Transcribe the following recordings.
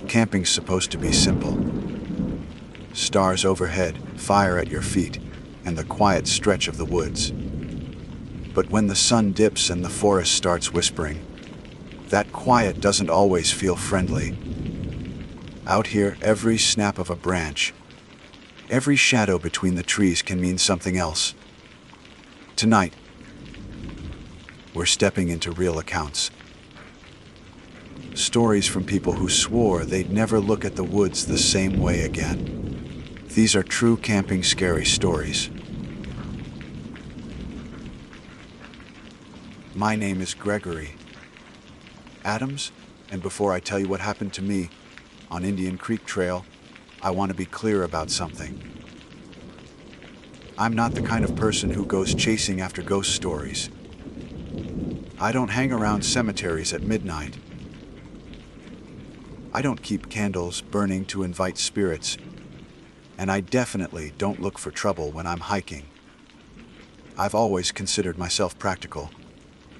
Camping's supposed to be simple. Stars overhead, fire at your feet, and the quiet stretch of the woods. But when the sun dips and the forest starts whispering, that quiet doesn't always feel friendly. Out here, every snap of a branch, every shadow between the trees can mean something else. Tonight, we're stepping into real accounts. Stories from people who swore they'd never look at the woods the same way again. These are true camping scary stories. My name is Gregory Adams, and before I tell you what happened to me on Indian Creek Trail, I want to be clear about something. I'm not the kind of person who goes chasing after ghost stories. I don't hang around cemeteries at midnight. I don't keep candles burning to invite spirits, and I definitely don't look for trouble when I'm hiking. I've always considered myself practical,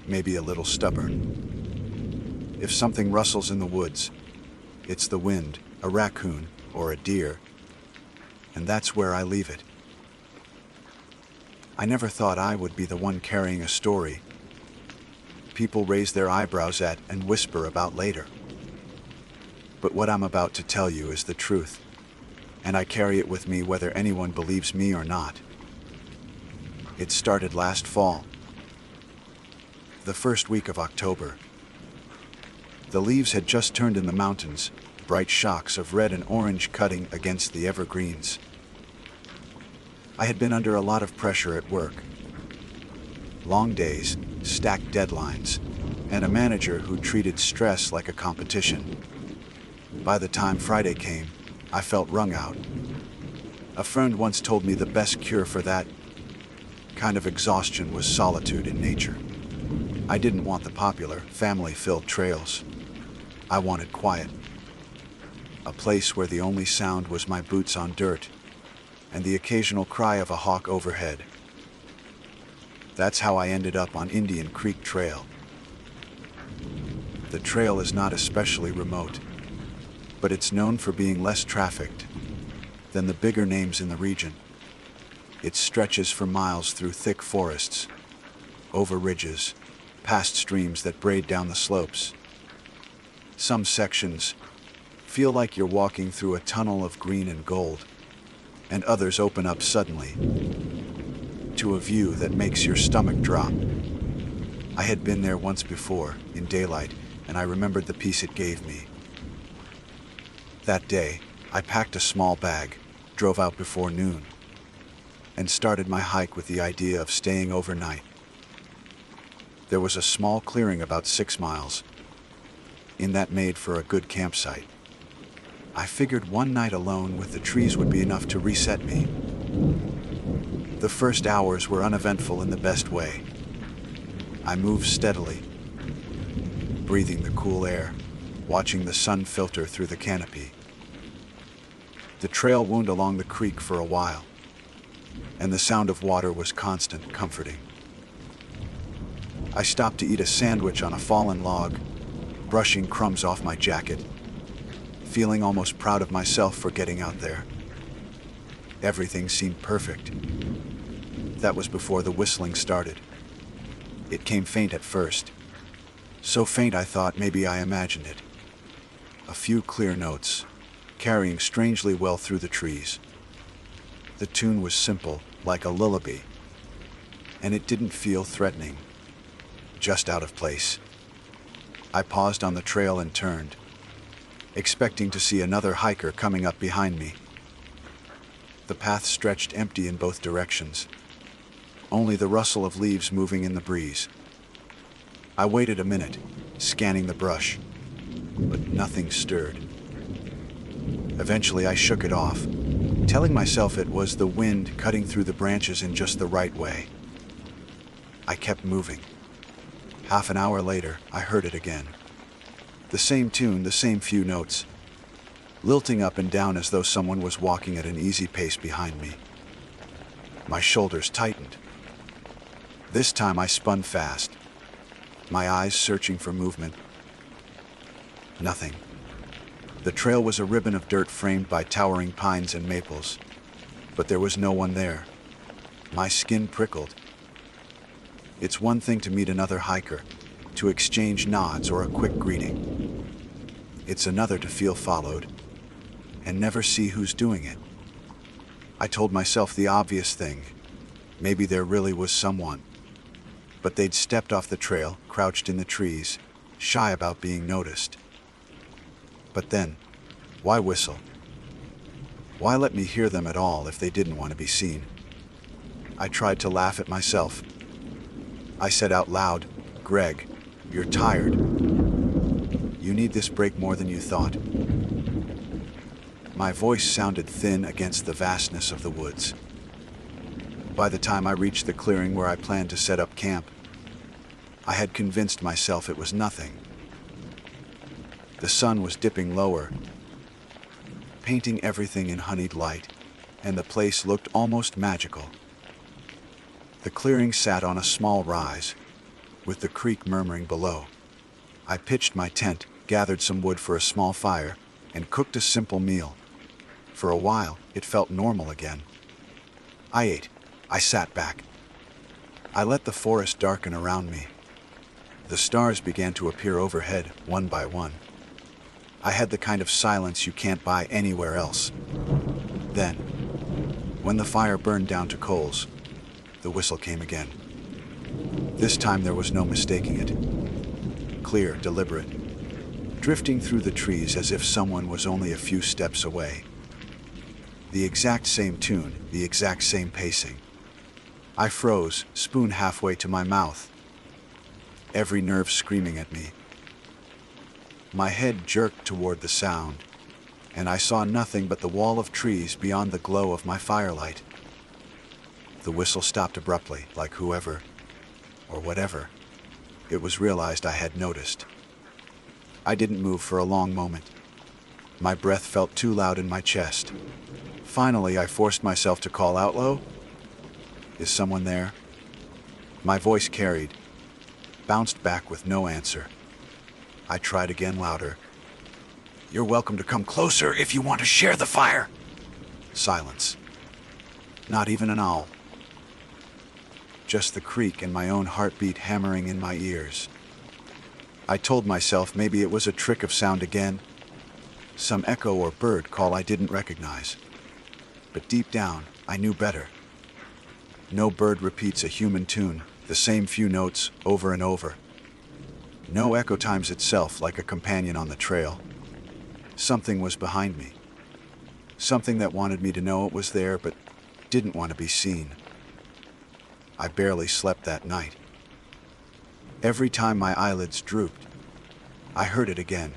maybe a little stubborn. If something rustles in the woods, it's the wind, a raccoon, or a deer, and that's where I leave it. I never thought I would be the one carrying a story people raise their eyebrows at and whisper about later. But what I'm about to tell you is the truth, and I carry it with me whether anyone believes me or not. It started last fall, the first week of October. The leaves had just turned in the mountains, bright shocks of red and orange cutting against the evergreens. I had been under a lot of pressure at work. Long days, stacked deadlines, and a manager who treated stress like a competition. By the time Friday came, I felt wrung out. A friend once told me the best cure for that kind of exhaustion was solitude in nature. I didn't want the popular, family-filled trails. I wanted quiet. A place where the only sound was my boots on dirt and the occasional cry of a hawk overhead. That's how I ended up on Indian Creek Trail. The trail is not especially remote, but it's known for being less trafficked than the bigger names in the region. It stretches for miles through thick forests, over ridges, past streams that braid down the slopes. Some sections feel like you're walking through a tunnel of green and gold, and others open up suddenly to a view that makes your stomach drop. I had been there once before, in daylight, and I remembered the peace it gave me. That day, I packed a small bag, drove out before noon, and started my hike with the idea of staying overnight. There was a small clearing about 6 miles in that made for a good campsite. I figured one night alone with the trees would be enough to reset me. The first hours were uneventful in the best way. I moved steadily, breathing the cool air, watching the sun filter through the canopy. The trail wound along the creek for a while, and the sound of water was constant, comforting. I stopped to eat a sandwich on a fallen log, brushing crumbs off my jacket, feeling almost proud of myself for getting out there. Everything seemed perfect. That was before the whistling started. It came faint at first, so faint I thought maybe I imagined it. A few clear notes, carrying strangely well through the trees. The tune was simple, like a lullaby, and it didn't feel threatening, just out of place. I paused on the trail and turned, expecting to see another hiker coming up behind me. The path stretched empty in both directions, only the rustle of leaves moving in the breeze. I waited a minute, scanning the brush, but nothing stirred. Eventually I shook it off, telling myself it was the wind cutting through the branches in just the right way. I kept moving. Half an hour later, I heard it again. The same tune, the same few notes, lilting up and down as though someone was walking at an easy pace behind me. My shoulders tightened. This time I spun fast, my eyes searching for movement. Nothing. The trail was a ribbon of dirt framed by towering pines and maples, but there was no one there. My skin prickled. It's one thing to meet another hiker, to exchange nods or a quick greeting. It's another to feel followed and never see who's doing it. I told myself the obvious thing. Maybe there really was someone. But they'd stepped off the trail, crouched in the trees, shy about being noticed. But then, why whistle? Why let me hear them at all if they didn't want to be seen? I tried to laugh at myself. I said out loud, "Greg, you're tired. You need this break more than you thought." My voice sounded thin against the vastness of the woods. By the time I reached the clearing where I planned to set up camp, I had convinced myself it was nothing. The sun was dipping lower, painting everything in honeyed light, and the place looked almost magical. The clearing sat on a small rise, with the creek murmuring below. I pitched my tent, gathered some wood for a small fire, and cooked a simple meal. For a while, it felt normal again. I ate. I sat back. I let the forest darken around me. The stars began to appear overhead, one by one. I had the kind of silence you can't buy anywhere else. Then, when the fire burned down to coals, the whistle came again. This time there was no mistaking it. Clear, deliberate, drifting through the trees as if someone was only a few steps away. The exact same tune, the exact same pacing. I froze, spoon halfway to my mouth, every nerve screaming at me. My head jerked toward the sound, and I saw nothing but the wall of trees beyond the glow of my firelight. The whistle stopped abruptly, like whoever, or whatever, it was realized I had noticed. I didn't move for a long moment. My breath felt too loud in my chest. Finally, I forced myself to call out low. "Is someone there?" My voice carried, bounced back with no answer. I tried again louder. "You're welcome to come closer if you want to share the fire." Silence. Not even an owl. Just the creek and my own heartbeat hammering in my ears. I told myself maybe it was a trick of sound again, some echo or bird call I didn't recognize. But deep down, I knew better. No bird repeats a human tune, the same few notes over and over. No echo times itself like a companion on the trail. Something was behind me. Something that wanted me to know it was there, but didn't want to be seen. I barely slept that night. Every time my eyelids drooped, I heard it again.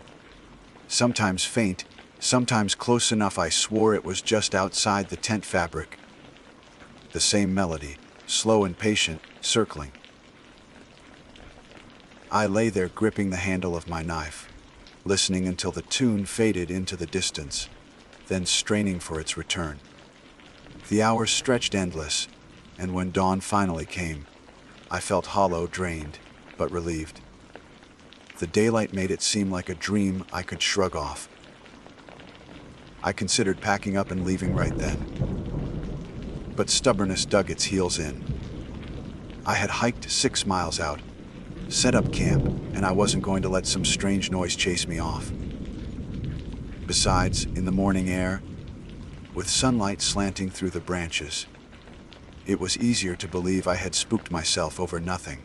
Sometimes faint, sometimes close enough I swore it was just outside the tent fabric. The same melody, slow and patient, circling. I lay there gripping the handle of my knife, listening until the tune faded into the distance, then straining for its return. The hours stretched endless, and when dawn finally came, I felt hollow, drained, but relieved. The daylight made it seem like a dream I could shrug off. I considered packing up and leaving right then. But stubbornness dug its heels in. I had hiked 6 miles out, set up camp, and I wasn't going to let some strange noise chase me off. Besides, in the morning air, with sunlight slanting through the branches, it was easier to believe I had spooked myself over nothing.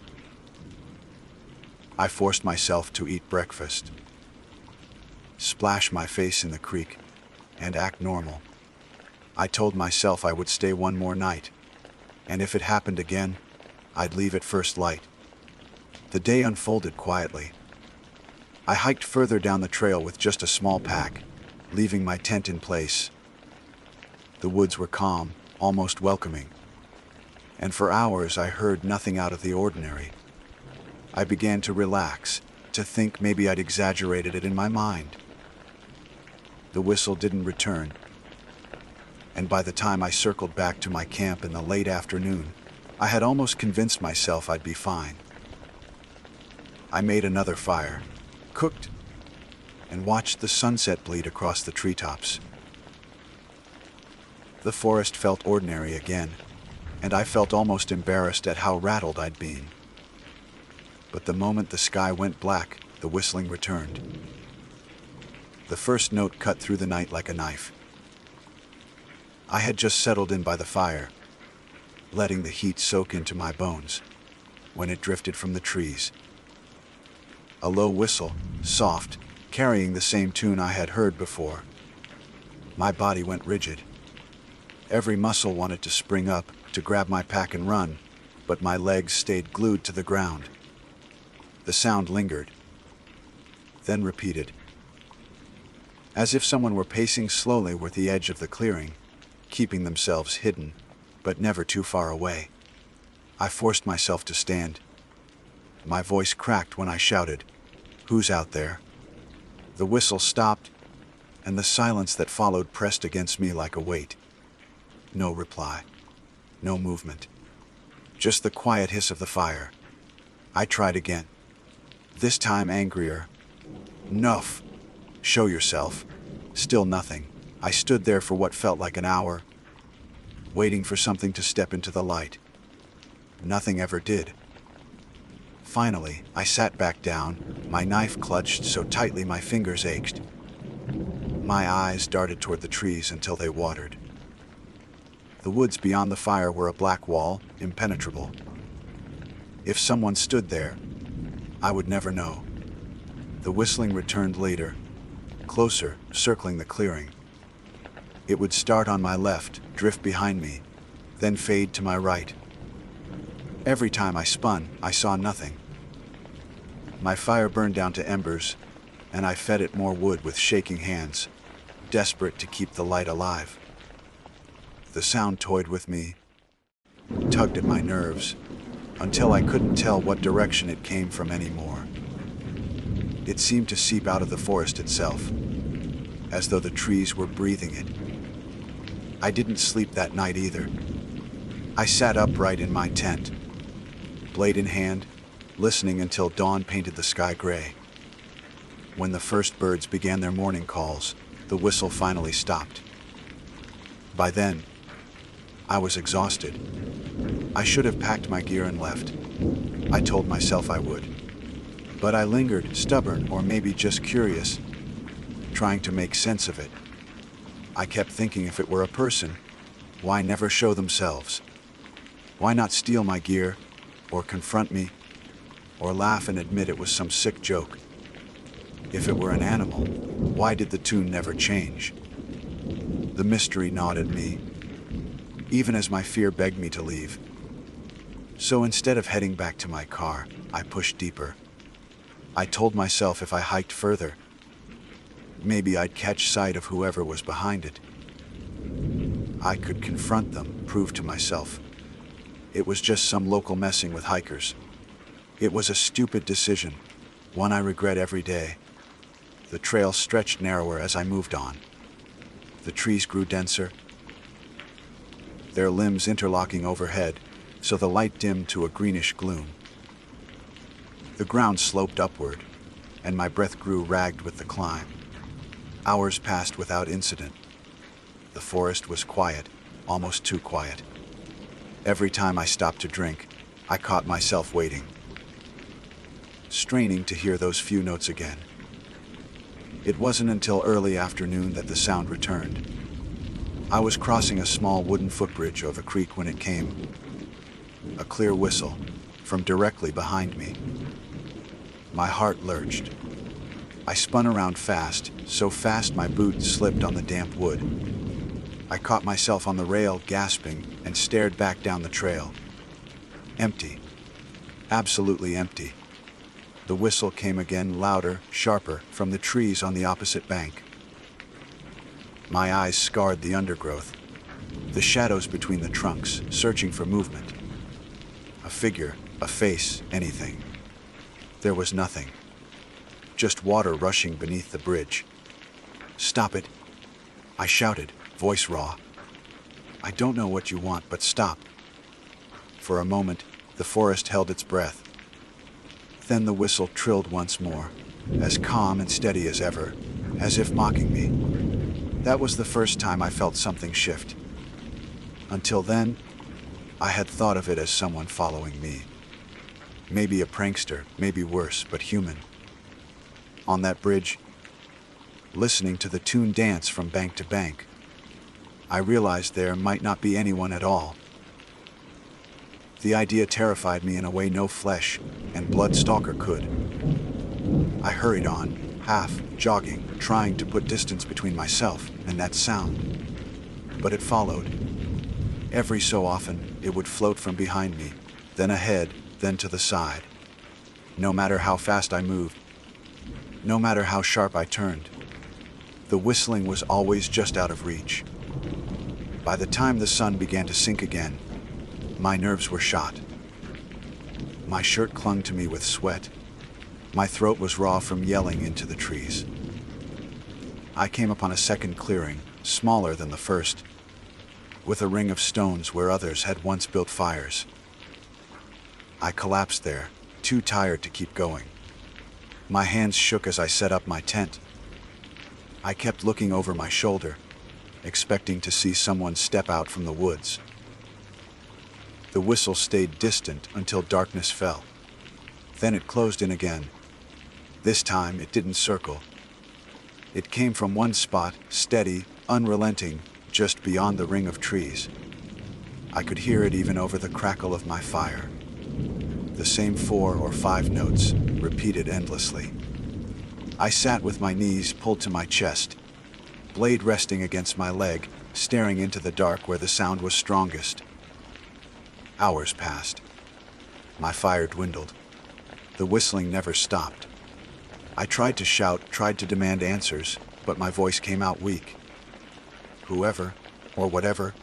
I forced myself to eat breakfast, splash my face in the creek, and act normal. I told myself I would stay one more night, and if it happened again, I'd leave at first light. The day unfolded quietly. I hiked further down the trail with just a small pack, leaving my tent in place. The woods were calm, almost welcoming, and for hours I heard nothing out of the ordinary. I began to relax, to think maybe I'd exaggerated it in my mind. The whistle didn't return, and by the time I circled back to my camp in the late afternoon, I had almost convinced myself I'd be fine. I made another fire, cooked, and watched the sunset bleed across the treetops. The forest felt ordinary again, and I felt almost embarrassed at how rattled I'd been. But the moment the sky went black, the whistling returned. The first note cut through the night like a knife. I had just settled in by the fire, letting the heat soak into my bones, when it drifted from the trees. A low whistle, soft, carrying the same tune I had heard before. My body went rigid. Every muscle wanted to spring up, to grab my pack and run, but my legs stayed glued to the ground. The sound lingered, then repeated, as if someone were pacing slowly with the edge of the clearing, keeping themselves hidden, but never too far away. I forced myself to stand. My voice cracked when I shouted, "Who's out there?" The whistle stopped, and the silence that followed pressed against me like a weight. No reply, no movement, just the quiet hiss of the fire. I tried again, this time angrier. "Nuff! Show yourself." Still nothing. I stood there for what felt like an hour, waiting for something to step into the light. Nothing ever did. Finally, I sat back down, my knife clutched so tightly my fingers ached. My eyes darted toward the trees until they watered. The woods beyond the fire were a black wall, impenetrable. If someone stood there, I would never know. The whistling returned later, closer, circling the clearing. It would start on my left, drift behind me, then fade to my right. Every time I spun, I saw nothing. My fire burned down to embers, and I fed it more wood with shaking hands, desperate to keep the light alive. The sound toyed with me, tugged at my nerves, until I couldn't tell what direction it came from anymore. It seemed to seep out of the forest itself, as though the trees were breathing it. I didn't sleep that night either. I sat upright in my tent, blade in hand, listening until dawn painted the sky gray. When the first birds began their morning calls, the whistle finally stopped. By then, I was exhausted. I should have packed my gear and left. I told myself I would. But I lingered, stubborn or maybe just curious, trying to make sense of it. I kept thinking if it were a person, why never show themselves? Why not steal my gear, or confront me, or laugh and admit it was some sick joke? If it were an animal, why did the tune never change? The mystery gnawed at me, even as my fear begged me to leave. So instead of heading back to my car, I pushed deeper. I told myself if I hiked further, maybe I'd catch sight of whoever was behind it. I could confront them, prove to myself it was just some local messing with hikers. It was a stupid decision, one I regret every day. The trail stretched narrower as I moved on. The trees grew denser, their limbs interlocking overhead, so the light dimmed to a greenish gloom. The ground sloped upward, and my breath grew ragged with the climb. Hours passed without incident. The forest was quiet, almost too quiet. Every time I stopped to drink, I caught myself waiting, straining to hear those few notes again. It wasn't until early afternoon that the sound returned. I was crossing a small wooden footbridge over a creek when it came. A clear whistle from directly behind me. My heart lurched. I spun around fast, so fast my boot slipped on the damp wood. I caught myself on the rail, gasping, and stared back down the trail. Empty. Absolutely empty. The whistle came again, louder, sharper, from the trees on the opposite bank. My eyes scarred the undergrowth, the shadows between the trunks, searching for movement. A figure, a face, anything. There was nothing. Just water rushing beneath the bridge. "Stop it!" I shouted, voice raw. "I don't know what you want, but stop." For a moment, the forest held its breath. Then the whistle trilled once more, as calm and steady as ever, as if mocking me. That was the first time I felt something shift. Until then, I had thought of it as someone following me. Maybe a prankster, maybe worse, but human. On that bridge, listening to the tune dance from bank to bank, I realized there might not be anyone at all. The idea terrified me in a way no flesh and blood stalker could. I hurried on, half jogging, trying to put distance between myself and that sound. But it followed. Every so often, it would float from behind me, then ahead, then to the side. No matter how fast I moved, no matter how sharp I turned, the whistling was always just out of reach. By the time the sun began to sink again, my nerves were shot. My shirt clung to me with sweat. My throat was raw from yelling into the trees. I came upon a second clearing, smaller than the first, with a ring of stones where others had once built fires. I collapsed there, too tired to keep going. My hands shook as I set up my tent. I kept looking over my shoulder, expecting to see someone step out from the woods. The whistle stayed distant until darkness fell. Then it closed in again. This time it didn't circle. It came from one spot, steady, unrelenting, just beyond the ring of trees. I could hear it even over the crackle of my fire. The same 4 or 5 notes, repeated endlessly. I sat with my knees pulled to my chest, blade resting against my leg, staring into the dark where the sound was strongest. Hours passed. My fire dwindled. The whistling never stopped. I tried to shout, tried to demand answers, but my voice came out weak. Whoever, or whatever,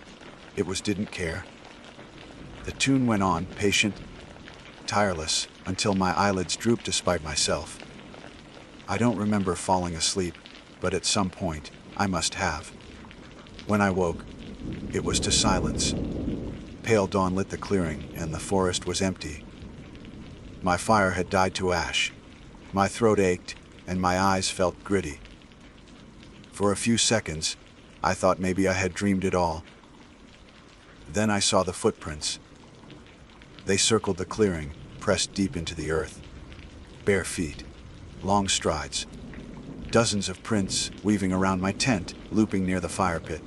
it was didn't care. The tune went on, patient, tireless, until my eyelids drooped despite myself. I don't remember falling asleep, but at some point, I must have. When I woke, it was to silence. Pale dawn lit the clearing, and the forest was empty. My fire had died to ash. My throat ached, and my eyes felt gritty. For a few seconds, I thought maybe I had dreamed it all. Then I saw the footprints. They circled the clearing, pressed deep into the earth. Bare feet, long strides. Dozens of prints weaving around my tent, looping near the fire pit.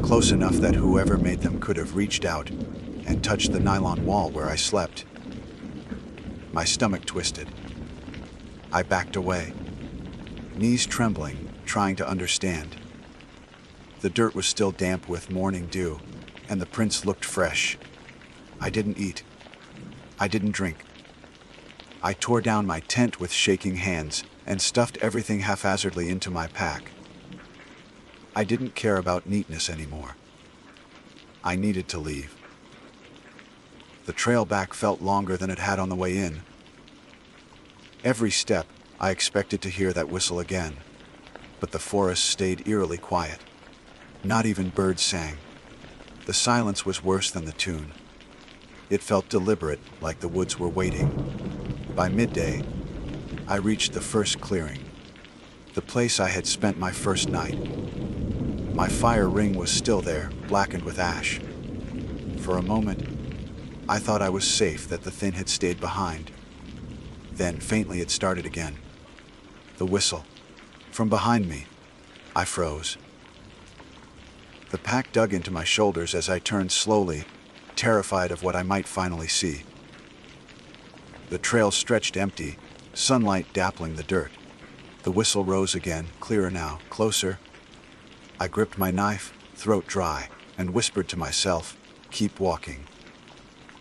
Close enough that whoever made them could have reached out and touched the nylon wall where I slept. My stomach twisted. I backed away, knees trembling, trying to understand. The dirt was still damp with morning dew, and the prints looked fresh. I didn't eat. I didn't drink. I tore down my tent with shaking hands and stuffed everything haphazardly into my pack. I didn't care about neatness anymore. I needed to leave. The trail back felt longer than it had on the way in. Every step, I expected to hear that whistle again, but the forest stayed eerily quiet. Not even birds sang. The silence was worse than the tune. It felt deliberate, like the woods were waiting. By midday, I reached the first clearing, the place I had spent my first night. My fire ring was still there, blackened with ash. For a moment, I thought I was safe, that the thin had stayed behind. Then, faintly, it started again. The whistle. From behind me, I froze. The pack dug into my shoulders as I turned slowly, terrified of what I might finally see. The trail stretched empty, sunlight dappling the dirt. The whistle rose again, clearer now, closer. I gripped my knife, throat dry, and whispered to myself, "Keep walking.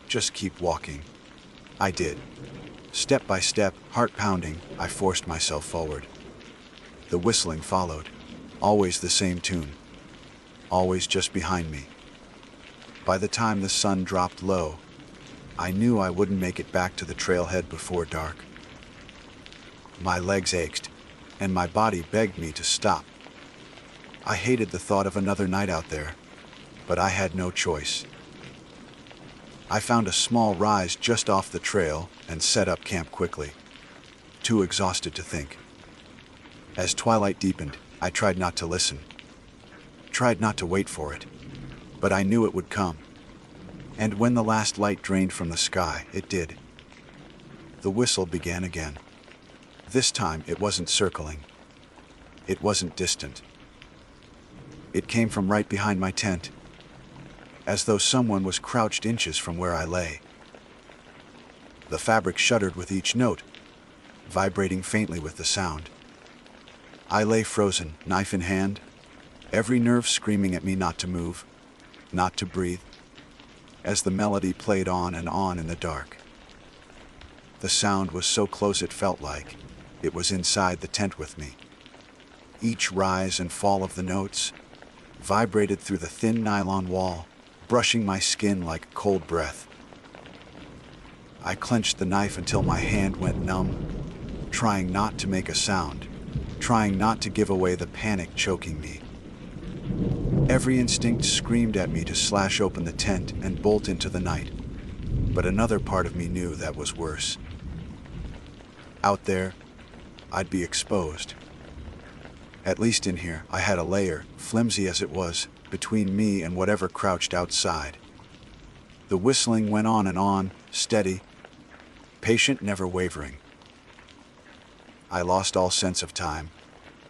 Just keep walking." I did. Step by step, heart pounding, I forced myself forward. The whistling followed, always the same tune, always just behind me. By the time the sun dropped low, I knew I wouldn't make it back to the trailhead before dark. My legs ached, and my body begged me to stop. I hated the thought of another night out there, but I had no choice. I found a small rise just off the trail and set up camp quickly. too exhausted to think. As twilight deepened, I tried not to listen, tried not to wait for it, but I knew it would come. And when the last light drained from the sky, it did. The whistle began again. This time it wasn't circling. It wasn't distant. It came from right behind my tent, as though someone was crouched inches from where I lay. The fabric shuddered with each note, vibrating faintly with the sound. I lay frozen, knife in hand, every nerve screaming at me not to move, not to breathe, as the melody played on and on in the dark. The sound was so close it felt like it was inside the tent with me. Each rise and fall of the notes vibrated through the thin nylon wall, brushing my skin like a cold breath. I clenched the knife until my hand went numb, trying not to make a sound, trying not to give away the panic choking me. Every instinct screamed at me to slash open the tent and bolt into the night, but another part of me knew that was worse. Out there, I'd be exposed. At least in here, I had a layer, flimsy as it was, between me and whatever crouched outside. The whistling went on and on, steady, patient, never wavering. I lost all sense of time.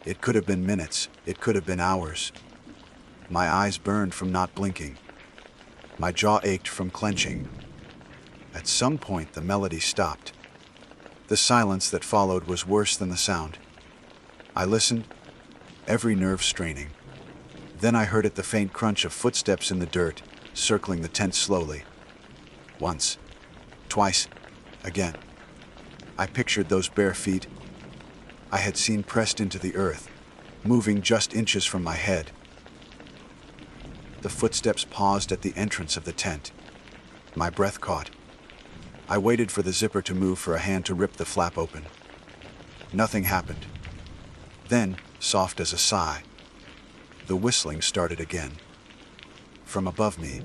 It could have been minutes, it could have been hours. My eyes burned from not blinking. My jaw ached from clenching. At some point, the melody stopped. The silence that followed was worse than the sound. I listened, every nerve straining. Then I heard the faint crunch of footsteps in the dirt, circling the tent slowly. Once, twice, again. I pictured those bare feet I had seen pressed into the earth, moving just inches from my head. The footsteps paused at the entrance of the tent. My breath caught. I waited for the zipper to move, for a hand to rip the flap open. Nothing happened. Then, soft as a sigh, the whistling started again. From above me,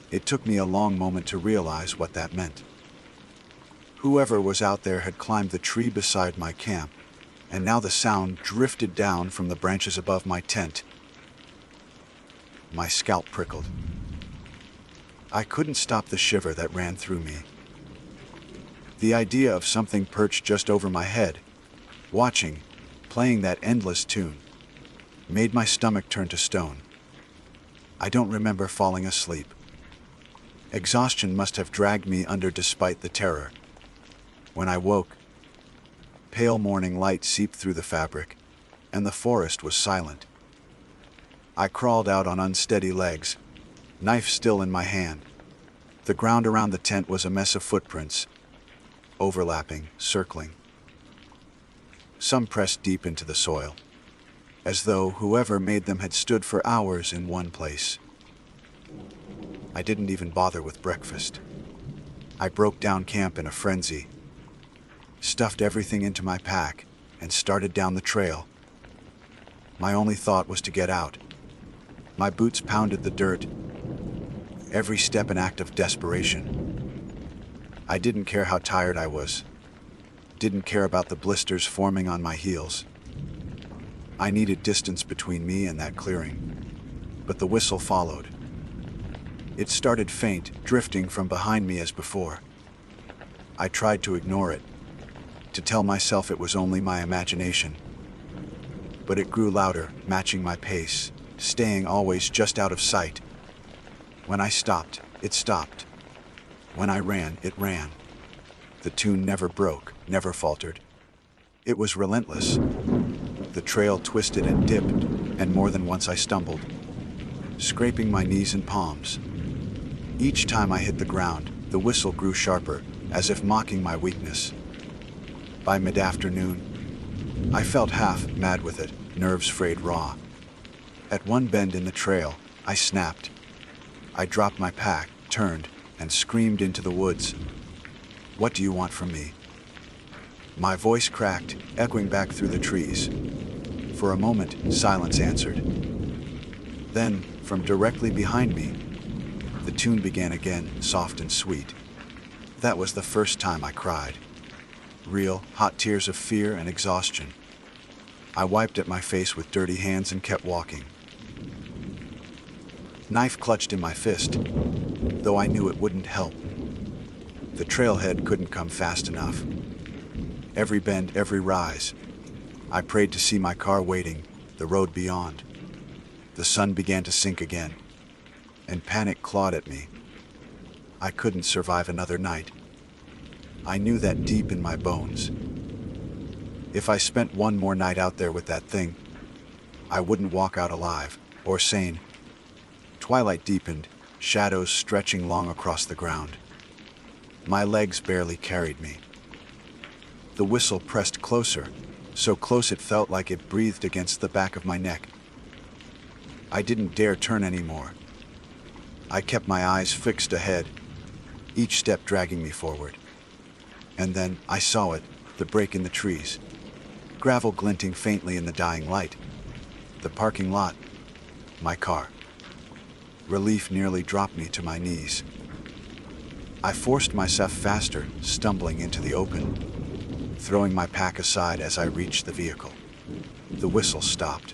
it took me a long moment to realize what that meant. Whoever was out there had climbed the tree beside my camp, and now the sound drifted down from the branches above my tent. My scalp prickled. I couldn't stop the shiver that ran through me. The idea of something perched just over my head, watching, playing that endless tune, made my stomach turn to stone. I don't remember falling asleep. Exhaustion must have dragged me under despite the terror. When I woke, pale morning light seeped through the fabric, and the forest was silent. I crawled out on unsteady legs, knife still in my hand. The ground around the tent was a mess of footprints, overlapping, circling. Some pressed deep into the soil, as though whoever made them had stood for hours in one place. I didn't even bother with breakfast. I broke down camp in a frenzy, stuffed everything into my pack, and started down the trail. My only thought was to get out. My boots pounded the dirt, every step an act of desperation. I didn't care how tired I was, didn't care about the blisters forming on my heels. I needed distance between me and that clearing, but the whistle followed. It started faint, drifting from behind me as before. I tried to ignore it, to tell myself it was only my imagination. But it grew louder, matching my pace, staying always just out of sight. When I stopped, it stopped. When I ran, it ran. The tune never broke, never faltered. It was relentless. The trail twisted and dipped, and more than once I stumbled, scraping my knees and palms. Each time I hit the ground, the whistle grew sharper, as if mocking my weakness. By mid-afternoon, I felt half mad with it, nerves frayed raw. At one bend in the trail, I snapped. I dropped my pack, turned, and screamed into the woods. "What do you want from me?" My voice cracked, echoing back through the trees. For a moment, silence answered. Then, from directly behind me, the tune began again, soft and sweet. That was the first time I cried. real, hot tears of fear and exhaustion. I wiped at my face with dirty hands and kept walking. Knife clutched in my fist, though I knew it wouldn't help. The trailhead couldn't come fast enough. Every bend, every rise. I prayed to see my car waiting, the road beyond. The sun began to sink again, and panic clawed at me. I couldn't survive another night. I knew that deep in my bones. If I spent one more night out there with that thing, I wouldn't walk out alive, or sane. Twilight deepened, shadows stretching long across the ground. My legs barely carried me. The whistle pressed closer, so close it felt like it breathed against the back of my neck. I didn't dare turn anymore. I kept my eyes fixed ahead, each step dragging me forward. And then I saw it, the break in the trees. Gravel glinting faintly in the dying light. The parking lot. My car. Relief nearly dropped me to my knees. I forced myself faster, stumbling into the open, throwing my pack aside as I reached the vehicle. The whistle stopped.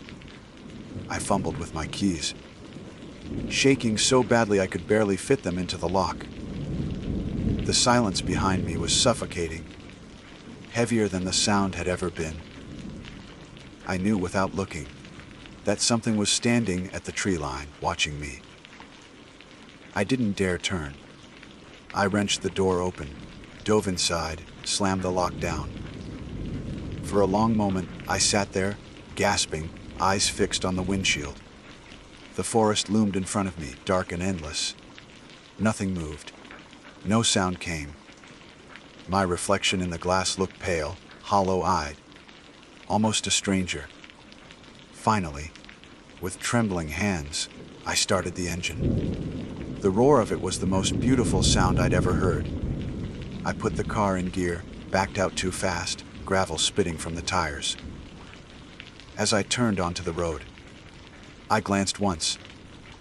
I fumbled with my keys, shaking so badly I could barely fit them into the lock. The silence behind me was suffocating, heavier than the sound had ever been. I knew without looking that something was standing at the tree line, watching me. I didn't dare turn. I wrenched the door open, dove inside, slammed the lock down. For a long moment, I sat there, gasping, eyes fixed on the windshield. The forest loomed in front of me, dark and endless. Nothing moved. No sound came. My reflection in the glass looked pale, hollow-eyed, almost a stranger. Finally, with trembling hands, I started the engine. The roar of it was the most beautiful sound I'd ever heard. I put the car in gear, backed out too fast, gravel spitting from the tires. As I turned onto the road, I glanced once,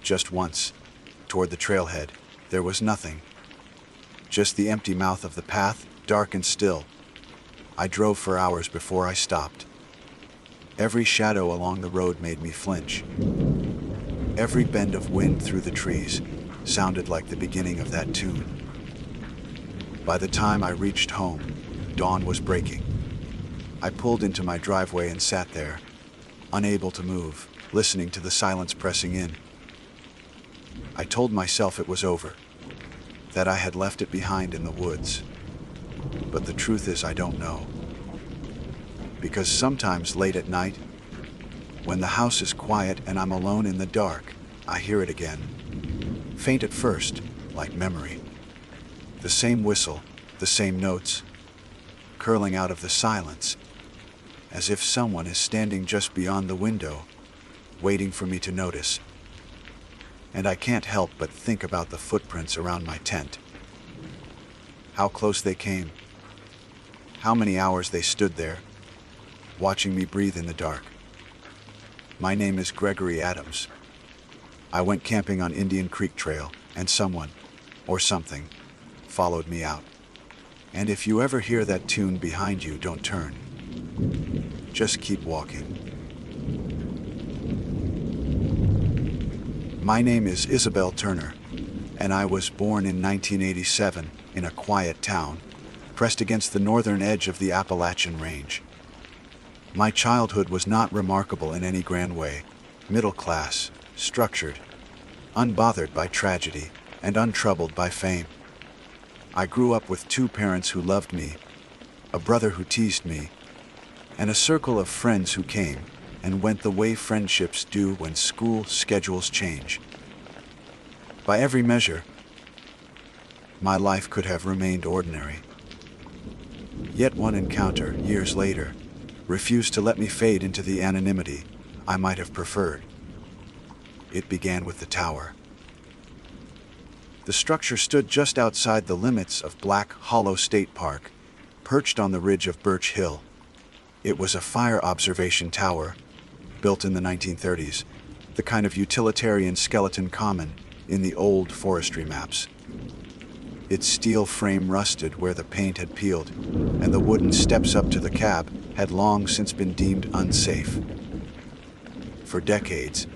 just once, toward the trailhead. There was nothing. Just the empty mouth of the path, dark and still. I drove for hours before I stopped. Every shadow along the road made me flinch. Every bend of wind through the trees sounded like the beginning of that tune. By the time I reached home, dawn was breaking. I pulled into my driveway and sat there, unable to move, listening to the silence pressing in. I told myself it was over, that I had left it behind in the woods. But the truth is, I don't know. Because sometimes late at night, when the house is quiet and I'm alone in the dark, I hear it again. Faint at first, like memory. The same whistle, the same notes, curling out of the silence, as if someone is standing just beyond the window, waiting for me to notice. And I can't help but think about the footprints around my tent. How close they came. How many hours they stood there, watching me breathe in the dark. My name is Gregory Adams. I went camping on Indian Creek Trail, and someone, or something, followed me out. And if you ever hear that tune behind you, don't turn. Just keep walking. My name is Isabel Turner, and I was born in 1987 in a quiet town, pressed against the northern edge of the Appalachian Range. My childhood was not remarkable in any grand way, middle class, structured, unbothered by tragedy, and untroubled by fame. I grew up with two parents who loved me, a brother who teased me, and a circle of friends who came and went the way friendships do when school schedules change. By every measure, my life could have remained ordinary. Yet one encounter, years later, refused to let me fade into the anonymity I might have preferred. It began with the tower. The structure stood just outside the limits of Black Hollow State Park, perched on the ridge of Birch Hill. It was a fire observation tower, built in the 1930s, the kind of utilitarian skeleton common in the old forestry maps. Its steel frame rusted where the paint had peeled, and the wooden steps up to the cab had long since been deemed unsafe. For decades,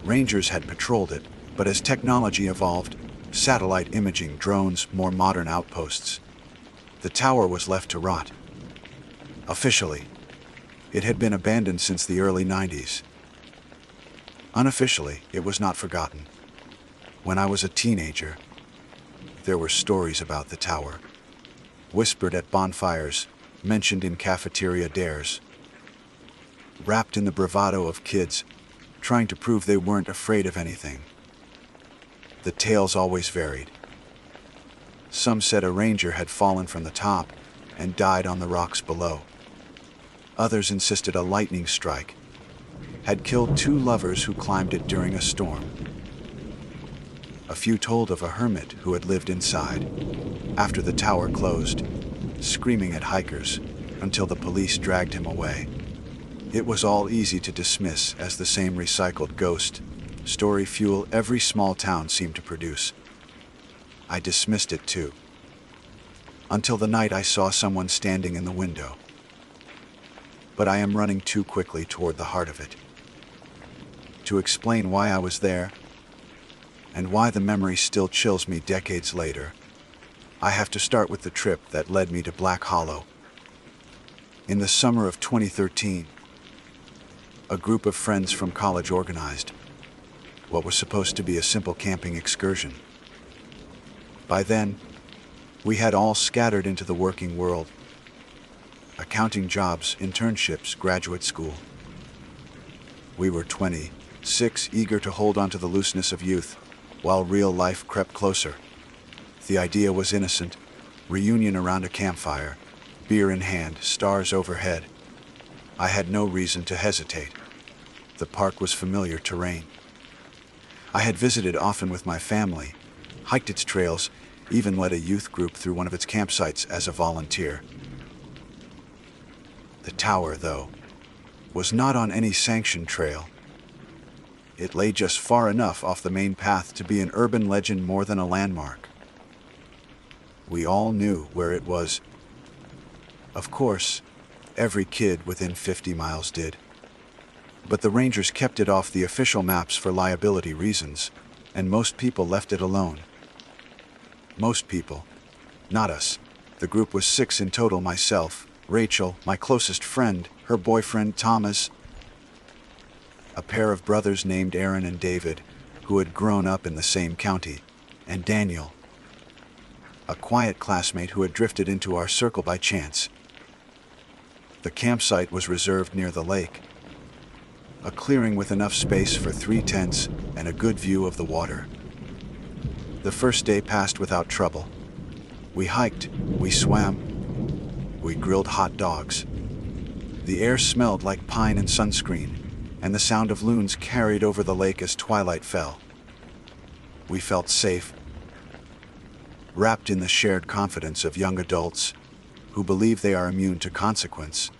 Rangers had patrolled it, but as technology evolved, satellite imaging, drones, more modern outposts, the tower was left to rot. Officially, it had been abandoned since the early 90s. Unofficially, it was not forgotten. When I was a teenager, there were stories about the tower, whispered at bonfires, mentioned in cafeteria dares, wrapped in the bravado of kids trying to prove they weren't afraid of anything. The tales always varied. Some said a ranger had fallen from the top and died on the rocks below. Others insisted a lightning strike had killed 2 lovers who climbed it during a storm. A few told of a hermit who had lived inside after the tower closed, screaming at hikers until the police dragged him away. It was all easy to dismiss as the same recycled ghost story fuel every small town seemed to produce. I dismissed it too, until the night I saw someone standing in the window. But I am running too quickly toward the heart of it. To explain why I was there, and why the memory still chills me decades later, I have to start with the trip that led me to Black Hollow. In the summer of 2013, a group of friends from college organized what was supposed to be a simple camping excursion. By then, we had all scattered into the working world, accounting jobs, internships, graduate school. We were 26, eager to hold on to the looseness of youth, while real life crept closer. The idea was innocent: reunion around a campfire, beer in hand, stars overhead. I had no reason to hesitate. The park was familiar terrain. I had visited often with my family, hiked its trails, even led a youth group through one of its campsites as a volunteer. The tower, though, was not on any sanctioned trail. It lay just far enough off the main path to be an urban legend more than a landmark. We all knew where it was. Of course, every kid within 50 miles did. But the Rangers kept it off the official maps for liability reasons, and most people left it alone. Most people, not us. The group was 6 in total: myself, Rachel, my closest friend, her boyfriend Thomas, a pair of brothers named Aaron and David, who had grown up in the same county, and Daniel, a quiet classmate who had drifted into our circle by chance. The campsite was reserved near the lake, a clearing with enough space for 3 tents and a good view of the water. The first day passed without trouble. We hiked, we swam, we grilled hot dogs. The air smelled like pine and sunscreen, and the sound of loons carried over the lake as twilight fell. We felt safe, wrapped in the shared confidence of young adults who believe they are immune to consequence.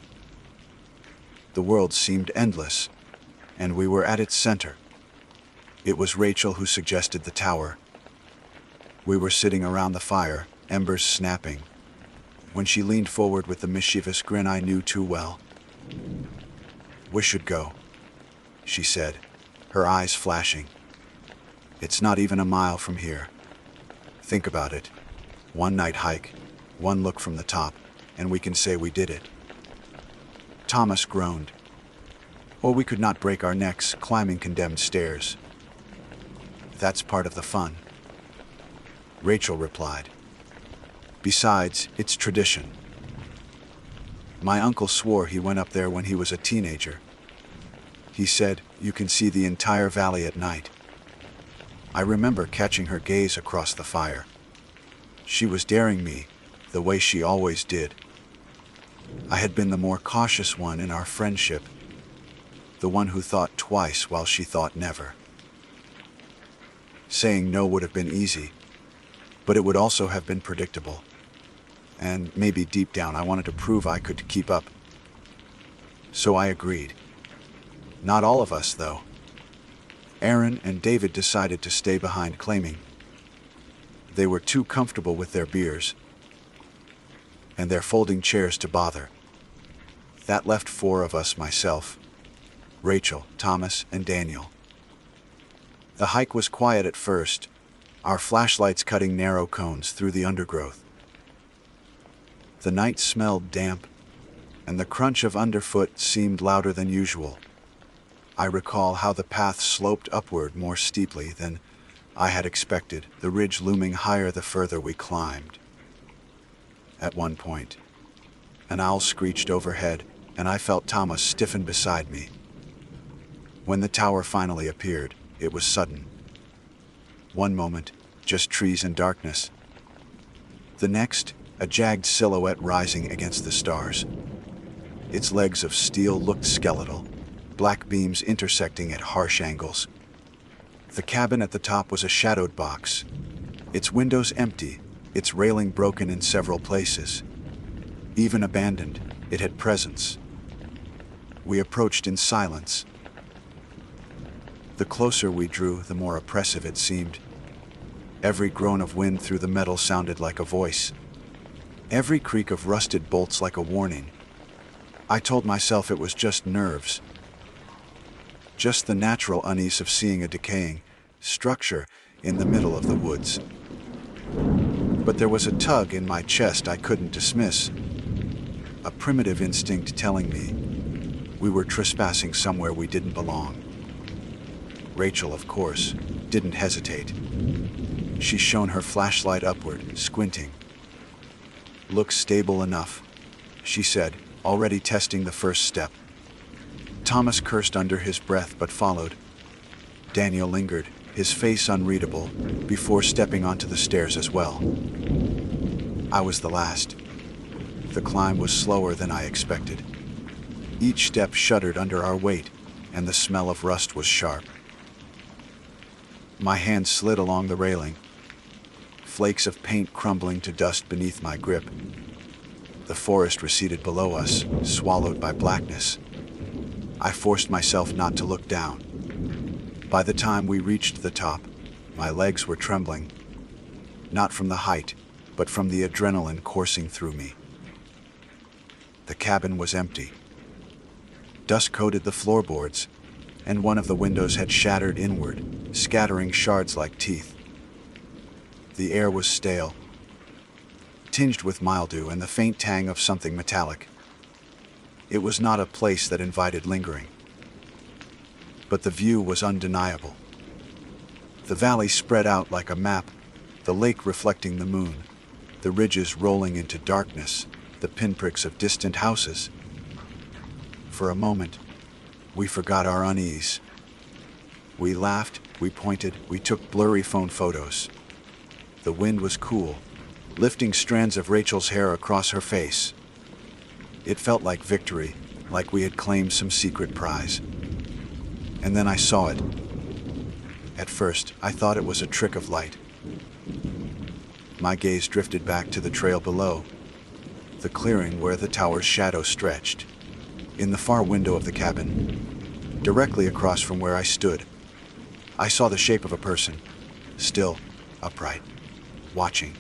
The world seemed endless, and we were at its center. It was Rachel who suggested the tower. We were sitting around the fire, embers snapping, when she leaned forward with the mischievous grin I knew too well. "We should go," she said, her eyes flashing. "It's not even a mile from here. Think about it. 1 night hike, 1 look from the top, and we can say we did it." Thomas groaned. "Or we could not break our necks climbing condemned stairs." "That's part of the fun," Rachel replied. "Besides, it's tradition. My uncle swore he went up there when he was a teenager. He said, you can see the entire valley at night." I remember catching her gaze across the fire. She was daring me, the way she always did. I had been the more cautious one in our friendship, the one who thought twice while she thought never. Saying no would have been easy, but it would also have been predictable. And maybe deep down I wanted to prove I could keep up. So I agreed. Not all of us, though. Aaron and David decided to stay behind, claiming They were too comfortable with their beers and their folding chairs to bother. That left 4 of us: myself, Rachel, Thomas, and Daniel. The hike was quiet at first, our flashlights cutting narrow cones through the undergrowth. The night smelled damp, and the crunch of underfoot seemed louder than usual. I recall how the path sloped upward more steeply than I had expected, the ridge looming higher the further we climbed. At one point, an owl screeched overhead, and I felt Thomas stiffen beside me. When the tower finally appeared, it was sudden. One moment, just trees and darkness. The next, a jagged silhouette rising against the stars. Its legs of steel looked skeletal, black beams intersecting at harsh angles. The cabin at the top was a shadowed box, its windows empty, its railing broken in several places. Even abandoned, it had presence. We approached in silence. The closer we drew, the more oppressive it seemed. Every groan of wind through the metal sounded like a voice. Every creak of rusted bolts like a warning. I told myself it was just nerves. Just the natural unease of seeing a decaying structure in the middle of the woods. But there was a tug in my chest I couldn't dismiss. A primitive instinct telling me we were trespassing somewhere we didn't belong. Rachel, of course, didn't hesitate. She shone her flashlight upward, squinting. "Looks stable enough," she said, already testing the first step. Thomas cursed under his breath but followed. Daniel lingered, his face unreadable, before stepping onto the stairs as well. I was the last. The climb was slower than I expected. Each step shuddered under our weight, and the smell of rust was sharp. My hand slid along the railing, flakes of paint crumbling to dust beneath my grip. The forest receded below us, swallowed by blackness. I forced myself not to look down. By the time we reached the top, my legs were trembling, not from the height, but from the adrenaline coursing through me. The cabin was empty. Dust coated the floorboards, and one of the windows had shattered inward, scattering shards like teeth. The air was stale, tinged with mildew and the faint tang of something metallic. It was not a place that invited lingering. But the view was undeniable. The valley spread out like a map, the lake reflecting the moon, the ridges rolling into darkness, the pinpricks of distant houses. For a moment, we forgot our unease. We laughed, we pointed, we took blurry phone photos. The wind was cool, lifting strands of Rachel's hair across her face. It felt like victory, like we had claimed some secret prize. And then I saw it. At first, I thought it was a trick of light. My gaze drifted back to the trail below, the clearing where the tower's shadow stretched. In the far window of the cabin, directly across from where I stood, I saw the shape of a person, still, upright, watching.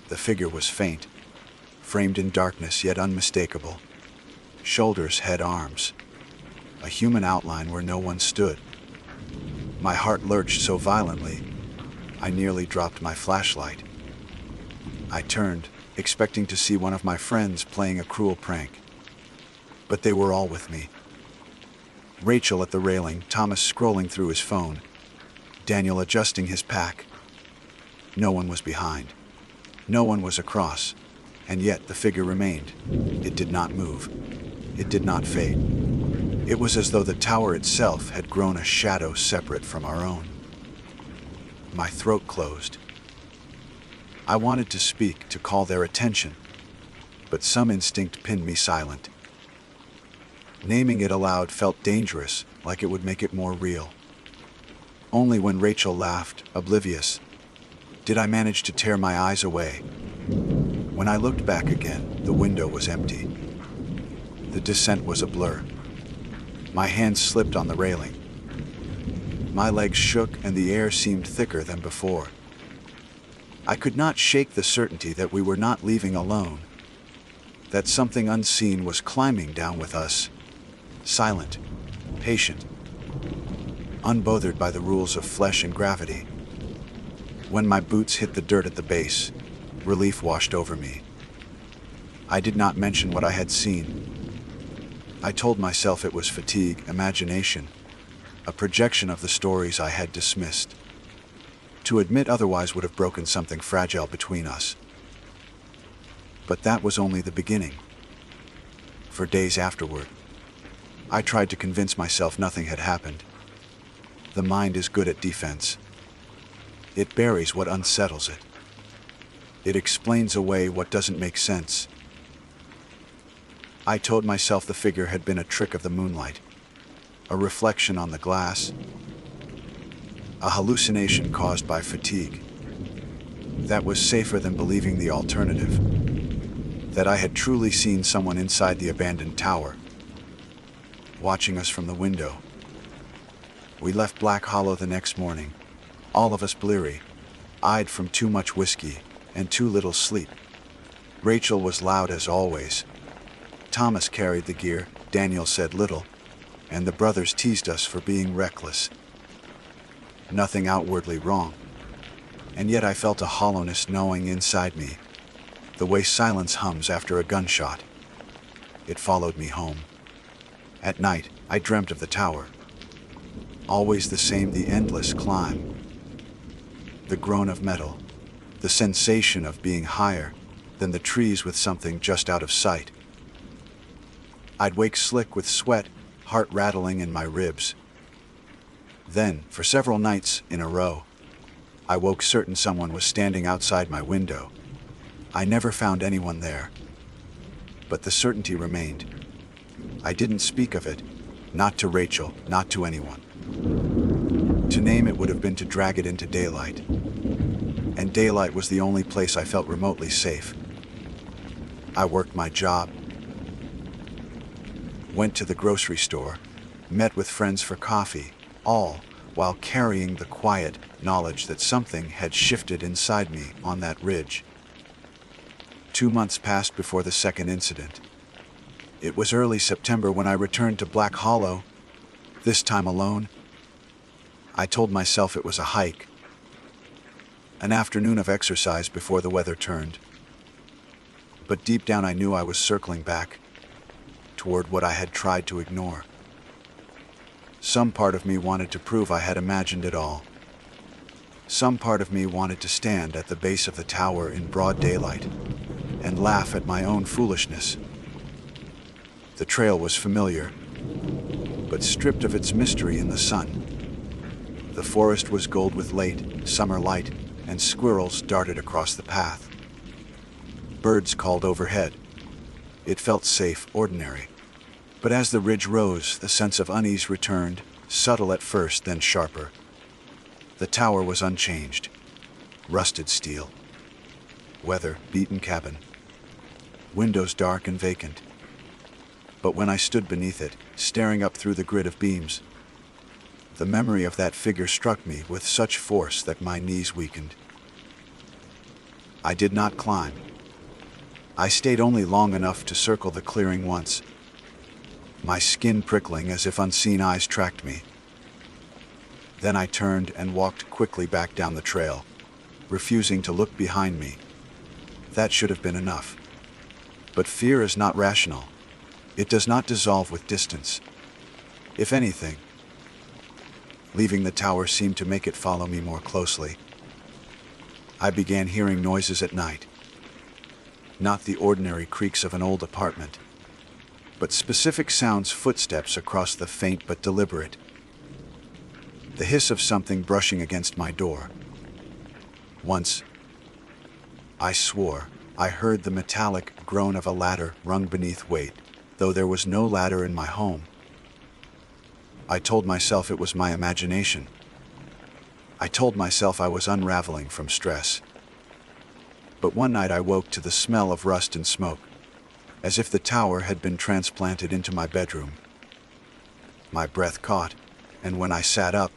The figure was faint, framed in darkness yet unmistakable. Shoulders, head, arms. A human outline where no one stood. My heart lurched so violently, I nearly dropped my flashlight. I turned, expecting to see one of my friends playing a cruel prank. But they were all with me. Rachel at the railing, Thomas scrolling through his phone, Daniel adjusting his pack. No one was behind. No one was across, and yet the figure remained. It did not move. It did not fade. It was as though the tower itself had grown a shadow separate from our own. My throat closed. I wanted to speak, to call their attention, but some instinct pinned me silent. Naming it aloud felt dangerous, like it would make it more real. Only when Rachel laughed, oblivious, did I manage to tear my eyes away. When I looked back again, the window was empty. The descent was a blur. My hands slipped on the railing. My legs shook and the air seemed thicker than before. I could not shake the certainty that we were not leaving alone, that something unseen was climbing down with us, silent, patient, unbothered by the rules of flesh and gravity. When my boots hit the dirt at the base, relief washed over me. I did not mention what I had seen. I told myself it was fatigue, imagination, a projection of the stories I had dismissed. To admit otherwise would have broken something fragile between us. But that was only the beginning. For days afterward, I tried to convince myself nothing had happened. The mind is good at defense. It buries what unsettles it. It explains away what doesn't make sense. I told myself the figure had been a trick of the moonlight, a reflection on the glass, a hallucination caused by fatigue. That was safer than believing the alternative, that I had truly seen someone inside the abandoned tower, watching us from the window. We left Black Hollow the next morning, all of us bleary, eyed from too much whiskey and too little sleep. Rachel was loud as always. Thomas carried the gear, Daniel said little, and the brothers teased us for being reckless. Nothing outwardly wrong, and yet I felt a hollowness gnawing inside me, the way silence hums after a gunshot. It followed me home. At night, I dreamt of the tower. Always the same, the endless climb. The groan of metal, the sensation of being higher than the trees with something just out of sight. I'd wake slick with sweat, heart rattling in my ribs. Then, for several nights in a row, I woke certain someone was standing outside my window. I never found anyone there, but the certainty remained. I didn't speak of it, not to Rachel, not to anyone. To name it would have been to drag it into daylight, and daylight was the only place I felt remotely safe. I worked my job, went to the grocery store, met with friends for coffee, all while carrying the quiet knowledge that something had shifted inside me on that ridge. 2 months passed before the second incident. It was early September when I returned to Black Hollow, this time alone. I told myself it was a hike, an afternoon of exercise before the weather turned. But deep down I knew I was circling back toward what I had tried to ignore. Some part of me wanted to prove I had imagined it all. Some part of me wanted to stand at the base of the tower in broad daylight and laugh at my own foolishness. The trail was familiar, but stripped of its mystery in the sun. The forest was gold with late summer light, and squirrels darted across the path. Birds called overhead. It felt safe, ordinary. But as the ridge rose, the sense of unease returned, subtle at first, then sharper. The tower was unchanged. Rusted steel. Weather-beaten cabin. Windows dark and vacant. But when I stood beneath it, staring up through the grid of beams, the memory of that figure struck me with such force that my knees weakened. I did not climb. I stayed only long enough to circle the clearing once, my skin prickling as if unseen eyes tracked me. Then I turned and walked quickly back down the trail, refusing to look behind me. That should have been enough. But fear is not rational. It does not dissolve with distance. If anything, leaving the tower seemed to make it follow me more closely. I began hearing noises at night. Not the ordinary creaks of an old apartment, but specific sounds, footsteps across the faint but deliberate. The hiss of something brushing against my door. Once, I swore I heard the metallic groan of a ladder rung beneath weight, though there was no ladder in my home. I told myself it was my imagination. I told myself I was unraveling from stress. But one night I woke to the smell of rust and smoke, as if the tower had been transplanted into my bedroom. My breath caught, and when I sat up,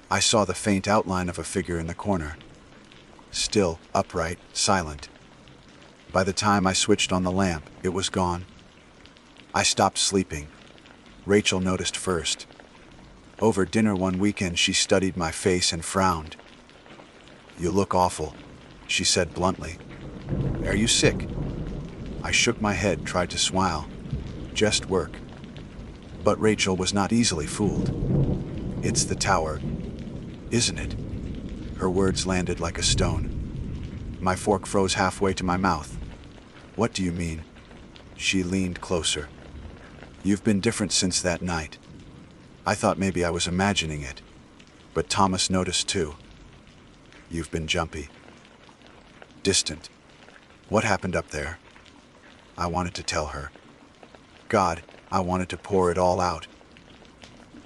I saw the faint outline of a figure in the corner. still, upright, silent. By the time I switched on the lamp, it was gone. I stopped sleeping. Rachel noticed first. Over dinner one weekend, she studied my face and frowned. "You look awful," she said bluntly. "Are you sick?" I shook my head, tried to smile. "Just work." But Rachel was not easily fooled. "It's the tower, isn't it?" Her words landed like a stone. My fork froze halfway to my mouth. "What do you mean?" She leaned closer. "You've been different since that night." I thought maybe I was imagining it, but Thomas noticed too. "You've been jumpy. Distant. What happened up there?" I wanted to tell her. God, I wanted to pour it all out.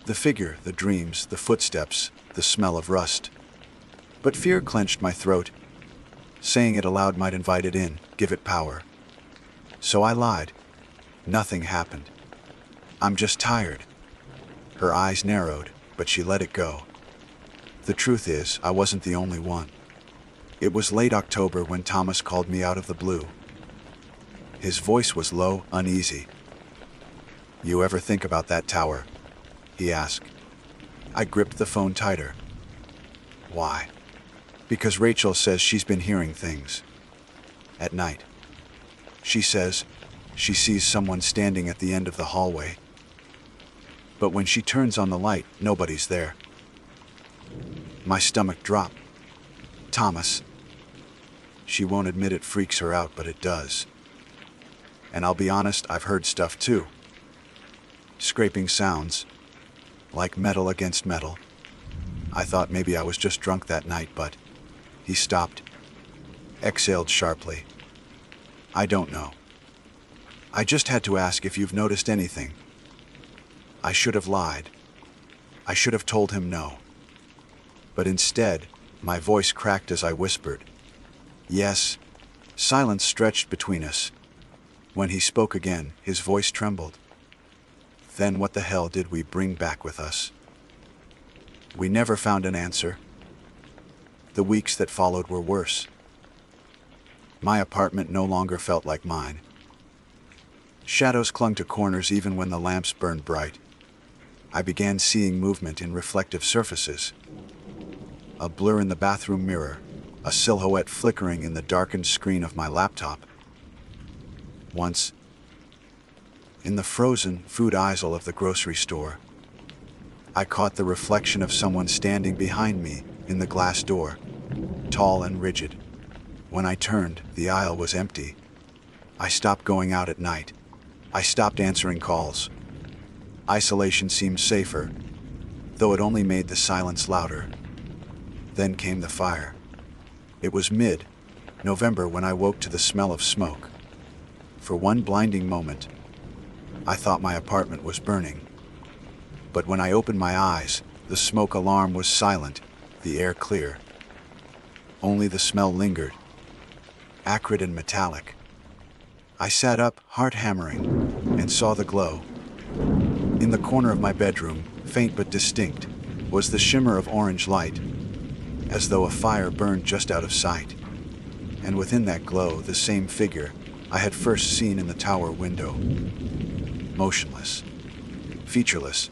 The figure, the dreams, the footsteps, the smell of rust. But fear clenched my throat. Saying it aloud might invite it in, give it power. So I lied. Nothing happened. "I'm just tired." Her eyes narrowed, but she let it go. The truth is, I wasn't the only one. It was late October when Thomas called me out of the blue. His voice was low, uneasy. "You ever think about that tower?" he asked. I gripped the phone tighter. "Why?" "Because Rachel says she's been hearing things. At night. She says she sees someone standing at the end of the hallway. But when she turns on the light, nobody's there." My stomach dropped. "Thomas." She won't admit it freaks her out, but it does. And I'll be honest, I've heard stuff too. Scraping sounds, like metal against metal. I thought maybe I was just drunk that night, but... He stopped, exhaled sharply. "I don't know. I just had to ask if you've noticed anything." I should have lied. I should have told him no. But instead, my voice cracked as I whispered. "Yes." Silence stretched between us. When he spoke again, his voice trembled. "Then what the hell did we bring back with us?" We never found an answer. The weeks that followed were worse. My apartment no longer felt like mine. Shadows clung to corners even when the lamps burned bright. I began seeing movement in reflective surfaces. A blur in the bathroom mirror, a silhouette flickering in the darkened screen of my laptop. Once, in the frozen food aisle of the grocery store, I caught the reflection of someone standing behind me in the glass door, tall and rigid. When I turned, the aisle was empty. I stopped going out at night. I stopped answering calls. Isolation seemed safer, though it only made the silence louder. Then came the fire. It was mid-November when I woke to the smell of smoke. For one blinding moment, I thought my apartment was burning. But when I opened my eyes, the smoke alarm was silent, the air clear. Only the smell lingered, acrid and metallic. I sat up, heart hammering, and saw the glow. In the corner of my bedroom, faint but distinct, was the shimmer of orange light, as though a fire burned just out of sight. And within that glow, the same figure I had first seen in the tower window. Motionless, featureless,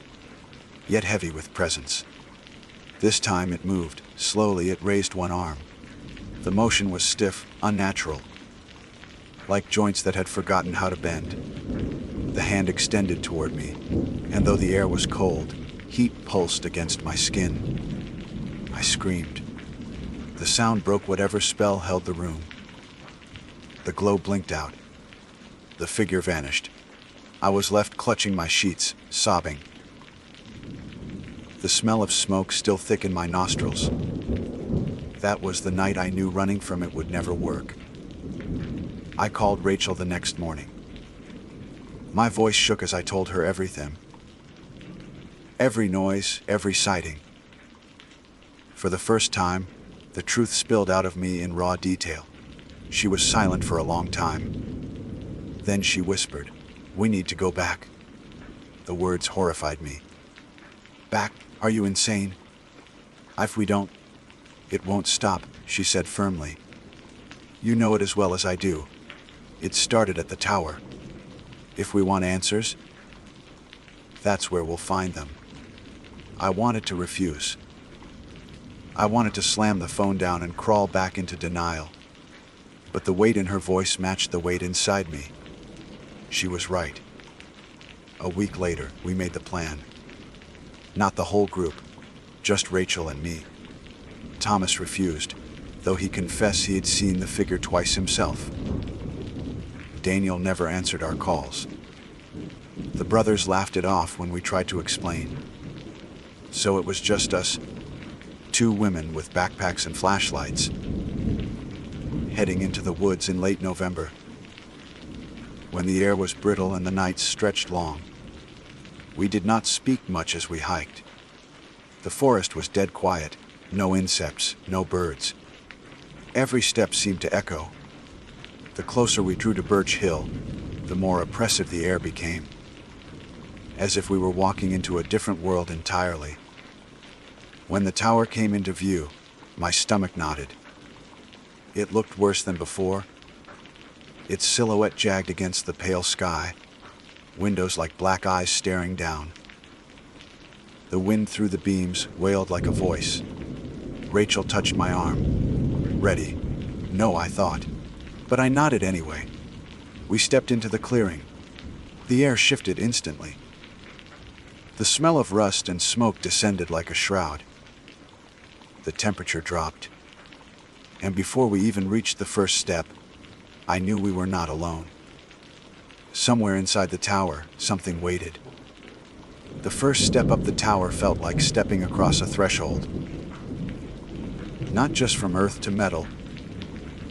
yet heavy with presence. This time it moved. Slowly it raised one arm. The motion was stiff, unnatural, like joints that had forgotten how to bend. The hand extended toward me, and though the air was cold, heat pulsed against my skin. I screamed. The sound broke whatever spell held the room. The glow blinked out. The figure vanished. I was left clutching my sheets, sobbing. The smell of smoke still thick in my nostrils. That was the night I knew running from it would never work. I called Rachel the next morning. My voice shook as I told her everything. Every noise, every sighting. For the first time, the truth spilled out of me in raw detail. She was silent for a long time. Then she whispered, "We need to go back." The words horrified me. "Back? Are you insane? If we don't, it won't stop." she said firmly. You know it as well as I do. It started at the tower. If we want answers, that's where we'll find them. I wanted to refuse. I wanted to slam the phone down and crawl back into denial. But the weight in her voice matched the weight inside me. She was right. A week later, we made the plan. Not the whole group, just Rachel and me. Thomas refused, though he confessed he had seen the figure twice himself. Daniel never answered our calls. The brothers laughed it off when we tried to explain. So it was just us, two women with backpacks and flashlights, heading into the woods in late November, when the air was brittle and the nights stretched long. We did not speak much as we hiked. The forest was dead quiet, no insects, no birds. Every step seemed to echo. The closer we drew to Birch Hill, the more oppressive the air became, as if we were walking into a different world entirely. When the tower came into view, my stomach knotted. It looked worse than before. Its silhouette jagged against the pale sky, windows like black eyes staring down. The wind through the beams wailed like a voice. Rachel touched my arm. Ready? No, I thought. But I nodded anyway. We stepped into the clearing. The air shifted instantly. The smell of rust and smoke descended like a shroud. The temperature dropped. And before we even reached the first step, I knew we were not alone. Somewhere inside the tower, something waited. The first step up the tower felt like stepping across a threshold. Not just from earth to metal,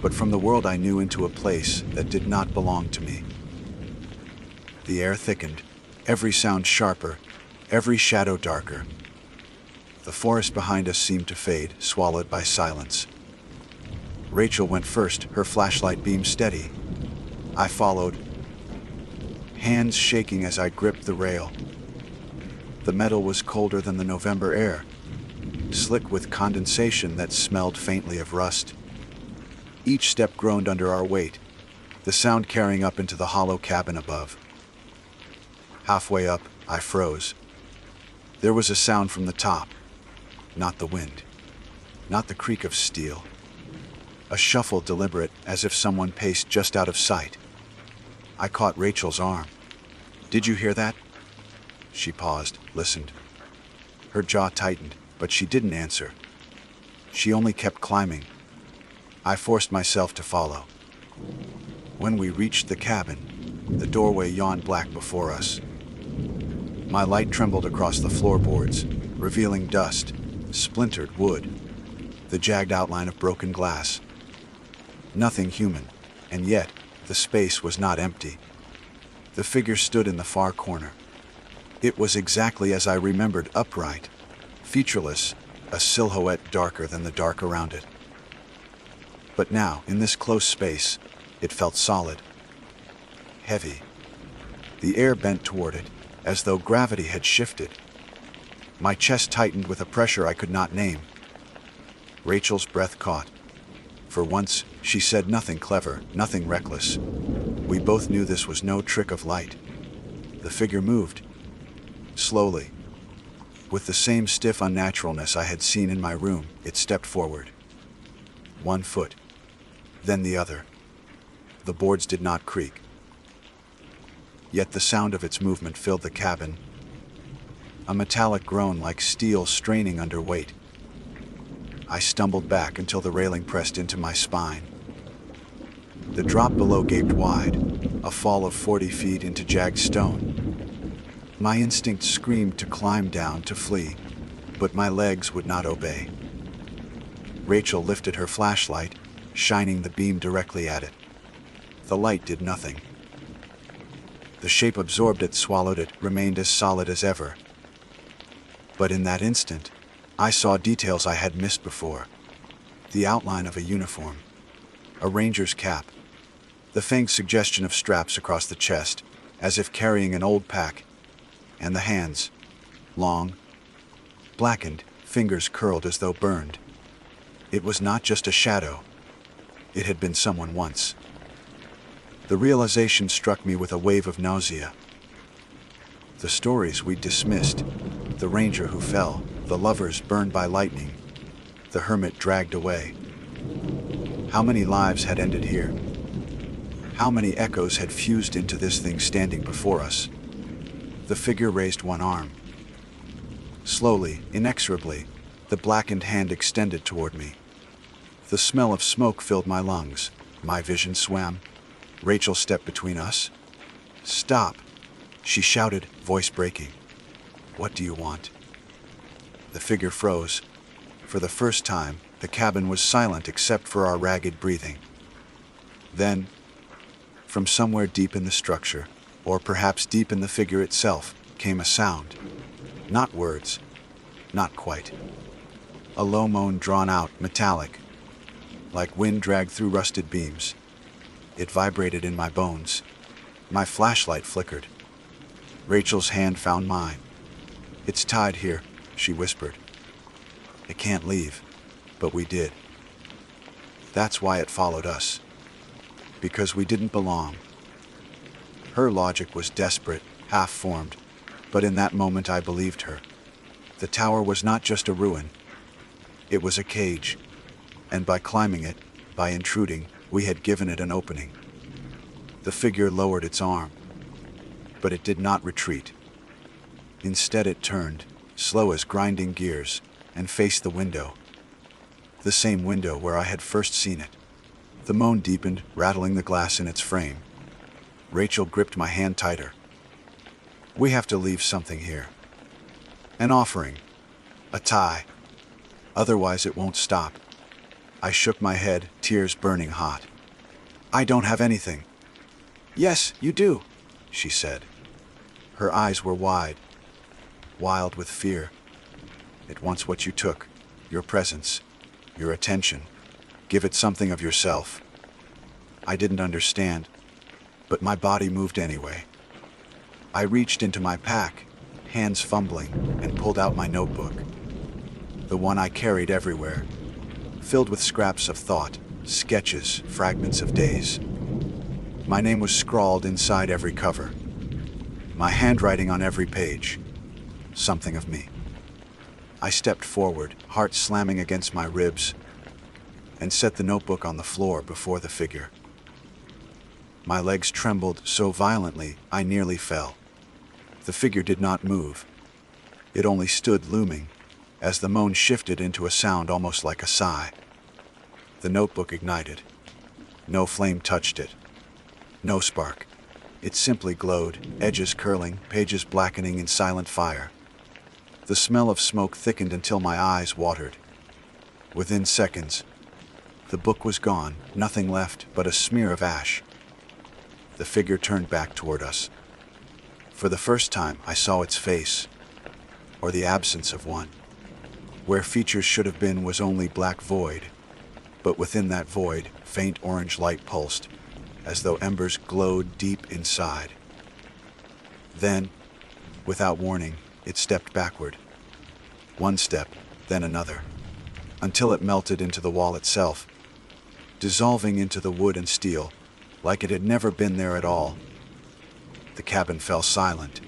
but from the world I knew into a place that did not belong to me. The air thickened, every sound sharper, every shadow darker. The forest behind us seemed to fade, swallowed by silence. Rachel went first, her flashlight beam steady. I followed, hands shaking as I gripped the rail. The metal was colder than the November air, slick with condensation that smelled faintly of rust. Each step groaned under our weight, the sound carrying up into the hollow cabin above. Halfway up, I froze. There was a sound from the top, not the wind, not the creak of steel. A shuffle deliberate, as if someone paced just out of sight. I caught Rachel's arm. Did you hear that? She paused, listened. Her jaw tightened, but she didn't answer. She only kept climbing. I forced myself to follow. When we reached the cabin, the doorway yawned black before us. My light trembled across the floorboards, revealing dust, splintered wood, the jagged outline of broken glass. Nothing human, and yet the space was not empty. The figure stood in the far corner. It was exactly as I remembered, upright, featureless, a silhouette darker than the dark around it. But now, in this close space, it felt solid, heavy. The air bent toward it, as though gravity had shifted. My chest tightened with a pressure I could not name. Rachel's breath caught. For once, she said nothing clever, nothing reckless. We both knew this was no trick of light. The figure moved, slowly. With the same stiff unnaturalness I had seen in my room, it stepped forward. 1 foot, then the other. The boards did not creak. Yet the sound of its movement filled the cabin. A metallic groan like steel straining under weight. I stumbled back until the railing pressed into my spine. The drop below gaped wide, a fall of 40 feet into jagged stone. My instinct screamed to climb down, to flee, but my legs would not obey. Rachel lifted her flashlight, shining the beam directly at it. The light did nothing. The shape absorbed it, swallowed it, remained as solid as ever. But in that instant, I saw details I had missed before. The outline of a uniform, a ranger's cap, the faint suggestion of straps across the chest, as if carrying an old pack, and the hands, long, blackened, fingers curled as though burned. It was not just a shadow. It had been someone once. The realization struck me with a wave of nausea. The stories we dismissed, the ranger who fell, the lovers burned by lightning, the hermit dragged away. How many lives had ended here? How many echoes had fused into this thing standing before us? The figure raised one arm. Slowly, inexorably, the blackened hand extended toward me. The smell of smoke filled my lungs. My vision swam. Rachel stepped between us. "Stop," she shouted, voice breaking. "What do you want?" The figure froze. For the first time, the cabin was silent except for our ragged breathing. Then, from somewhere deep in the structure, or perhaps deep in the figure itself, came a sound. Not words. Not quite. A low moan drawn out, metallic, like wind dragged through rusted beams. It vibrated in my bones. My flashlight flickered. Rachel's hand found mine. "It's tied here," she whispered. "It can't leave." But we did. That's why it followed us. Because we didn't belong. Her logic was desperate, half-formed, but in that moment I believed her. The tower was not just a ruin. It was a cage, and by climbing it, by intruding, we had given it an opening. The figure lowered its arm, but it did not retreat. Instead it turned, slow as grinding gears, and faced the window. The same window where I had first seen it. The moan deepened, rattling the glass in its frame. Rachel gripped my hand tighter. "We have to leave something here. An offering. A tie. Otherwise it won't stop." I shook my head, tears burning hot. "I don't have anything." "Yes, you do," she said. Her eyes were wide, wild with fear. "It wants what you took, your presence, your attention. Give it something of yourself." I didn't understand, but my body moved anyway. I reached into my pack, hands fumbling, and pulled out my notebook. The one I carried everywhere, filled with scraps of thought, sketches, fragments of days. My name was scrawled inside every cover. My handwriting on every page. Something of me. I stepped forward, heart slamming against my ribs, and set the notebook on the floor before the figure. My legs trembled so violently I nearly fell. The figure did not move. It only stood looming, as the moan shifted into a sound almost like a sigh. The notebook ignited. No flame touched it. No spark. It simply glowed, edges curling, pages blackening in silent fire. The smell of smoke thickened until my eyes watered. Within seconds, the book was gone, nothing left but a smear of ash. The figure turned back toward us. For the first time, I saw its face, or the absence of one. Where features should have been was only black void, but within that void, faint orange light pulsed, as though embers glowed deep inside. Then, without warning, it stepped backward. One step, then another, until it melted into the wall itself, dissolving into the wood and steel, like it had never been there at all. The cabin fell silent.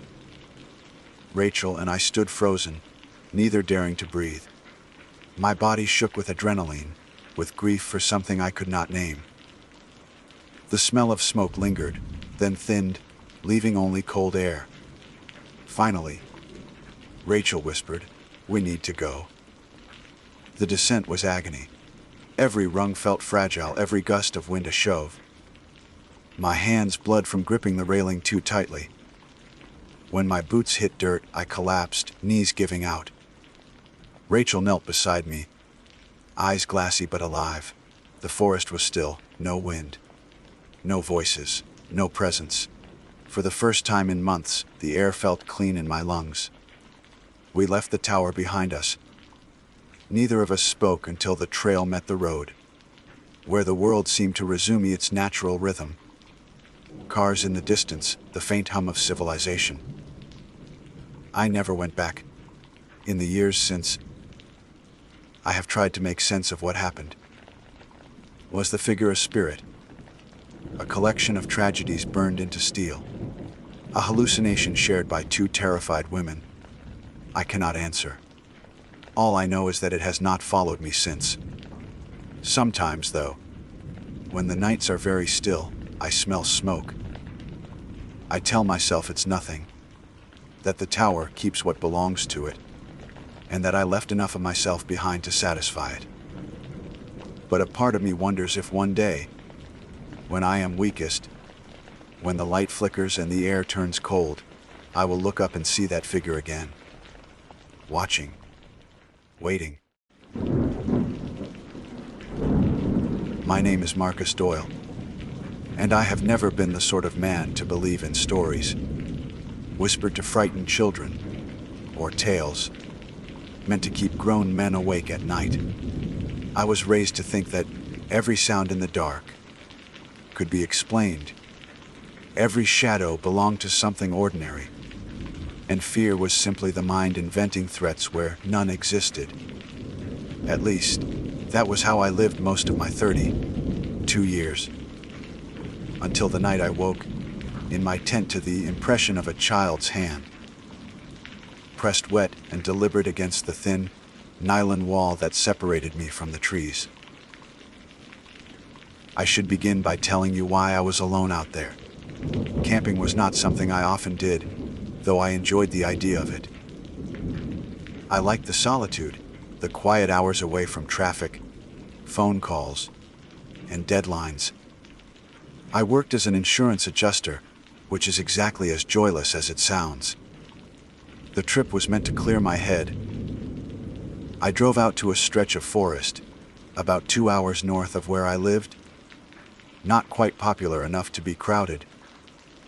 Rachel and I stood frozen, neither daring to breathe. My body shook with adrenaline, with grief for something I could not name. The smell of smoke lingered, then thinned, leaving only cold air. Finally, Rachel whispered, "We need to go." The descent was agony. Every rung felt fragile, every gust of wind a shove. My hands bled from gripping the railing too tightly. When my boots hit dirt, I collapsed, knees giving out. Rachel knelt beside me, eyes glassy but alive. The forest was still, no wind, no voices, no presence. For the first time in months, the air felt clean in my lungs. We left the tower behind us. Neither of us spoke until the trail met the road, where the world seemed to resume its natural rhythm. Cars in the distance, the faint hum of civilization. I never went back. In the years since, I have tried to make sense of what happened. Was the figure a spirit? A collection of tragedies burned into steel? A hallucination shared by two terrified women? I cannot answer. All I know is that it has not followed me since. Sometimes, though, when the nights are very still, I smell smoke. I tell myself it's nothing, that the tower keeps what belongs to it, and that I left enough of myself behind to satisfy it. But a part of me wonders if one day, when I am weakest, when the light flickers and the air turns cold, I will look up and see that figure again. Watching. Waiting. My name is Marcus Doyle, and I have never been the sort of man to believe in stories, whispered to frighten children, or tales meant to keep grown men awake at night. I was raised to think that every sound in the dark could be explained. Every shadow belonged to something ordinary, and fear was simply the mind inventing threats where none existed. At least, that was how I lived most of my 32 years, until the night I woke in my tent to the impression of a child's hand, pressed wet and deliberate against the thin nylon wall that separated me from the trees. I should begin by telling you why I was alone out there. Camping was not something I often did, though I enjoyed the idea of it. I liked the solitude, the quiet hours away from traffic, phone calls, and deadlines. I worked as an insurance adjuster, which is exactly as joyless as it sounds. The trip was meant to clear my head. I drove out to a stretch of forest, about 2 hours north of where I lived. Not quite popular enough to be crowded,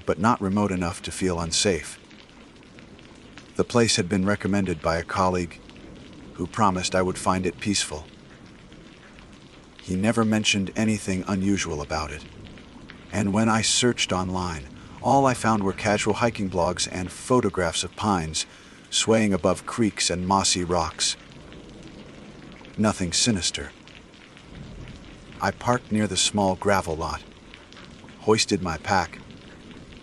but not remote enough to feel unsafe. The place had been recommended by a colleague who promised I would find it peaceful. He never mentioned anything unusual about it, and when I searched online, all I found were casual hiking blogs and photographs of pines swaying above creeks and mossy rocks. Nothing sinister. I parked near the small gravel lot, hoisted my pack,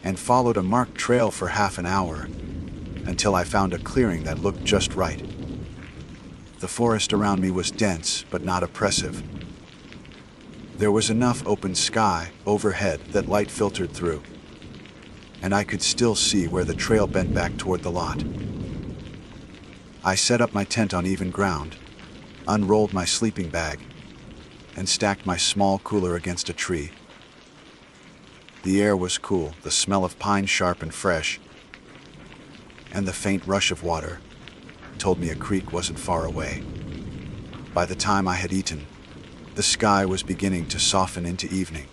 and followed a marked trail for half an hour until I found a clearing that looked just right. The forest around me was dense but not oppressive. There was enough open sky overhead that light filtered through, and I could still see where the trail bent back toward the lot. I set up my tent on even ground, unrolled my sleeping bag, and stacked my small cooler against a tree. The air was cool, the smell of pine sharp and fresh, and the faint rush of water told me a creek wasn't far away. By the time I had eaten, the sky was beginning to soften into evening.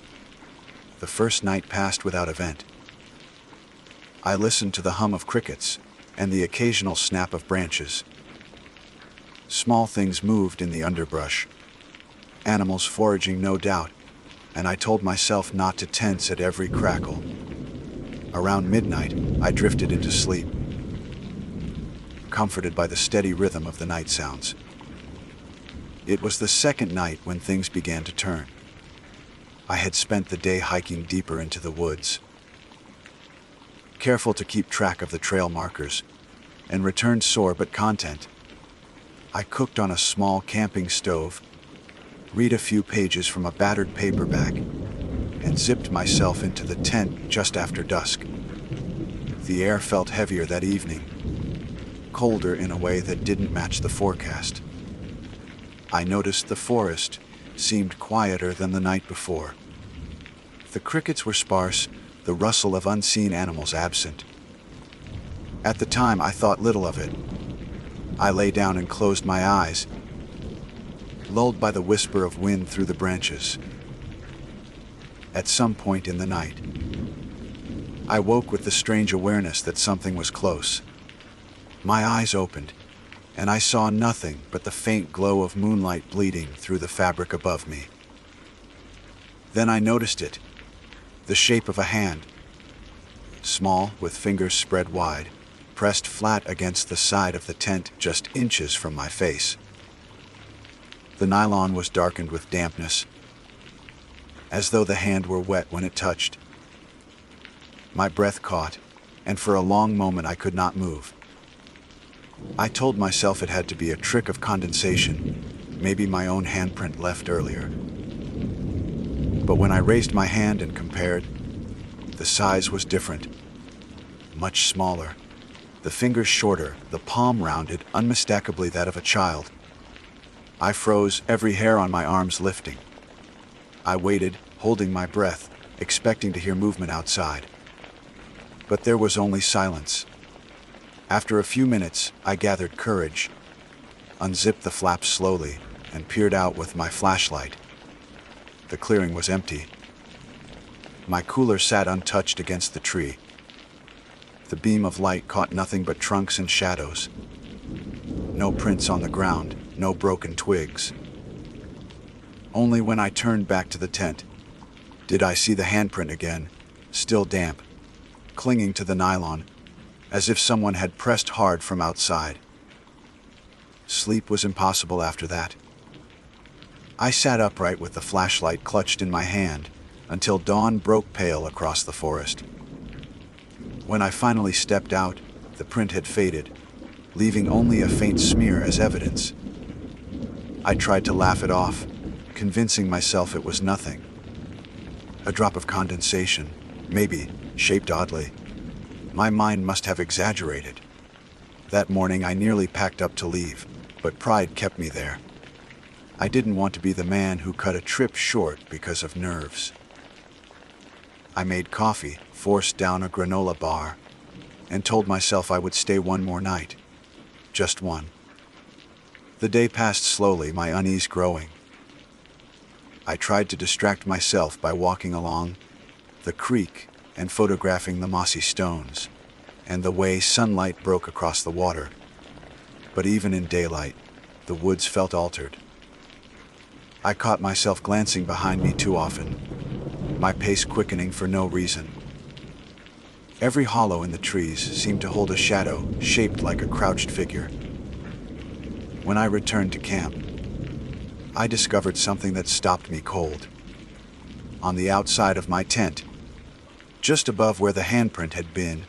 The first night passed without event. I listened to the hum of crickets and the occasional snap of branches. Small things moved in the underbrush, animals foraging no doubt, and I told myself not to tense at every crackle. Around midnight, I drifted into sleep, comforted by the steady rhythm of the night sounds. It was the second night when things began to turn. I had spent the day hiking deeper into the woods, careful to keep track of the trail markers, and returned sore but content. I cooked on a small camping stove, read a few pages from a battered paperback, and zipped myself into the tent just after dusk. The air felt heavier that evening, colder in a way that didn't match the forecast. I noticed the forest seemed quieter than the night before. The crickets were sparse, the rustle of unseen animals absent. At the time, I thought little of it. I lay down and closed my eyes, lulled by the whisper of wind through the branches. At some point in the night, I woke with the strange awareness that something was close. My eyes opened, and I saw nothing but the faint glow of moonlight bleeding through the fabric above me. Then I noticed it, the shape of a hand, small, with fingers spread wide, pressed flat against the side of the tent just inches from my face. The nylon was darkened with dampness, as though the hand were wet when it touched. My breath caught, and for a long moment I could not move. I told myself it had to be a trick of condensation, maybe my own handprint left earlier. But when I raised my hand and compared, the size was different, much smaller. The fingers shorter, the palm rounded, unmistakably that of a child. I froze, every hair on my arms lifting. I waited, holding my breath, expecting to hear movement outside. But there was only silence. After a few minutes, I gathered courage, unzipped the flaps slowly, and peered out with my flashlight. The clearing was empty. My cooler sat untouched against the tree. The beam of light caught nothing but trunks and shadows. No prints on the ground, no broken twigs. Only when I turned back to the tent did I see the handprint again, still damp, clinging to the nylon, as if someone had pressed hard from outside. Sleep was impossible after that. I sat upright with the flashlight clutched in my hand until dawn broke pale across the forest. When I finally stepped out, the print had faded, leaving only a faint smear as evidence. I tried to laugh it off, convincing myself it was nothing. A drop of condensation, maybe, shaped oddly. My mind must have exaggerated. That morning I nearly packed up to leave, but pride kept me there. I didn't want to be the man who cut a trip short because of nerves. I made coffee, forced down a granola bar, and told myself I would stay one more night. Just one. The day passed slowly, my unease growing. I tried to distract myself by walking along the creek and photographing the mossy stones and the way sunlight broke across the water. But even in daylight, the woods felt altered. I caught myself glancing behind me too often, my pace quickening for no reason. Every hollow in the trees seemed to hold a shadow shaped like a crouched figure. When I returned to camp, I discovered something that stopped me cold. On the outside of my tent, just above where the handprint had been,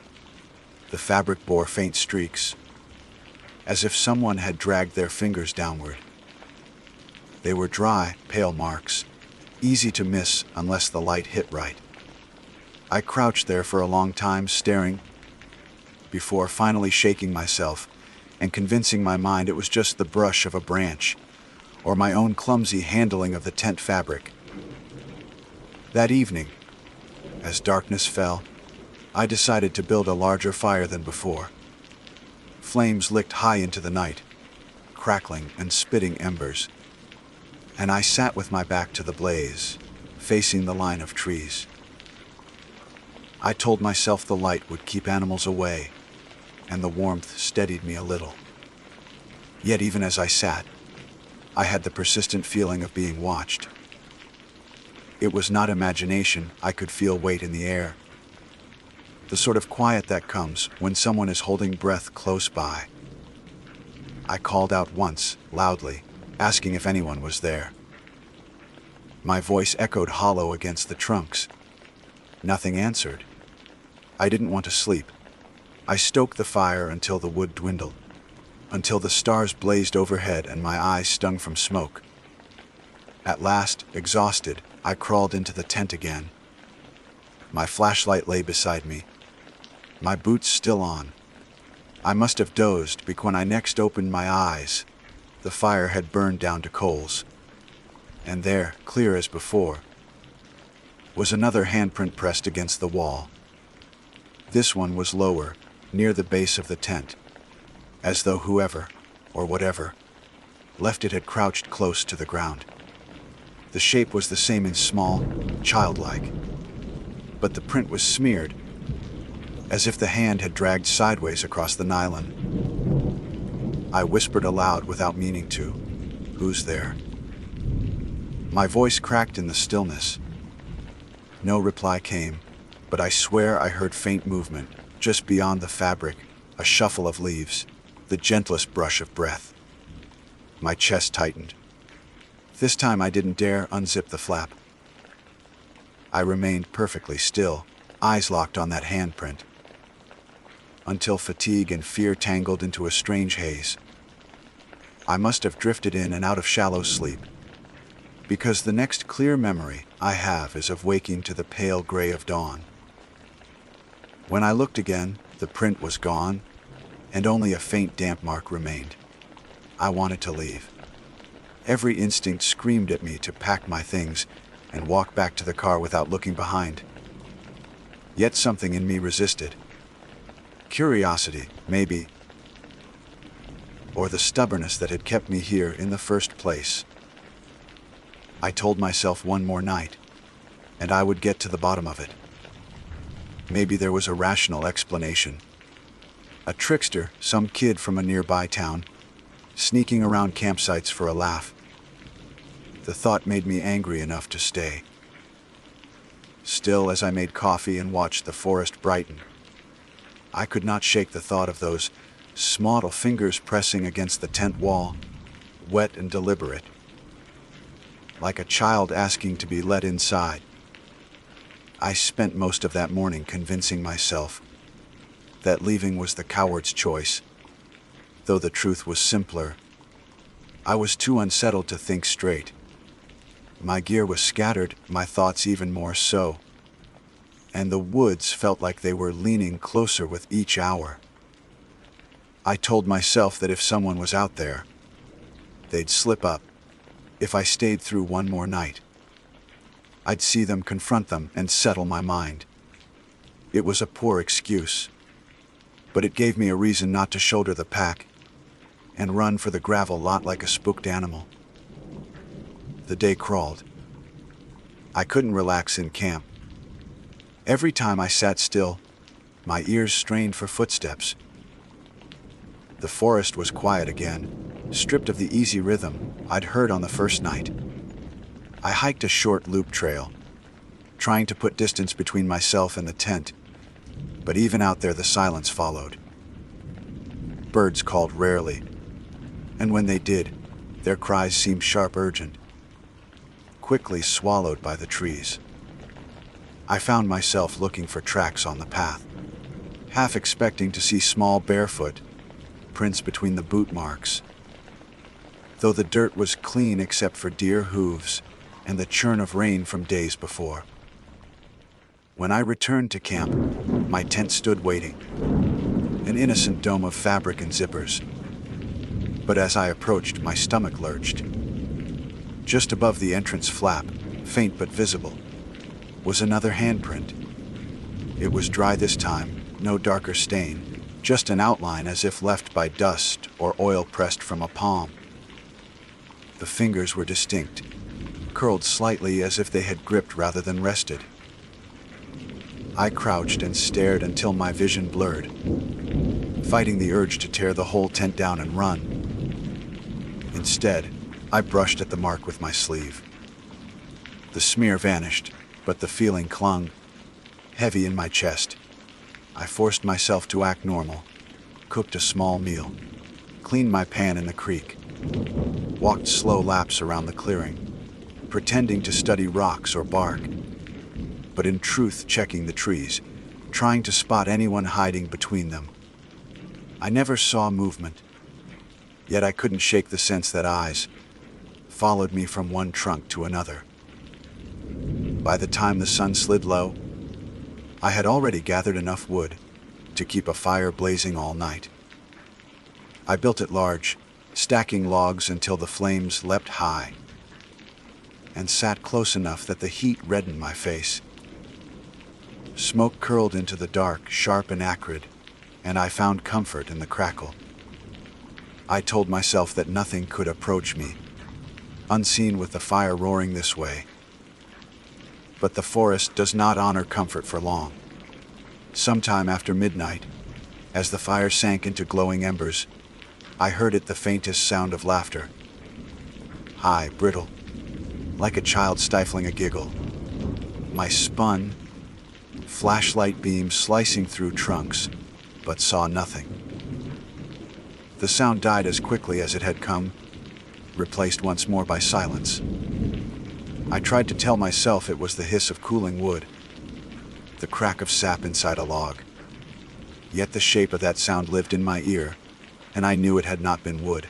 the fabric bore faint streaks, as if someone had dragged their fingers downward. They were dry, pale marks, easy to miss unless the light hit right. I crouched there for a long time, staring, before finally shaking myself and convincing my mind it was just the brush of a branch, or my own clumsy handling of the tent fabric. That evening, as darkness fell, I decided to build a larger fire than before. Flames licked high into the night, crackling and spitting embers, and I sat with my back to the blaze, facing the line of trees. I told myself the light would keep animals away, and the warmth steadied me a little. Yet even as I sat, I had the persistent feeling of being watched. It was not imagination. I could feel weight in the air. The sort of quiet that comes when someone is holding breath close by. I called out once, loudly, asking if anyone was there. My voice echoed hollow against the trunks. Nothing answered. I didn't want to sleep. I stoked the fire until the wood dwindled, until the stars blazed overhead and my eyes stung from smoke. At last, exhausted, I crawled into the tent again. My flashlight lay beside me, my boots still on. I must have dozed because when I next opened my eyes, the fire had burned down to coals. And there, clear as before, was another handprint pressed against the wall. This one was lower, near the base of the tent, as though whoever, or whatever, left it had crouched close to the ground. The shape was the same in small, childlike, but the print was smeared, as if the hand had dragged sideways across the nylon. I whispered aloud without meaning to, "Who's there?" My voice cracked in the stillness. No reply came, but I swear I heard faint movement, just beyond the fabric, a shuffle of leaves, the gentlest brush of breath. My chest tightened. This time I didn't dare unzip the flap. I remained perfectly still, eyes locked on that handprint, until fatigue and fear tangled into a strange haze. I must have drifted in and out of shallow sleep, because the next clear memory I have is of waking to the pale gray of dawn. When I looked again, the print was gone, and only a faint damp mark remained. I wanted to leave. Every instinct screamed at me to pack my things and walk back to the car without looking behind. Yet something in me resisted. Curiosity, maybe, or the stubbornness that had kept me here in the first place. I told myself one more night, and I would get to the bottom of it. Maybe there was a rational explanation. A trickster, some kid from a nearby town, sneaking around campsites for a laugh. The thought made me angry enough to stay. Still, as I made coffee and watched the forest brighten, I could not shake the thought of those small fingers pressing against the tent wall, wet and deliberate, like a child asking to be let inside. I spent most of that morning convincing myself that leaving was the coward's choice, though the truth was simpler. I was too unsettled to think straight. My gear was scattered, my thoughts even more so, and the woods felt like they were leaning closer with each hour. I told myself that if someone was out there, they'd slip up. If I stayed through one more night, I'd see them, confront them, and settle my mind. It was a poor excuse, but it gave me a reason not to shoulder the pack and run for the gravel lot like a spooked animal. The day crawled. I couldn't relax in camp. Every time I sat still, my ears strained for footsteps. The forest was quiet again, stripped of the easy rhythm I'd heard on the first night. I hiked a short loop trail, trying to put distance between myself and the tent, but even out there the silence followed. Birds called rarely, and when they did, their cries seemed sharp, urgent, quickly swallowed by the trees. I found myself looking for tracks on the path, half expecting to see small barefoot prints between the boot marks, though the dirt was clean except for deer hooves and the churn of rain from days before. When I returned to camp, my tent stood waiting, an innocent dome of fabric and zippers. But as I approached, my stomach lurched. Just above the entrance flap, faint but visible, was another handprint. It was dry this time, no darker stain, just an outline as if left by dust or oil pressed from a palm. The fingers were distinct, curled slightly as if they had gripped rather than rested. I crouched and stared until my vision blurred, fighting the urge to tear the whole tent down and run. Instead, I brushed at the mark with my sleeve. The smear vanished, but the feeling clung, heavy in my chest. I forced myself to act normal, cooked a small meal, cleaned my pan in the creek, walked slow laps around the clearing, pretending to study rocks or bark, but in truth checking the trees, trying to spot anyone hiding between them. I never saw movement, yet I couldn't shake the sense that eyes followed me from one trunk to another. By the time the sun slid low, I had already gathered enough wood to keep a fire blazing all night. I built it large, stacking logs until the flames leapt high, and sat close enough that the heat reddened my face. Smoke curled into the dark, sharp and acrid, and I found comfort in the crackle. I told myself that nothing could approach me, unseen with the fire roaring this way. But the forest does not honor comfort for long. Sometime after midnight, as the fire sank into glowing embers, I heard it, the faintest sound of laughter. High, brittle, like a child stifling a giggle. I spun, flashlight beams slicing through trunks, but saw nothing. The sound died as quickly as it had come, replaced once more by silence. I tried to tell myself it was the hiss of cooling wood, the crack of sap inside a log. Yet the shape of that sound lived in my ear, and I knew it had not been wood.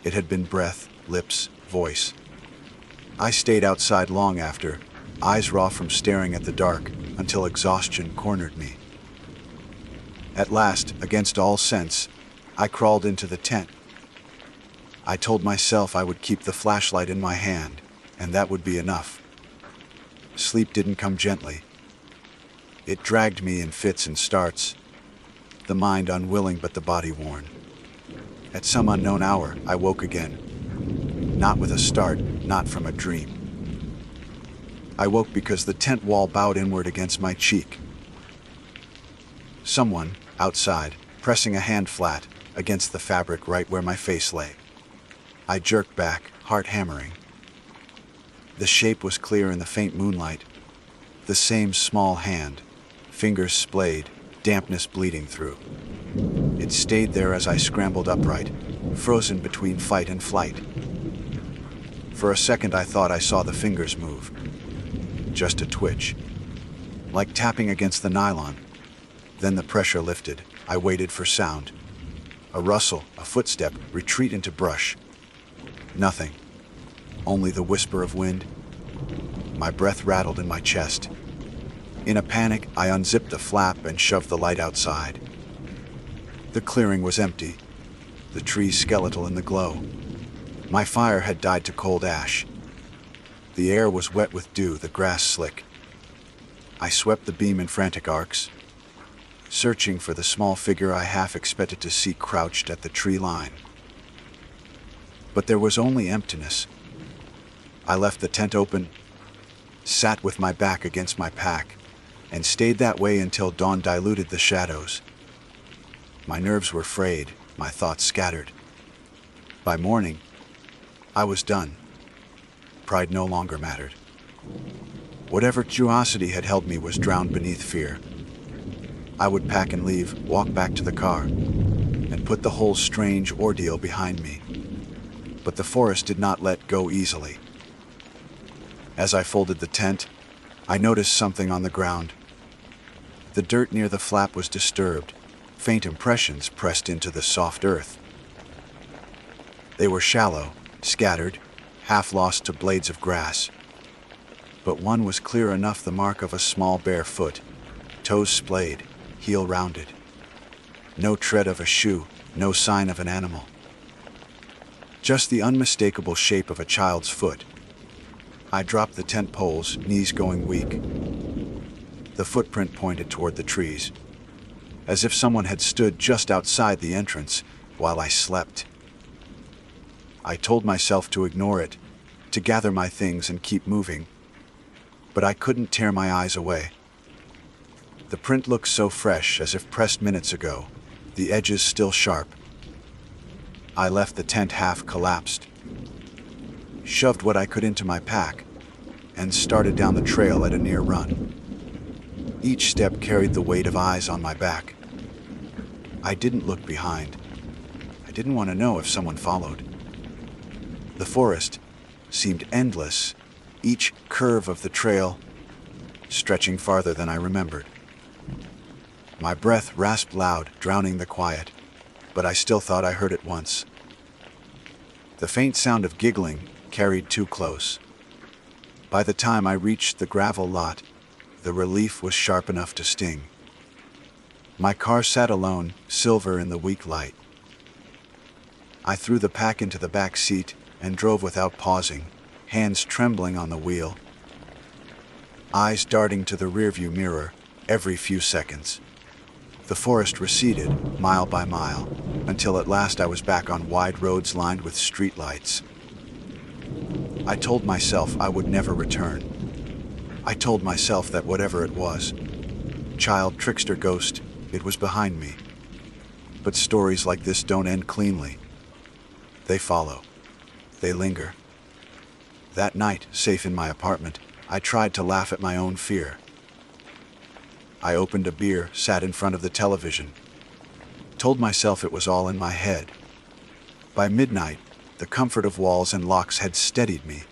It had been breath, lips, voice. I stayed outside long after, eyes raw from staring at the dark, until exhaustion cornered me. At last, against all sense, I crawled into the tent. I told myself I would keep the flashlight in my hand, and that would be enough. Sleep didn't come gently. It dragged me in fits and starts, the mind unwilling but the body worn. At some unknown hour, I woke again. Not with a start, not from a dream. I woke because the tent wall bowed inward against my cheek. Someone, outside, pressing a hand flat against the fabric right where my face lay. I jerked back, heart hammering. The shape was clear in the faint moonlight. The same small hand, fingers splayed, dampness bleeding through. It stayed there as I scrambled upright, frozen between fight and flight. For a second I thought I saw the fingers move. Just a twitch, like tapping against the nylon. Then the pressure lifted. I waited for sound. A rustle, a footstep, retreat into brush. Nothing. Only the whisper of wind. My breath rattled in my chest. In a panic, I unzipped the flap and shoved the light outside. The clearing was empty, the trees skeletal in the glow. My fire had died to cold ash. The air was wet with dew, the grass slick. I swept the beam in frantic arcs, searching for the small figure I half expected to see crouched at the tree line. But there was only emptiness. I left the tent open, sat with my back against my pack, and stayed that way until dawn diluted the shadows. My nerves were frayed, my thoughts scattered. By morning, I was done. Pride no longer mattered. Whatever curiosity had held me was drowned beneath fear. I would pack and leave, walk back to the car, and put the whole strange ordeal behind me. But the forest did not let go easily. As I folded the tent, I noticed something on the ground. The dirt near the flap was disturbed, faint impressions pressed into the soft earth. They were shallow, scattered, half lost to blades of grass. But one was clear enough, the mark of a small bare foot, toes splayed, heel rounded. No tread of a shoe, no sign of an animal. Just the unmistakable shape of a child's foot. I dropped the tent poles, knees going weak. The footprint pointed toward the trees, as if someone had stood just outside the entrance while I slept. I told myself to ignore it, to gather my things and keep moving, but I couldn't tear my eyes away. The print looked so fresh, as if pressed minutes ago, the edges still sharp. I left the tent half collapsed, shoved what I could into my pack, and started down the trail at a near run. Each step carried the weight of eyes on my back. I didn't look behind. I didn't want to know if someone followed. The forest seemed endless, each curve of the trail stretching farther than I remembered. My breath rasped loud, drowning the quiet, but I still thought I heard it once. The faint sound of giggling carried too close. By the time I reached the gravel lot, the relief was sharp enough to sting. My car sat alone, silver in the weak light. I threw the pack into the back seat and drove without pausing, hands trembling on the wheel, eyes darting to the rearview mirror every few seconds. The forest receded, mile by mile, until at last I was back on wide roads lined with streetlights. I told myself I would never return. I told myself that whatever it was, child, trickster, ghost, it was behind me. But stories like this don't end cleanly. They follow. They linger. That night, safe in my apartment, I tried to laugh at my own fear. I opened a beer, sat in front of the television, told myself it was all in my head. By midnight, The comfort of walls and locks had steadied me.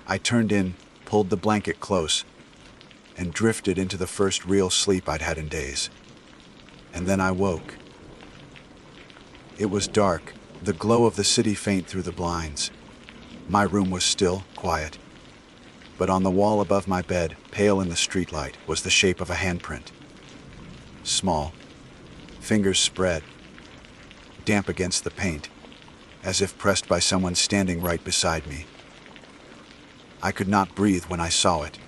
I turned in, pulled the blanket close, and drifted into the first real sleep I'd had in days. And then I woke. It was dark, the glow of the city faint through the blinds. My room was still, quiet. But on the wall above my bed, pale in the streetlight, was the shape of a handprint. Small, fingers spread, damp against the paint, as if pressed by someone standing right beside me. I could not breathe when I saw it.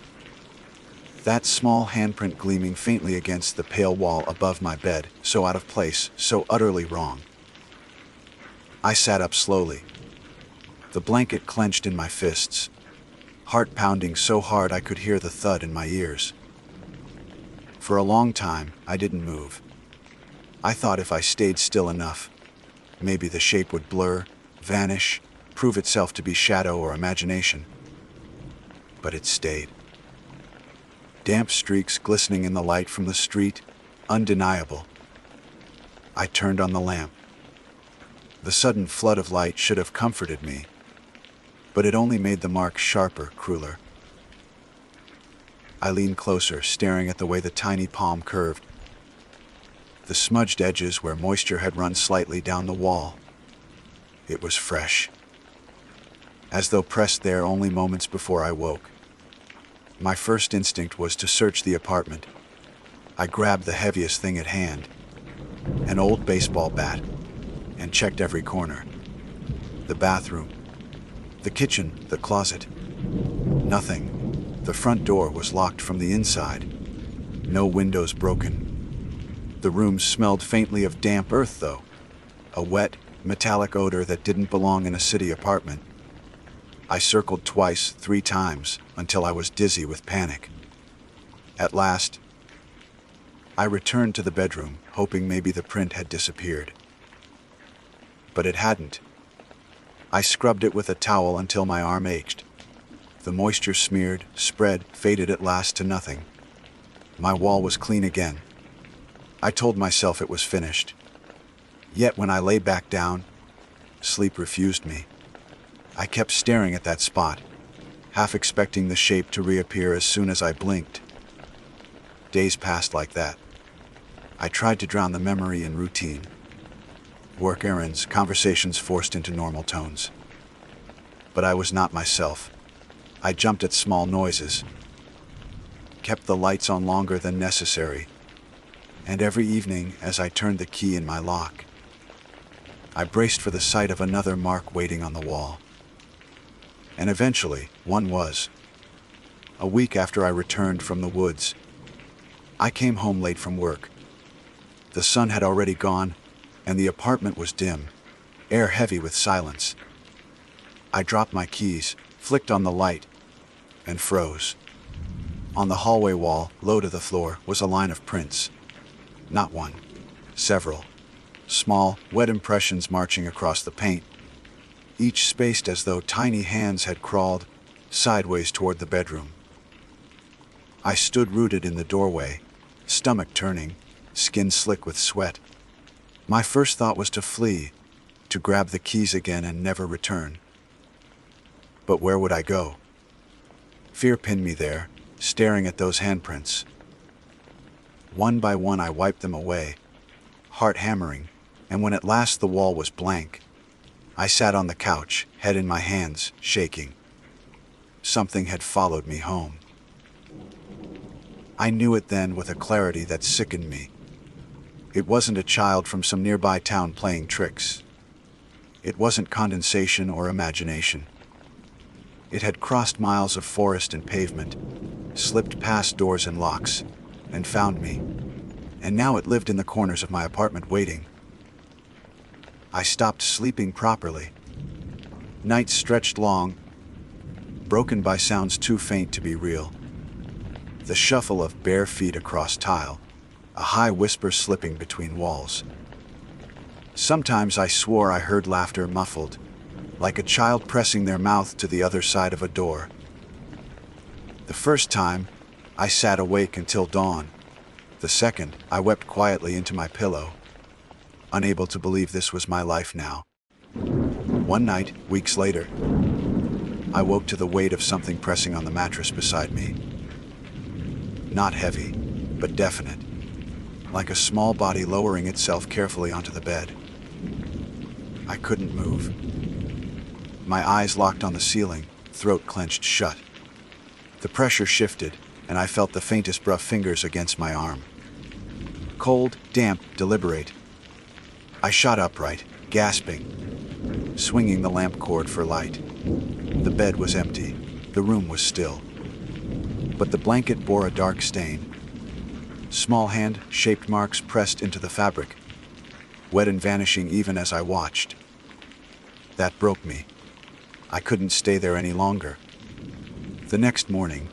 That small handprint gleaming faintly against the pale wall above my bed, so out of place, so utterly wrong. I sat up slowly, the blanket clenched in my fists, heart pounding so hard I could hear the thud in my ears. For a long time, I didn't move. I thought if I stayed still enough, maybe the shape would blur, vanish, prove itself to be shadow or imagination. But it stayed. Damp streaks glistening in the light from the street, undeniable. I turned on the lamp. The sudden flood of light should have comforted me, but it only made the mark sharper, crueler. I leaned closer, staring at the way the tiny palm curved, the smudged edges where moisture had run slightly down the wall. It was fresh, as though pressed there only moments before I woke. My first instinct was to search the apartment. I grabbed the heaviest thing at hand, an old baseball bat, and checked every corner. The bathroom, the kitchen, the closet. Nothing. The front door was locked from the inside. No windows broken. The room smelled faintly of damp earth, though, a wet, metallic odor that didn't belong in a city apartment. I circled twice, 3 times, until I was dizzy with panic. At last, I returned to the bedroom, hoping maybe the print had disappeared. But it hadn't. I scrubbed it with a towel until my arm ached. The moisture smeared, spread, faded at last to nothing. My wall was clean again. I told myself it was finished. Yet when I lay back down, sleep refused me. I kept staring at that spot, half expecting the shape to reappear as soon as I blinked. Days passed like that. I tried to drown the memory in routine. Work errands, conversations forced into normal tones. But I was not myself. I jumped at small noises, kept the lights on longer than necessary, and every evening as I turned the key in my lock, I braced for the sight of another mark waiting on the wall. And eventually, one was. A week after I returned from the woods, I came home late from work. The sun had already gone, and the apartment was dim, air heavy with silence. I dropped my keys, flicked on the light, and froze. On the hallway wall, low to the floor, was a line of prints. Not one, several. Small, wet impressions marching across the paint, each spaced as though tiny hands had crawled sideways toward the bedroom. I stood rooted in the doorway, stomach turning, skin slick with sweat. My first thought was to flee, to grab the keys again and never return. But where would I go? Fear pinned me there, staring at those handprints. One by one I wiped them away, heart hammering, and when at last the wall was blank, I sat on the couch, head in my hands, shaking. Something had followed me home. I knew it then with a clarity that sickened me. It wasn't a child from some nearby town playing tricks. It wasn't condensation or imagination. It had crossed miles of forest and pavement, slipped past doors and locks, and found me. And now it lived in the corners of my apartment waiting. I stopped sleeping properly. Nights stretched long, broken by sounds too faint to be real. The shuffle of bare feet across tile, a high whisper slipping between walls. Sometimes I swore I heard laughter muffled, like a child pressing their mouth to the other side of a door. The first time, I sat awake until dawn. The second, I wept quietly into my pillow, unable to believe this was my life now. One night, weeks later, I woke to the weight of something pressing on the mattress beside me. Not heavy, but definite, like a small body lowering itself carefully onto the bed. I couldn't move. My eyes locked on the ceiling, throat clenched shut. The pressure shifted, and I felt the faintest rough fingers against my arm. Cold, damp, deliberate. I shot upright, gasping, swinging the lamp cord for light. The bed was empty. The room was still. But the blanket bore a dark stain. Small hand-shaped marks pressed into the fabric, wet and vanishing even as I watched. That broke me. I couldn't stay there any longer. The next morning,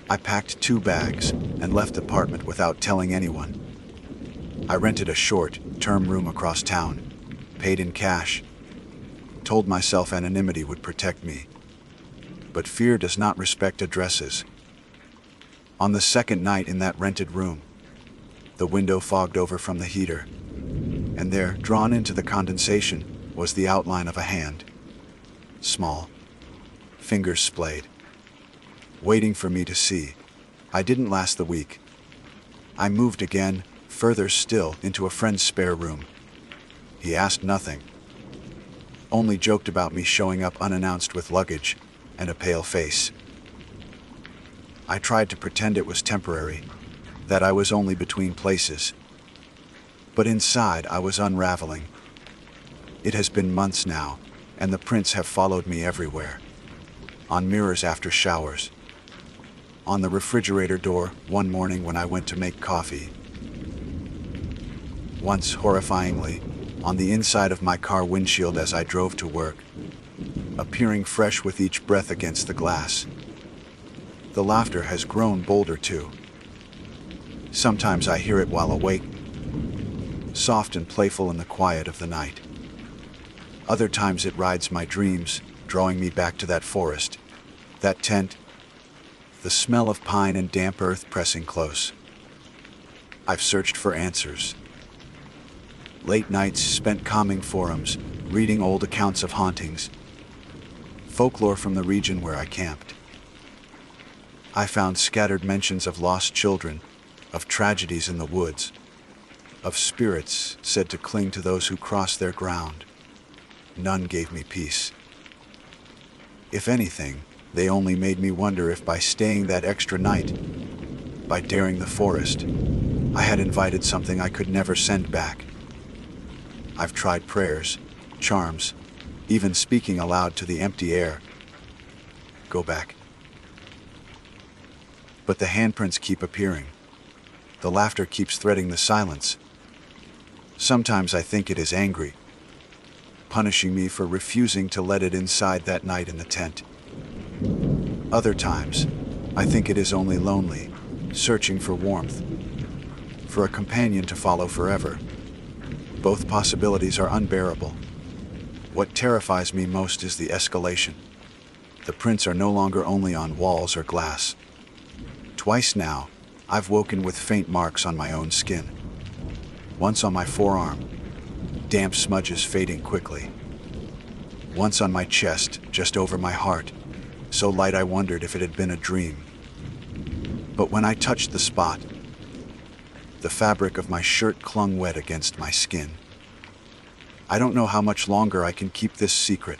I packed 2 bags and left the apartment without telling anyone. I rented a short-term room across town, paid in cash, told myself anonymity would protect me. But fear does not respect addresses. On the second night in that rented room, the window fogged over from the heater, and there, drawn into the condensation, was the outline of a hand. Small, fingers splayed, waiting for me to see. I didn't last the week. I moved again, further still, into a friend's spare room. He asked nothing, only joked about me showing up unannounced with luggage and a pale face. I tried to pretend it was temporary, that I was only between places. But inside I was unraveling. It has been months now, and the prints have followed me everywhere. On mirrors after showers. On the refrigerator door one morning when I went to make coffee. Once, horrifyingly, on the inside of my car windshield as I drove to work, appearing fresh with each breath against the glass. The laughter has grown bolder too. Sometimes I hear it while awake, soft and playful in the quiet of the night. Other times it rides my dreams, drawing me back to that forest, that tent, the smell of pine and damp earth pressing close. I've searched for answers. Late nights spent combing forums, reading old accounts of hauntings, folklore from the region where I camped. I found scattered mentions of lost children, of tragedies in the woods, of spirits said to cling to those who cross their ground. None gave me peace. If anything, they only made me wonder if by staying that extra night, by daring the forest, I had invited something I could never send back. I've tried prayers, charms, even speaking aloud to the empty air. Go back. But the handprints keep appearing. The laughter keeps threading the silence. Sometimes I think it is angry, punishing me for refusing to let it inside that night in the tent. Other times, I think it is only lonely, searching for warmth, for a companion to follow forever. Both possibilities are unbearable. What terrifies me most is the escalation. The prints are no longer only on walls or glass. Twice now, I've woken with faint marks on my own skin. Once on my forearm, damp smudges fading quickly. Once on my chest, just over my heart, so light I wondered if it had been a dream. But when I touched the spot, the fabric of my shirt clung wet against my skin. I don't know how much longer I can keep this secret.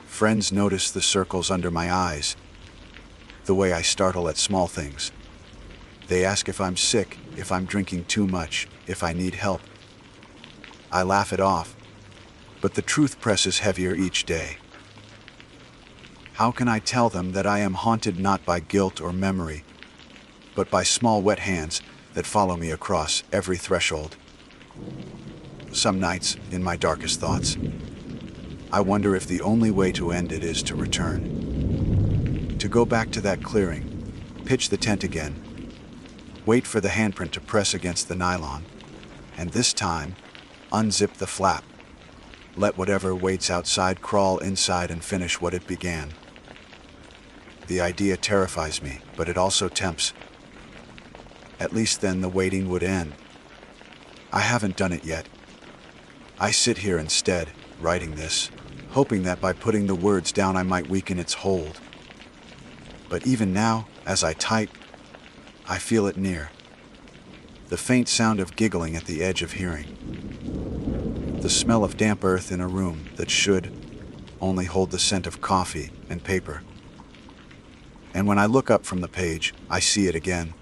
Friends notice the circles under my eyes, the way I startle at small things. They ask if I'm sick, if I'm drinking too much, if I need help. I laugh it off, but the truth presses heavier each day. How can I tell them that I am haunted not by guilt or memory, but by small wet hands that follow me across every threshold? Some nights, in my darkest thoughts, I wonder if the only way to end it is to return. To go back to that clearing, pitch the tent again, wait for the handprint to press against the nylon, and this time, unzip the flap. Let whatever waits outside crawl inside and finish what it began. The idea terrifies me, but it also tempts. At least then the waiting would end. I haven't done it yet. I sit here instead, writing this, hoping that by putting the words down I might weaken its hold. But even now, as I type, I feel it near. The faint sound of giggling at the edge of hearing. The smell of damp earth in a room that should only hold the scent of coffee and paper. And when I look up from the page, I see it again.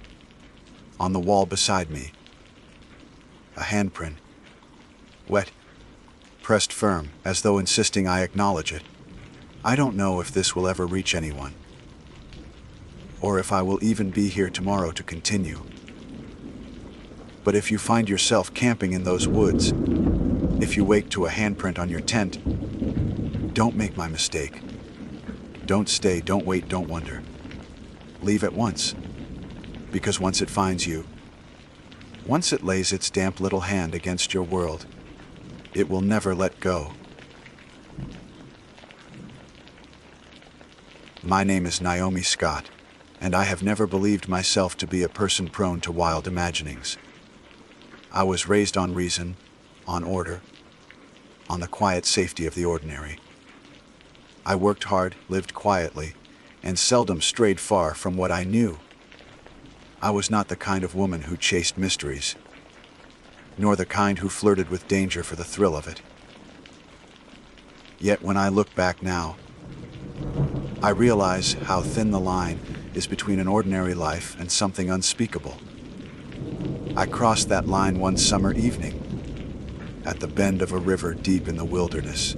On the wall beside me. A handprint. Wet. Pressed firm, as though insisting I acknowledge it. I don't know if this will ever reach anyone, or if I will even be here tomorrow to continue. But if you find yourself camping in those woods, if you wake to a handprint on your tent, don't make my mistake. Don't stay, don't wait, don't wonder. Leave at once, because once it finds you, once it lays its damp little hand against your world, it will never let go. My name is Naomi Scott, and I have never believed myself to be a person prone to wild imaginings. I was raised on reason, on order, on the quiet safety of the ordinary. I worked hard, lived quietly, and seldom strayed far from what I knew. I was not the kind of woman who chased mysteries, nor the kind who flirted with danger for the thrill of it. Yet when I look back now, I realize how thin the line is between an ordinary life and something unspeakable. I crossed that line one summer evening, at the bend of a river deep in the wilderness,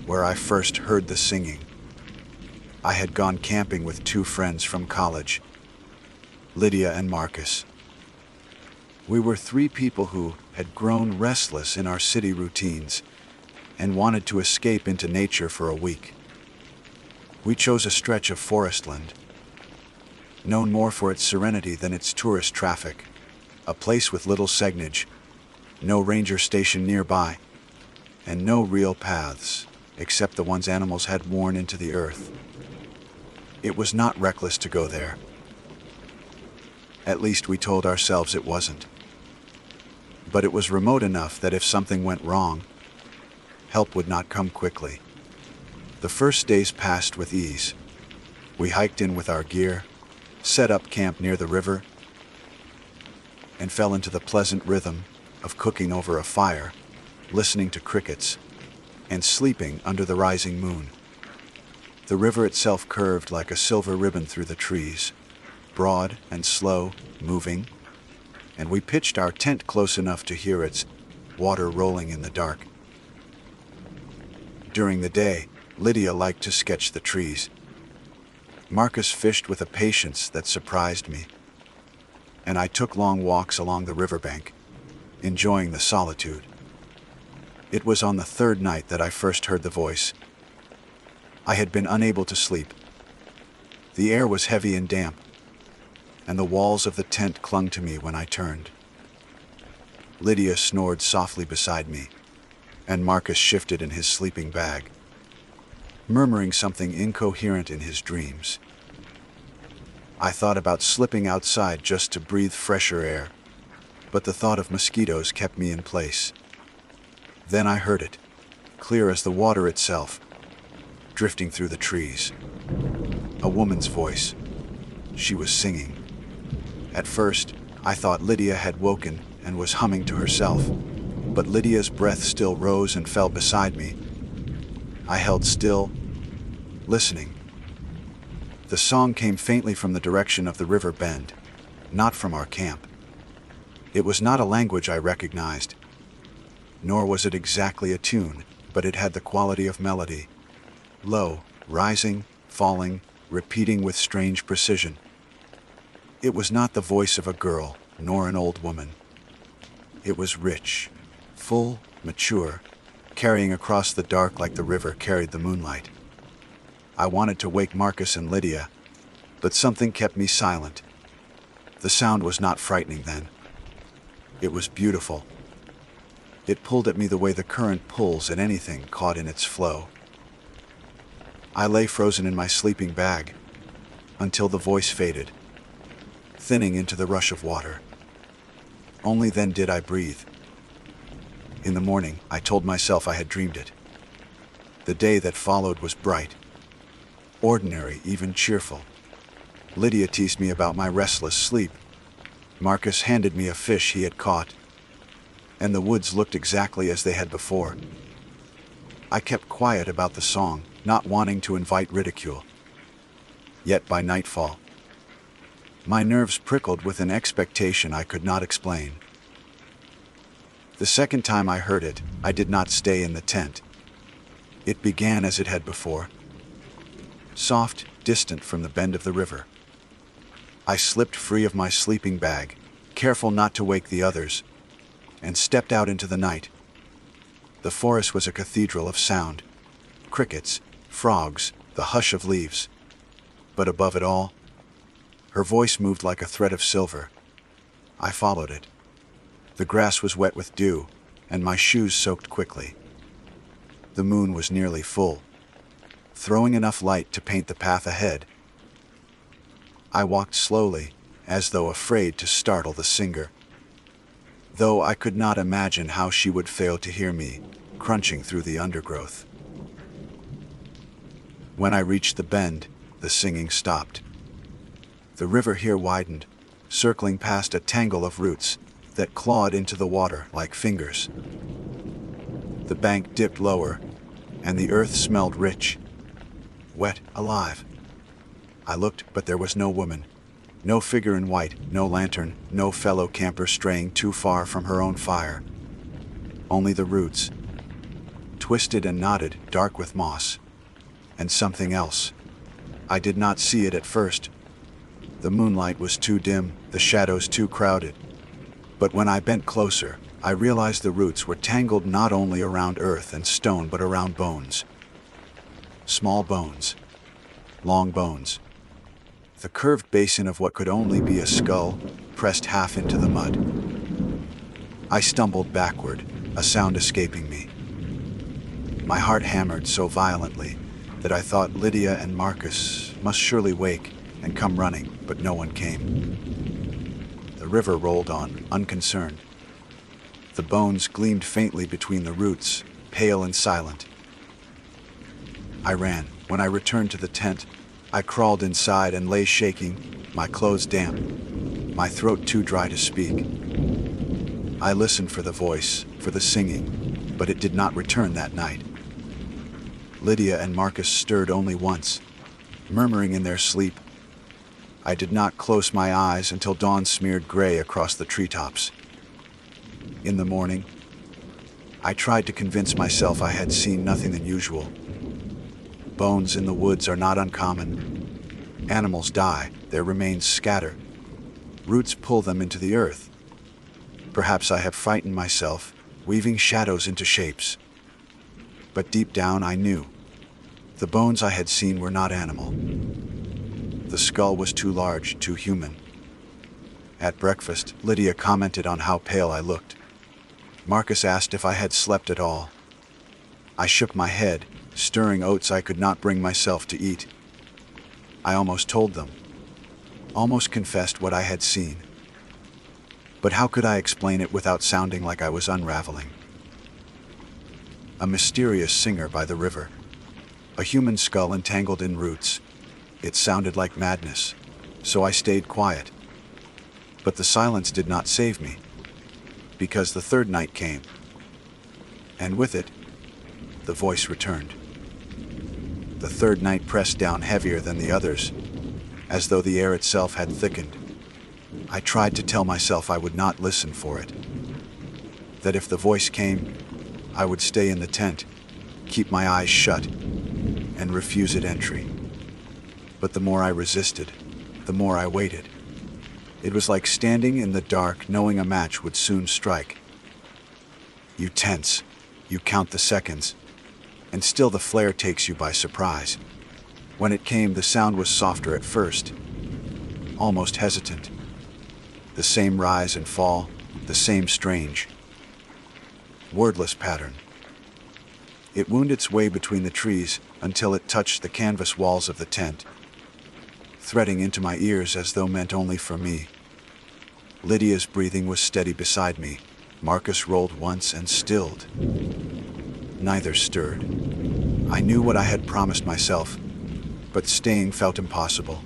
where I first heard the singing. I had gone camping with two friends from college, Lydia and Marcus. We were three people who had grown restless in our city routines and wanted to escape into nature for a week. We chose a stretch of forestland, known more for its serenity than its tourist traffic, a place with little signage, no ranger station nearby, and no real paths, except the ones animals had worn into the earth. It was not reckless to go there. At least we told ourselves it wasn't. But it was remote enough that if something went wrong, help would not come quickly. The first days passed with ease. We hiked in with our gear, set up camp near the river, and fell into the pleasant rhythm of cooking over a fire, listening to crickets, and sleeping under the rising moon. The river itself curved like a silver ribbon through the trees, broad and slow, moving, and we pitched our tent close enough to hear its water rolling in the dark. During the day, Lydia liked to sketch the trees. Marcus fished with a patience that surprised me, and I took long walks along the riverbank, enjoying the solitude. It was on the third night that I first heard the voice. I had been unable to sleep. The air was heavy and damp, and the walls of the tent clung to me when I turned. Lydia snored softly beside me, and Marcus shifted in his sleeping bag, murmuring something incoherent in his dreams. I thought about slipping outside just to breathe fresher air, but the thought of mosquitoes kept me in place. Then I heard it, clear as the water itself, drifting through the trees. A woman's voice. She was singing. At first, I thought Lydia had woken and was humming to herself, but Lydia's breath still rose and fell beside me. I held still, listening. The song came faintly from the direction of the river bend, not from our camp. It was not a language I recognized, nor was it exactly a tune, but it had the quality of melody. Low, rising, falling, repeating with strange precision. It was not the voice of a girl, nor an old woman. It was rich, full, mature, carrying across the dark like the river carried the moonlight. I wanted to wake Marcus and Lydia, but something kept me silent. The sound was not frightening then. It was beautiful. It pulled at me the way the current pulls at anything caught in its flow. I lay frozen in my sleeping bag until the voice faded, thinning into the rush of water. Only then did I breathe. In the morning, I told myself I had dreamed it. The day that followed was bright, ordinary, even cheerful. Lydia teased me about my restless sleep. Marcus handed me a fish he had caught, and the woods looked exactly as they had before. I kept quiet about the song, not wanting to invite ridicule. Yet by nightfall, my nerves prickled with an expectation I could not explain. The second time I heard it, I did not stay in the tent. It began as it had before, soft, distant from the bend of the river. I slipped free of my sleeping bag, careful not to wake the others, and stepped out into the night. The forest was a cathedral of sound: crickets, frogs, the hush of leaves. But above it all, her voice moved like a thread of silver. I followed it. The grass was wet with dew, and my shoes soaked quickly. The moon was nearly full, throwing enough light to paint the path ahead. I walked slowly, as though afraid to startle the singer, though I could not imagine how she would fail to hear me, crunching through the undergrowth. When I reached the bend, the singing stopped. The river here widened, circling past a tangle of roots that clawed into the water like fingers. The bank dipped lower, and the earth smelled rich, wet, alive. I looked, but there was no woman, no figure in white, no lantern, no fellow camper straying too far from her own fire. Only the roots, twisted and knotted, dark with moss. And something else. I did not see it at first. The moonlight was too dim, the shadows too crowded. But when I bent closer, I realized the roots were tangled not only around earth and stone but around bones. Small bones. Long bones. The curved basin of what could only be a skull, pressed half into the mud. I stumbled backward, a sound escaping me. My heart hammered so violently that I thought Lydia and Marcus must surely wake and come running, but no one came. The river rolled on, unconcerned. The bones gleamed faintly between the roots, pale and silent. I ran. When I returned to the tent, I crawled inside and lay shaking, my clothes damp, my throat too dry to speak. I listened for the voice, for the singing, but it did not return that night. Lydia and Marcus stirred only once, murmuring in their sleep. I did not close my eyes until dawn smeared gray across the treetops. In the morning, I tried to convince myself I had seen nothing unusual. Bones in the woods are not uncommon. Animals die, their remains scatter. Roots pull them into the earth. Perhaps I have frightened myself, weaving shadows into shapes. But deep down I knew. The bones I had seen were not animal. The skull was too large, too human. At breakfast, Lydia commented on how pale I looked. Marcus asked if I had slept at all. I shook my head, stirring oats I could not bring myself to eat. I almost told them, almost confessed what I had seen. But how could I explain it without sounding like I was unraveling? A mysterious singer by the river. A human skull entangled in roots. It sounded like madness, so I stayed quiet. But the silence did not save me, because the third night came, and with it, the voice returned. The third night pressed down heavier than the others, as though the air itself had thickened. I tried to tell myself I would not listen for it, that if the voice came, I would stay in the tent, keep my eyes shut, and refuse it entry. But the more I resisted, the more I waited. It was like standing in the dark knowing a match would soon strike. You tense, you count the seconds, and still the flare takes you by surprise. When it came, the sound was softer at first, almost hesitant. The same rise and fall, the same strange, wordless pattern. It wound its way between the trees until it touched the canvas walls of the tent, threading into my ears as though meant only for me. Lydia's breathing was steady beside me. Marcus rolled once and stilled. Neither stirred. I knew what I had promised myself, but staying felt impossible.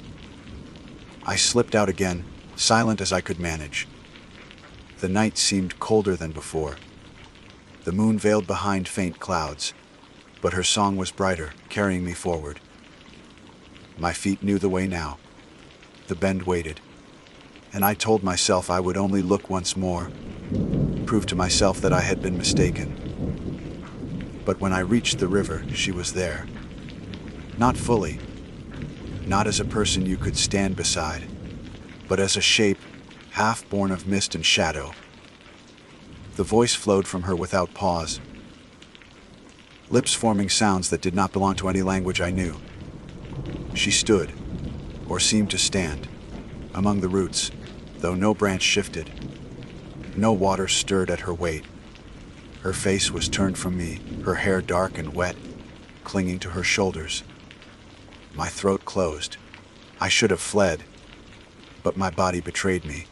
I slipped out again, silent as I could manage. The night seemed colder than before. The moon veiled behind faint clouds, but her song was brighter, carrying me forward. My feet knew the way now. The bend waited, and I told myself I would only look once more, prove to myself that I had been mistaken. But when I reached the river, she was there. Not fully, not as a person you could stand beside, but as a shape, half born of mist and shadow. The voice flowed from her without pause, lips forming sounds that did not belong to any language I knew. She stood, or seemed to stand, among the roots, though no branch shifted. No water stirred at her weight. Her face was turned from me, her hair dark and wet, clinging to her shoulders. My throat closed. I should have fled, but my body betrayed me.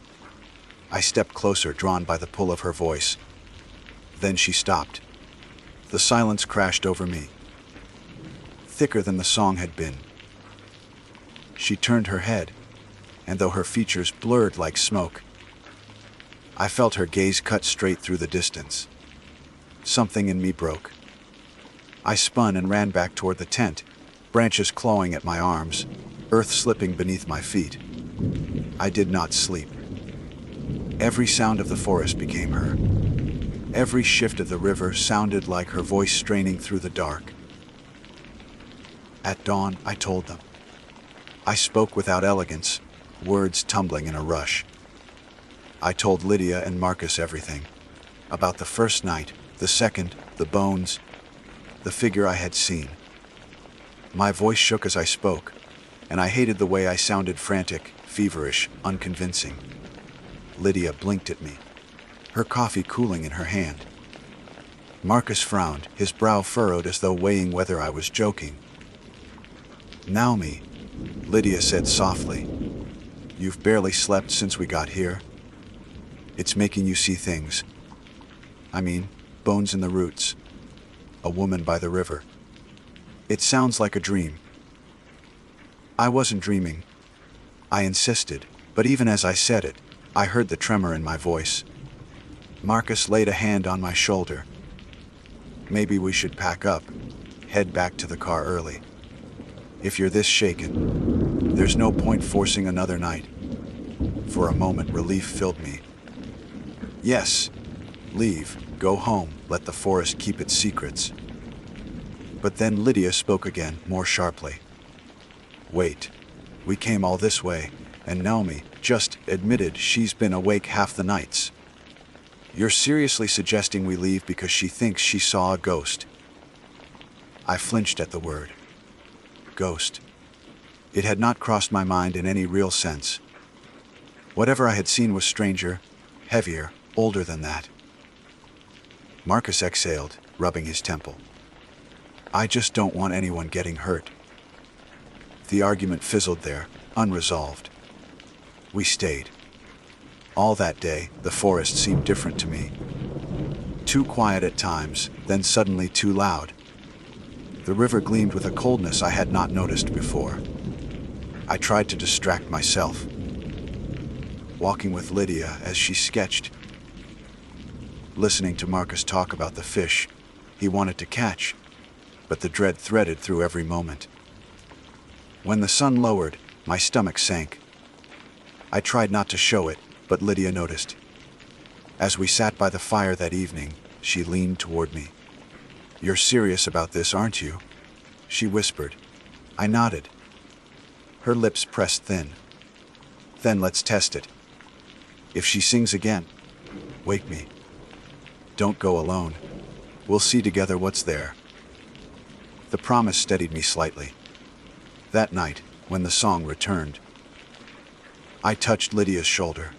I stepped closer, drawn by the pull of her voice. Then she stopped. The silence crashed over me, thicker than the song had been. She turned her head, and though her features blurred like smoke, I felt her gaze cut straight through the distance. Something in me broke. I spun and ran back toward the tent, branches clawing at my arms, earth slipping beneath my feet. I did not sleep. Every sound of the forest became her. Every shift of the river sounded like her voice straining through the dark. At dawn, I told them. I spoke without elegance, words tumbling in a rush. I told Lydia and Marcus everything. About the first night, the second, the bones, the figure I had seen. My voice shook as I spoke, and I hated the way I sounded, frantic, feverish, unconvincing. Lydia blinked at me, her coffee cooling in her hand. Marcus frowned, his brow furrowed as though weighing whether I was joking. "Naomi," Lydia said softly, "you've barely slept since we got here. It's making you see things. I mean, bones in the roots. A woman by the river. It sounds like a dream." I wasn't dreaming. I insisted, but even as I said it, I heard the tremor in my voice. Marcus laid a hand on my shoulder. "Maybe we should pack up, head back to the car early. If you're this shaken, there's no point forcing another night." For a moment, relief filled me. Yes, leave, go home, let the forest keep its secrets. But then Lydia spoke again, more sharply. "Wait, we came all this way, and Naomi just admitted she's been awake half the nights. You're seriously suggesting we leave because she thinks she saw a ghost?" I flinched at the word. Ghost. It had not crossed my mind in any real sense. Whatever I had seen was stranger, heavier, older than that. Marcus exhaled, rubbing his temple. "I just don't want anyone getting hurt." The argument fizzled there, unresolved. We stayed. All that day, the forest seemed different to me. Too quiet at times, then suddenly too loud. The river gleamed with a coldness I had not noticed before. I tried to distract myself, walking with Lydia as she sketched, listening to Marcus talk about the fish he wanted to catch, but the dread threaded through every moment. When the sun lowered, my stomach sank. I tried not to show it, but Lydia noticed. As we sat by the fire that evening, she leaned toward me. "You're serious about this, aren't you?" she whispered. I nodded. Her lips pressed thin. "Then let's test it. If she sings again, wake me. Don't go alone. We'll see together what's there." The promise steadied me slightly. That night, when the song returned, I touched Lydia's shoulder.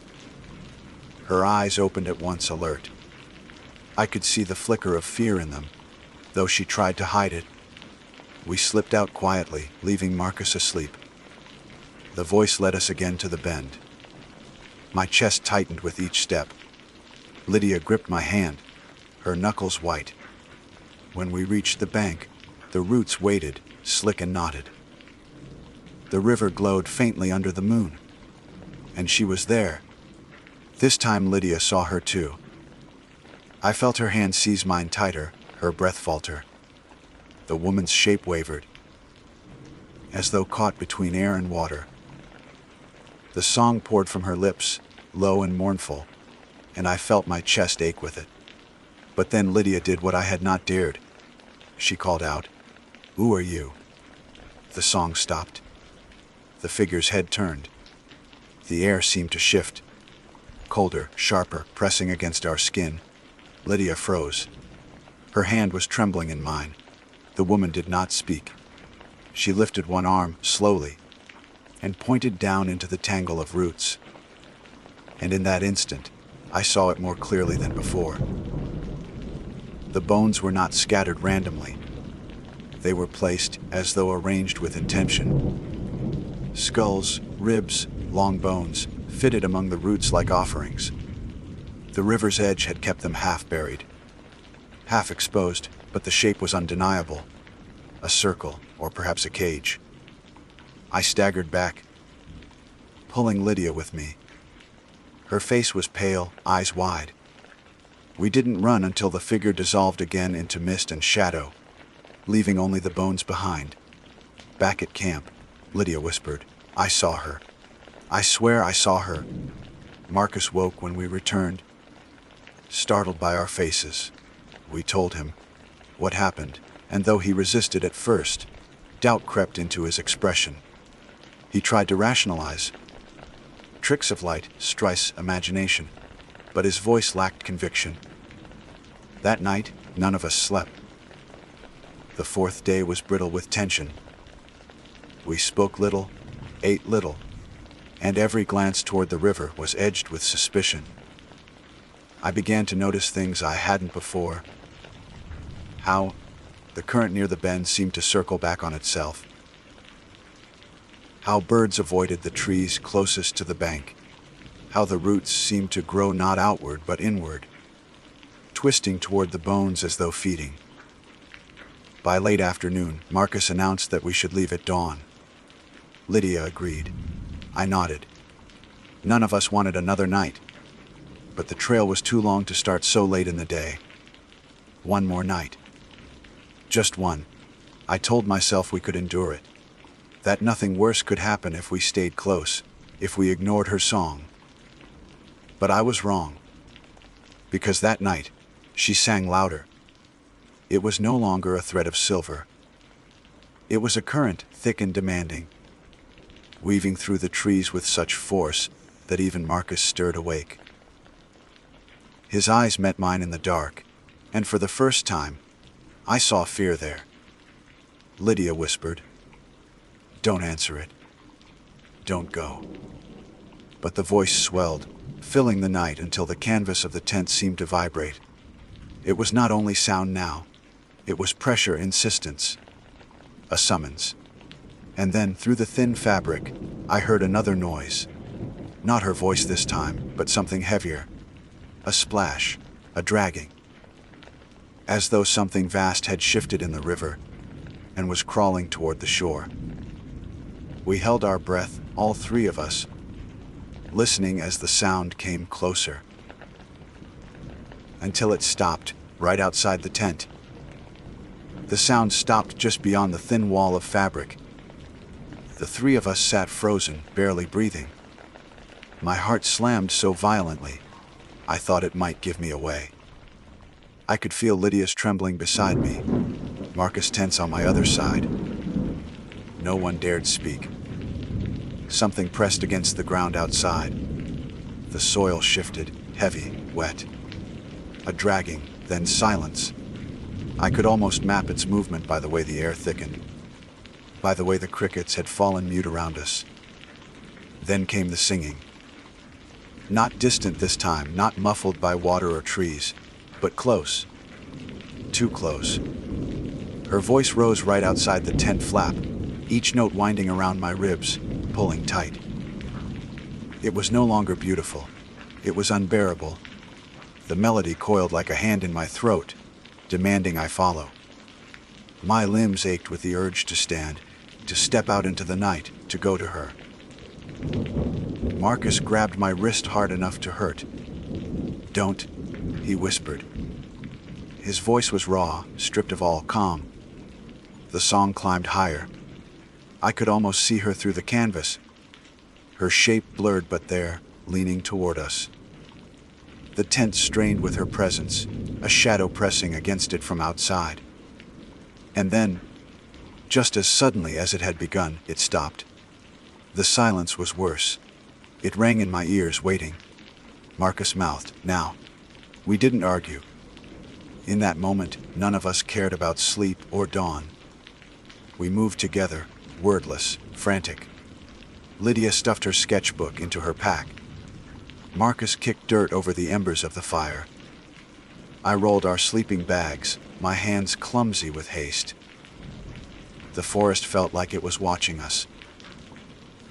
Her eyes opened at once, alert. I could see the flicker of fear in them, though she tried to hide it. We slipped out quietly, leaving Marcus asleep. The voice led us again to the bend. My chest tightened with each step. Lydia gripped my hand, her knuckles white. When we reached the bank, The roots waited, slick and knotted. The river glowed faintly under the moon. And she was there. This time Lydia saw her too. I felt her hand seize mine tighter, her breath falter. The woman's shape wavered, as though caught between air and water. The song poured from her lips, low and mournful, and I felt my chest ache with it. But then Lydia did what I had not dared. She called out, "Who are you?" The song stopped. The figure's head turned. The air seemed to shift, colder, sharper, pressing against our skin. Lydia froze. Her hand was trembling in mine. The woman did not speak. She lifted one arm, slowly, and pointed down into the tangle of roots. And in that instant, I saw it more clearly than before. The bones were not scattered randomly. They were placed as though arranged with intention. Skulls, ribs, long bones, fitted among the roots like offerings. The river's edge had kept them half buried, half exposed, but the shape was undeniable. A circle, or perhaps a cage. I staggered back, pulling Lydia with me. Her face was pale, eyes wide. We didn't run until the figure dissolved again into mist and shadow, leaving only the bones behind. Back at camp, Lydia whispered, "I saw her. I swear I saw her." Marcus woke when we returned, startled by our faces. We told him what happened, and though he resisted at first, doubt crept into his expression. He tried to rationalize. Tricks of light, stress, imagination, but his voice lacked conviction. That night, none of us slept. The fourth day was brittle with tension. We spoke little, ate little, and every glance toward the river was edged with suspicion. I began to notice things I hadn't before. How the current near the bend seemed to circle back on itself. How birds avoided the trees closest to the bank. How the roots seemed to grow not outward but inward, twisting toward the bones as though feeding. By late afternoon, Marcus announced that we should leave at dawn. Lydia agreed. I nodded. None of us wanted another night, but the trail was too long to start so late in the day. One more night. Just one. I told myself we could endure it, that nothing worse could happen if we stayed close, if we ignored her song. But I was wrong, because that night, she sang louder. It was no longer a thread of silver. It was a current, thick and demanding, weaving through the trees with such force that even Marcus stirred awake. His eyes met mine in the dark, and for the first time, I saw fear there. Lydia whispered, "Don't answer it. Don't go." But the voice swelled, filling the night until the canvas of the tent seemed to vibrate. It was not only sound now, it was pressure, insistence, a summons. And then, through the thin fabric, I heard another noise. Not her voice this time, but something heavier. A splash, a dragging. As though something vast had shifted in the river and was crawling toward the shore. We held our breath, all three of us, listening as the sound came closer. Until it stopped, right outside the tent. The sound stopped just beyond the thin wall of fabric. The three of us sat frozen, barely breathing. My heart slammed so violently, I thought it might give me away. I could feel Lydia's trembling beside me, Marcus tense on my other side. No one dared speak. Something pressed against the ground outside. The soil shifted, heavy, wet. A dragging, then silence. I could almost map its movement by the way the air thickened, by the way the crickets had fallen mute around us. Then came the singing. Not distant this time, not muffled by water or trees, but close. Too close. Her voice rose right outside the tent flap, each note winding around my ribs, pulling tight. It was no longer beautiful. It was unbearable. The melody coiled like a hand in my throat, demanding I follow. My limbs ached with the urge to stand, to step out into the night, to go to her. Marcus grabbed my wrist hard enough to hurt. "Don't," he whispered. His voice was raw, stripped of all calm. The song climbed higher. I could almost see her through the canvas, her shape blurred but there, leaning toward us. The tent strained with her presence, a shadow pressing against it from outside. And then, just as suddenly as it had begun, it stopped. The silence was worse. It rang in my ears, waiting. Marcus mouthed, "Now." We didn't argue. In that moment, none of us cared about sleep or dawn. We moved together, wordless, frantic. Lydia stuffed her sketchbook into her pack. Marcus kicked dirt over the embers of the fire. I rolled our sleeping bags, my hands clumsy with haste. The forest felt like it was watching us.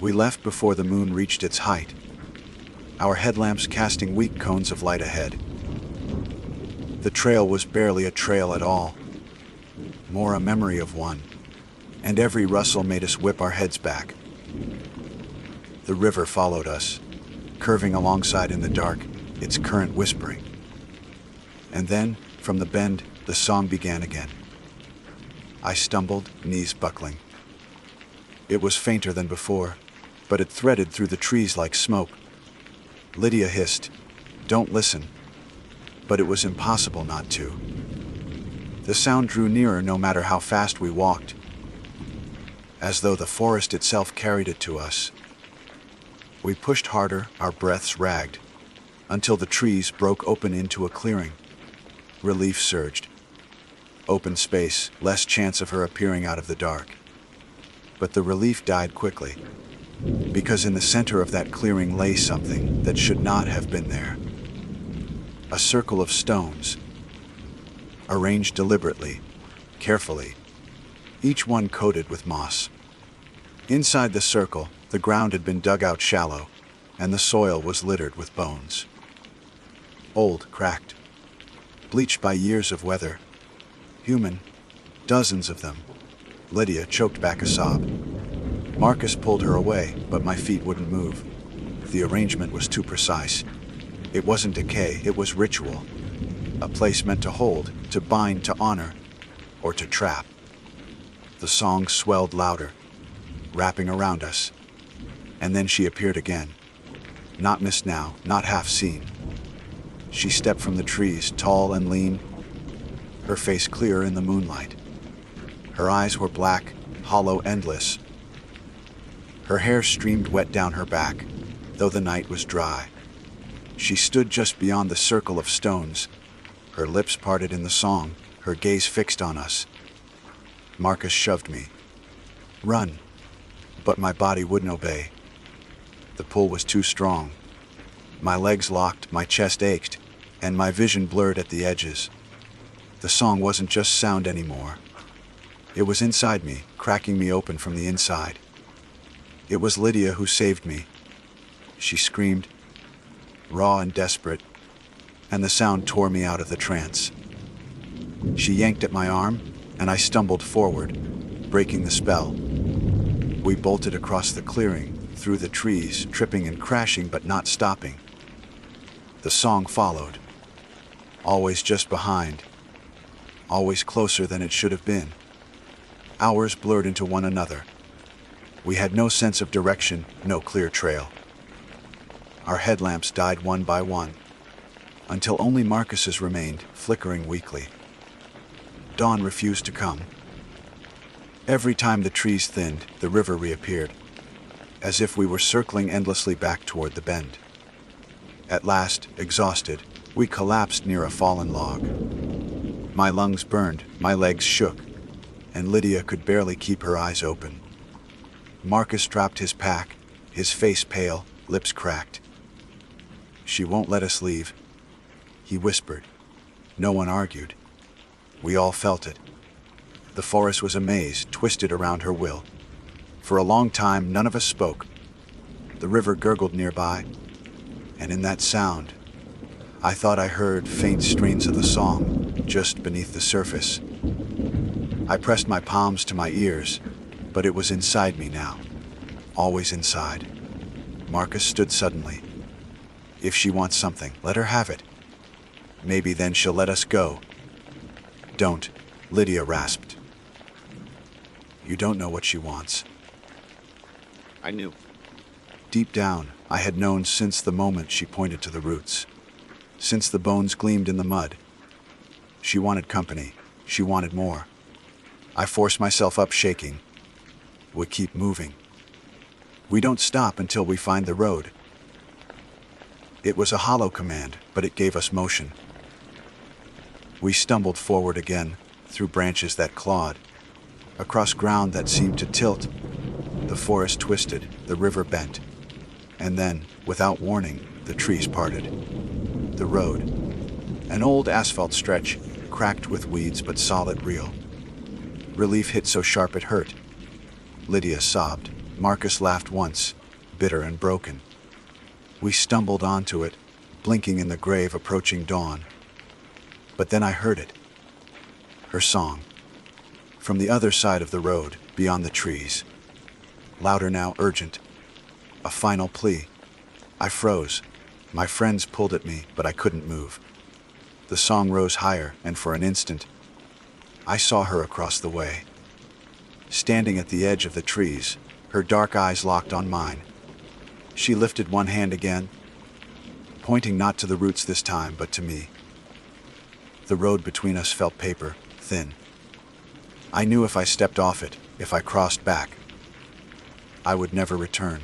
We left before the moon reached its height, our headlamps casting weak cones of light ahead. The trail was barely a trail at all, more a memory of one, and every rustle made us whip our heads back. The river followed us, curving alongside in the dark, its current whispering. And then, from the bend, the song began again. I stumbled, knees buckling. It was fainter than before, but it threaded through the trees like smoke. Lydia hissed, "Don't listen." But it was impossible not to. The sound drew nearer no matter how fast we walked, as though the forest itself carried it to us. We pushed harder, our breaths ragged, until the trees broke open into a clearing. Relief surged. Open space, less chance of her appearing out of the dark. But the relief died quickly, because in the center of that clearing lay something that should not have been there. A circle of stones, arranged deliberately, carefully, each one coated with moss. Inside the circle, the ground had been dug out shallow, and the soil was littered with bones. Old, cracked, bleached by years of weather. Human, dozens of them. Lydia choked back a sob. Marcus pulled her away, but my feet wouldn't move. The arrangement was too precise. It wasn't decay, it was ritual. A place meant to hold, to bind, to honor, or to trap. The song swelled louder, wrapping around us. And then she appeared again. Not missed now, not half seen. She stepped from the trees, tall and lean, her face clear in the moonlight. Her eyes were black, hollow, endless. Her hair streamed wet down her back, though the night was dry. She stood just beyond the circle of stones, her lips parted in the song, her gaze fixed on us. Marcus shoved me. "Run!" But my body wouldn't obey. The pull was too strong. My legs locked, my chest ached, and my vision blurred at the edges. The song wasn't just sound anymore. It was inside me, cracking me open from the inside. It was Lydia who saved me. She screamed, raw and desperate, and the sound tore me out of the trance. She yanked at my arm, and I stumbled forward, breaking the spell. We bolted across the clearing, through the trees, tripping and crashing but not stopping. The song followed, always just behind, always closer than it should have been. Hours blurred into one another. We had no sense of direction, no clear trail. Our headlamps died one by one, until only Marcus's remained, flickering weakly. Dawn refused to come. Every time the trees thinned, the river reappeared, as if we were circling endlessly back toward the bend. At last, exhausted, we collapsed near a fallen log. My lungs burned, my legs shook, and Lydia could barely keep her eyes open. Marcus dropped his pack, his face pale, lips cracked. "She won't let us leave," he whispered. No one argued. We all felt it. The forest was a maze, twisted around her will. For a long time, none of us spoke. The river gurgled nearby, and in that sound, I thought I heard faint strains of the song just beneath the surface. I pressed my palms to my ears, but it was inside me now. Always inside. Marcus stood suddenly. If she wants something, let her have it. Maybe then she'll let us go. Don't, Lydia rasped. You don't know what she wants. I knew. Deep down, I had known since the moment she pointed to the roots. Since the bones gleamed in the mud. She wanted company. She wanted more. I forced myself up, shaking. We keep moving. We don't stop until we find the road. It was a hollow command, but it gave us motion. We stumbled forward again, through branches that clawed, across ground that seemed to tilt. The forest twisted, the river bent, and then, without warning, the trees parted. The road, an old asphalt stretch, cracked with weeds but solid, real. Relief hit so sharp it hurt. Lydia sobbed. Marcus laughed once, bitter and broken. We stumbled onto it, blinking in the grave approaching dawn. But then I heard it. Her song. From the other side of the road, beyond the trees. Louder now, urgent. A final plea. I froze. My friends pulled at me, but I couldn't move. The song rose higher, and for an instant, I saw her across the way. Standing at the edge of the trees, her dark eyes locked on mine. She lifted one hand again, pointing not to the roots this time, but to me. The road between us felt paper, thin. I knew if I stepped off it, if I crossed back, I would never return.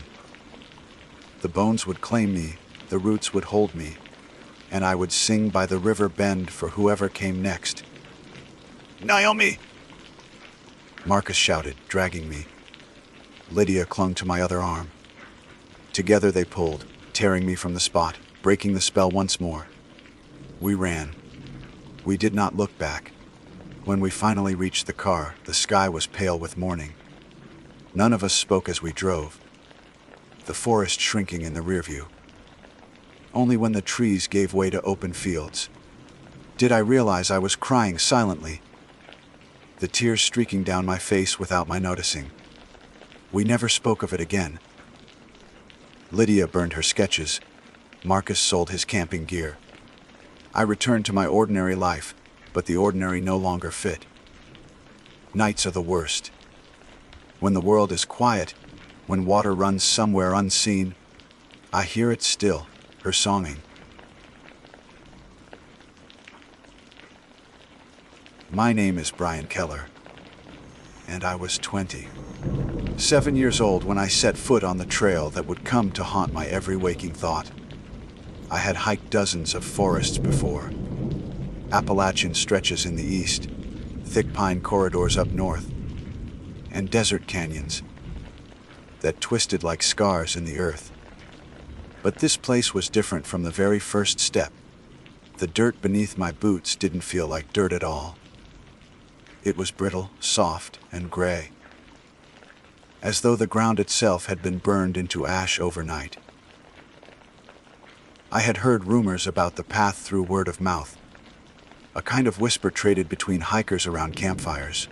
The bones would claim me, the roots would hold me, and I would sing by the river bend for whoever came next. Naomi! Marcus shouted, dragging me. Lydia clung to my other arm. Together they pulled, tearing me from the spot, breaking the spell once more. We ran. We did not look back. When we finally reached the car, the sky was pale with morning. None of us spoke as we drove, the forest shrinking in the rearview. Only when the trees gave way to open fields did I realize I was crying silently, the tears streaking down my face without my noticing. We never spoke of it again. Lydia burned her sketches. Marcus sold his camping gear. I returned to my ordinary life, but the ordinary no longer fit. Nights are the worst. When the world is quiet, when water runs somewhere unseen, I hear it still, her songing. My name is Brian Keller, and I was 20. 7 years old when I set foot on the trail that would come to haunt my every waking thought. I had hiked dozens of forests before. Appalachian stretches in the east, thick pine corridors up north, and desert canyons that twisted like scars in the earth. But this place was different from the very first step. The dirt beneath my boots didn't feel like dirt at all. It was brittle, soft, and gray, as though the ground itself had been burned into ash overnight. I had heard rumors about the path through word of mouth, a kind of whisper traded between hikers around campfires.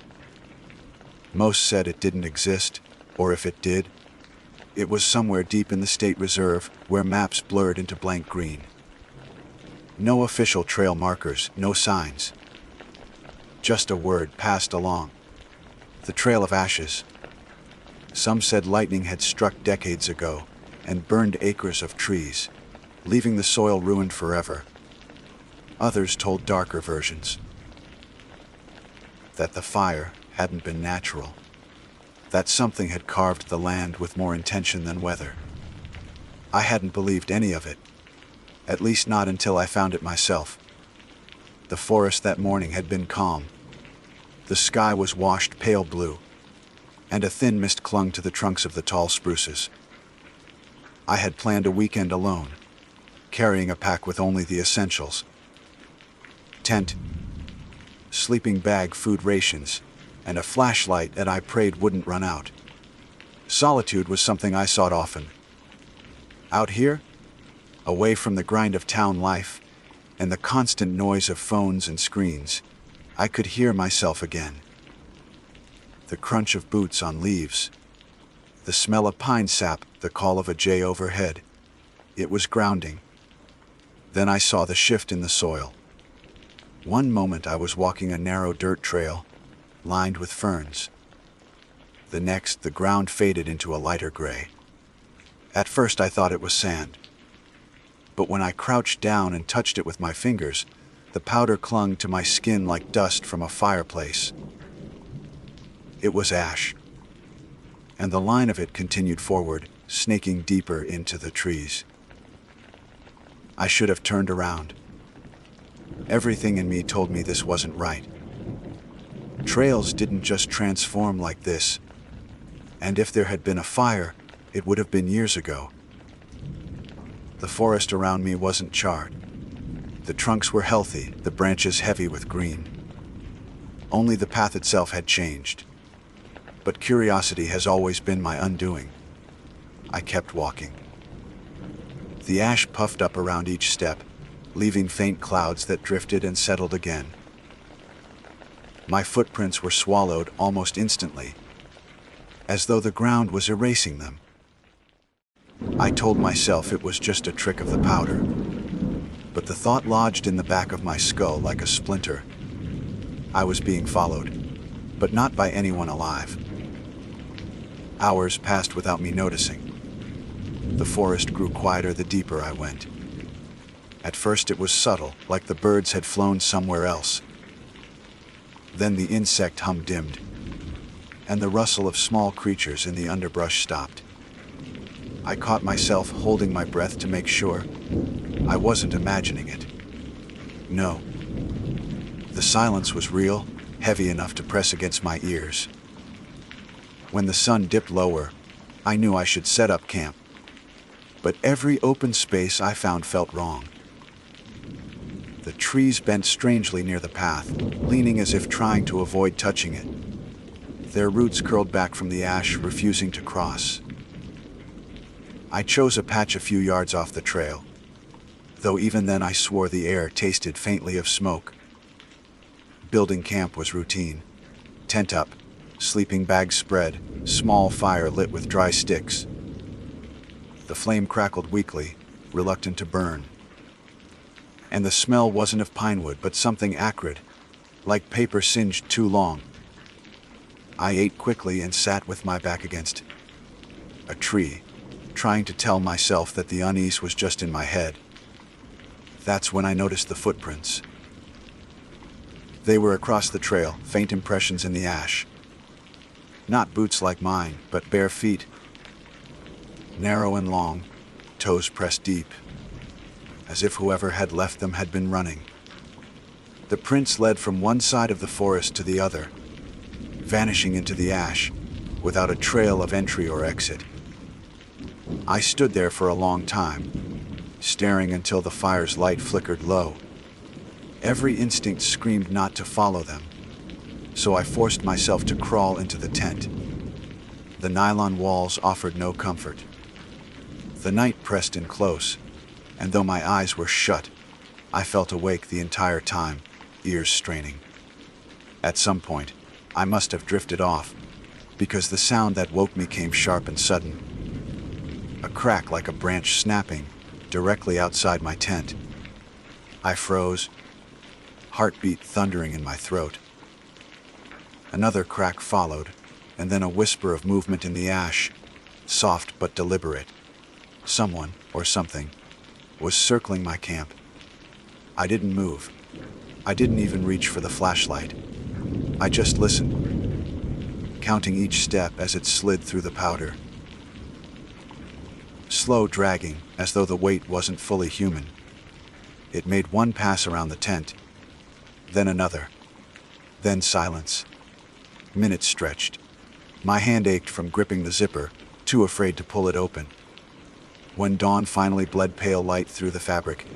Most said it didn't exist, or if it did, it was somewhere deep in the state reserve where maps blurred into blank green. No official trail markers, no signs. Just a word passed along. The trail of ashes. Some said lightning had struck decades ago and burned acres of trees, leaving the soil ruined forever. Others told darker versions. That the fire hadn't been natural. That something had carved the land with more intention than weather. I hadn't believed any of it, at least not until I found it myself. The forest that morning had been calm. The sky was washed pale blue, and a thin mist clung to the trunks of the tall spruces. I had planned a weekend alone, carrying a pack with only the essentials. Tent, sleeping bag, food rations, and a flashlight that I prayed wouldn't run out. Solitude was something I sought often. Out here, away from the grind of town life and the constant noise of phones and screens, I could hear myself again. the crunch of boots on leaves, the smell of pine sap, the call of a jay overhead. It was grounding. Then I saw the shift in the soil. One moment I was walking a narrow dirt trail, lined with ferns. The next, the ground faded into a lighter gray. At first I thought it was sand. But when I crouched down and touched it with my fingers, the powder clung to my skin like dust from a fireplace. It was ash, and the line of it continued forward, snaking deeper into the trees. I should have turned around. Everything in me told me this wasn't right. Trails didn't just transform like this, and if there had been a fire, it would have been years ago. The forest around me wasn't charred. The trunks were healthy, the branches heavy with green. Only the path itself had changed. But curiosity has always been my undoing. I kept walking. The ash puffed up around each step, leaving faint clouds that drifted and settled again. My footprints were swallowed almost instantly, as though the ground was erasing them. I told myself it was just a trick of the powder, but the thought lodged in the back of my skull like a splinter. I was being followed, but not by anyone alive. Hours passed without me noticing. The forest grew quieter the deeper I went. At first it was subtle, like the birds had flown somewhere else. Then the insect hum dimmed, and the rustle of small creatures in the underbrush stopped. I caught myself holding my breath to make sure I wasn't imagining it. No. The silence was real, heavy enough to press against my ears. When the sun dipped lower, I knew I should set up camp. But every open space I found felt wrong. The trees bent strangely near the path, leaning as if trying to avoid touching it. Their roots curled back from the ash, refusing to cross. I chose a patch a few yards off the trail, though even then I swore the air tasted faintly of smoke. Building camp was routine. Tent up, sleeping bags spread, small fire lit with dry sticks. The flame crackled weakly, reluctant to burn. And the smell wasn't of pine wood, but something acrid, like paper singed too long. I ate quickly and sat with my back against a tree, trying to tell myself that the unease was just in my head. That's when I noticed the footprints. They were across the trail, faint impressions in the ash. Not boots like mine, but bare feet. Narrow and long, toes pressed deep, as if whoever had left them had been running. The prints led from one side of the forest to the other, vanishing into the ash, without a trail of entry or exit. I stood there for a long time, staring until the fire's light flickered low. Every instinct screamed not to follow them, so I forced myself to crawl into the tent. The nylon walls offered no comfort. The night pressed in close, and though my eyes were shut, I felt awake the entire time, ears straining. At some point, I must have drifted off, because the sound that woke me came sharp and sudden. A crack like a branch snapping, directly outside my tent. I froze, heartbeat thundering in my throat. Another crack followed, and then a whisper of movement in the ash, soft but deliberate. Someone, or something, was circling my camp. I didn't move. I didn't even reach for the flashlight. I just listened, counting each step as it slid through the powder. Slow dragging, as though the weight wasn't fully human. It made one pass around the tent, then another, then silence. Minutes stretched. My hand ached from gripping the zipper, too afraid to pull it open. When dawn finally bled pale light through the fabric,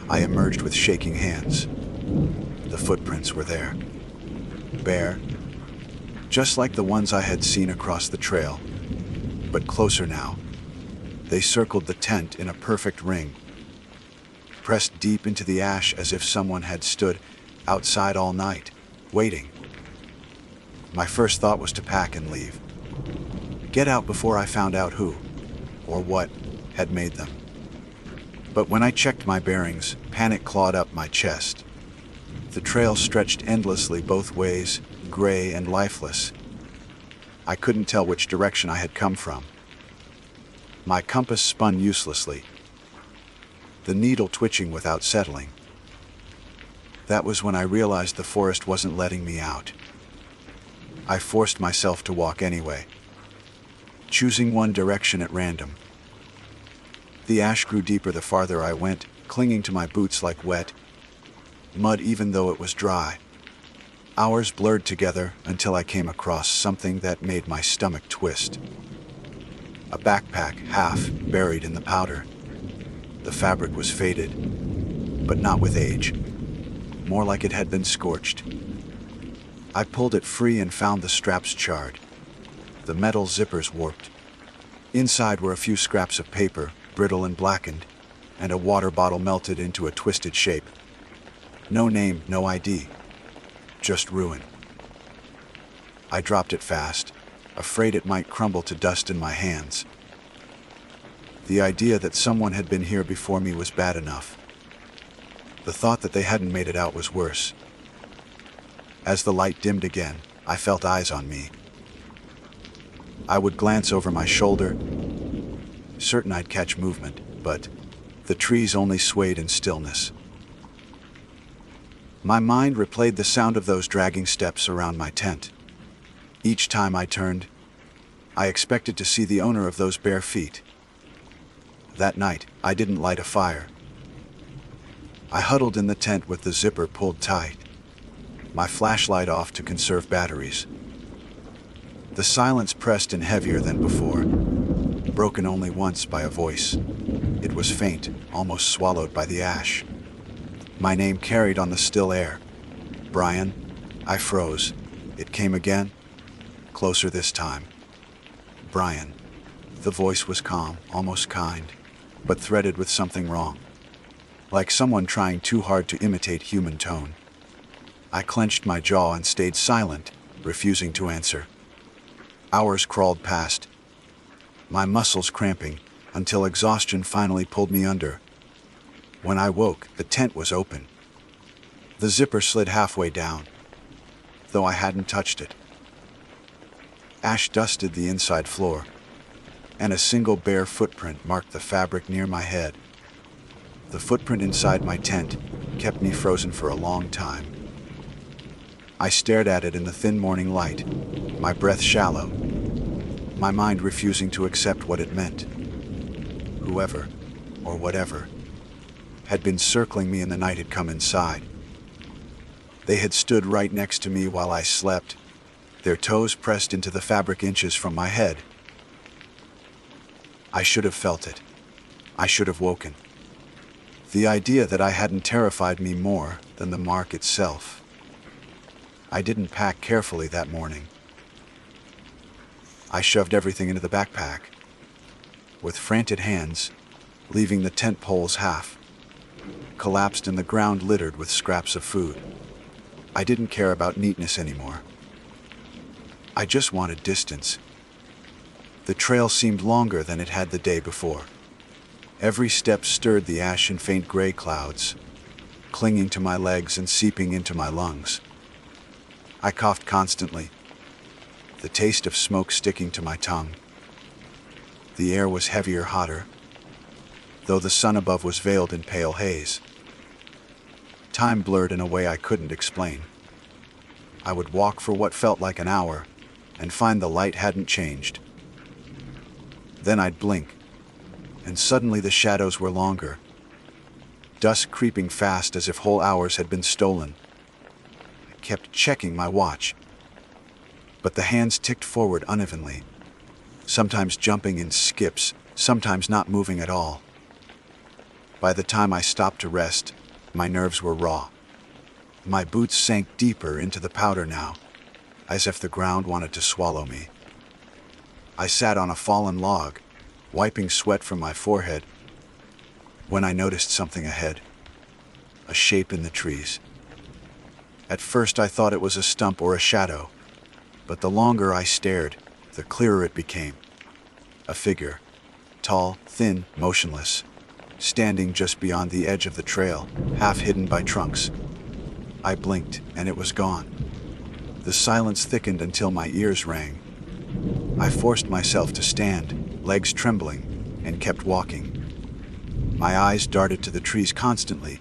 I emerged with shaking hands. The footprints were there. Bare, just like the ones I had seen across the trail, but closer now. They circled the tent in a perfect ring, pressed deep into the ash as if someone had stood outside all night, waiting. My first thought was to pack and leave. Get out before I found out who, or what, had made them. But when I checked my bearings, panic clawed up my chest. The trail stretched endlessly both ways, gray and lifeless. I couldn't tell which direction I had come from. My compass spun uselessly, the needle twitching without settling. That was when I realized the forest wasn't letting me out. I forced myself to walk anyway, choosing one direction at random. The ash grew deeper the farther I went, clinging to my boots like wet mud even though it was dry. Hours blurred together until I came across something that made my stomach twist. A backpack half buried in the powder. The fabric was faded, but not with age. More like it had been scorched. I pulled it free and found the straps charred, the metal zippers warped. Inside were a few scraps of paper, brittle and blackened, and a water bottle melted into a twisted shape. No name, no ID, just ruin. I dropped it fast, afraid it might crumble to dust in my hands. The idea that someone had been here before me was bad enough. The thought that they hadn't made it out was worse. As the light dimmed again, I felt eyes on me. I would glance over my shoulder, certain I'd catch movement, but the trees only swayed in stillness. My mind replayed the sound of those dragging steps around my tent. Each time I turned, I expected to see the owner of those bare feet. That night, I didn't light a fire. I huddled in the tent with the zipper pulled tight, my flashlight off to conserve batteries. The silence pressed in heavier than before, broken only once by a voice. It was faint, almost swallowed by the ash. My name carried on the still air. Brian. I froze. It came again, closer this time. Brian. The voice was calm, almost kind, but threaded with something wrong. Like someone trying too hard to imitate human tone. I clenched my jaw and stayed silent, refusing to answer. Hours crawled past, my muscles cramping, until exhaustion finally pulled me under. When I woke, the tent was open. The zipper slid halfway down, though I hadn't touched it. Ash dusted the inside floor, and a single bare footprint marked the fabric near my head. The footprint inside my tent kept me frozen for a long time. I stared at it in the thin morning light, my breath shallow, my mind refusing to accept what it meant. Whoever, or whatever, had been circling me in the night had come inside. They had stood right next to me while I slept, their toes pressed into the fabric inches from my head. I should have felt it. I should have woken. The idea that I hadn't terrified me more than the mark itself. I didn't pack carefully that morning. I shoved everything into the backpack, with frantic hands, leaving the tent poles half collapsed in the ground littered with scraps of food. I didn't care about neatness anymore. I just wanted distance. The trail seemed longer than it had the day before. Every step stirred the ash and faint gray clouds, clinging to my legs and seeping into my lungs. I coughed constantly, the taste of smoke sticking to my tongue. The air was heavier, hotter, though the sun above was veiled in pale haze. Time blurred in a way I couldn't explain. I would walk for what felt like an hour and find the light hadn't changed. Then I'd blink, and suddenly the shadows were longer, dusk creeping fast as if whole hours had been stolen. I kept checking my watch, but the hands ticked forward unevenly, sometimes jumping in skips, sometimes not moving at all. By the time I stopped to rest, my nerves were raw. My boots sank deeper into the powder now, as if the ground wanted to swallow me. I sat on a fallen log, wiping sweat from my forehead, when I noticed something ahead, a shape in the trees. At first I thought it was a stump or a shadow, But the longer I stared, the clearer it became. A figure, tall, thin, motionless, standing just beyond the edge of the trail, half hidden by trunks. I blinked, and it was gone. The silence thickened until my ears rang. I forced myself to stand, legs trembling, and kept walking. My eyes darted to the trees constantly,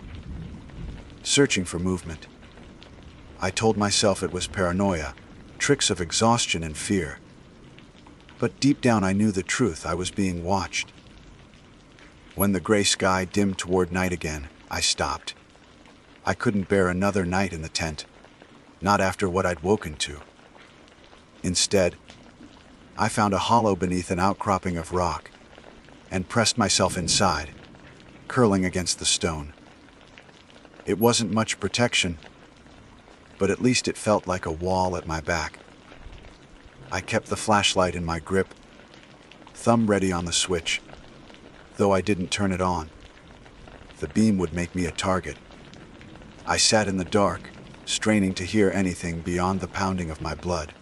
searching for movement. I told myself it was paranoia, tricks of exhaustion and fear. But deep down I knew the truth. I was being watched. When the gray sky dimmed toward night again, I stopped. I couldn't bear another night in the tent, not after what I'd woken to. Instead, I found a hollow beneath an outcropping of rock and pressed myself inside, curling against the stone. It wasn't much protection, but at least it felt like a wall at my back. I kept the flashlight in my grip, thumb ready on the switch, though I didn't turn it on. The beam would make me a target. I sat in the dark, straining to hear anything beyond the pounding of my blood.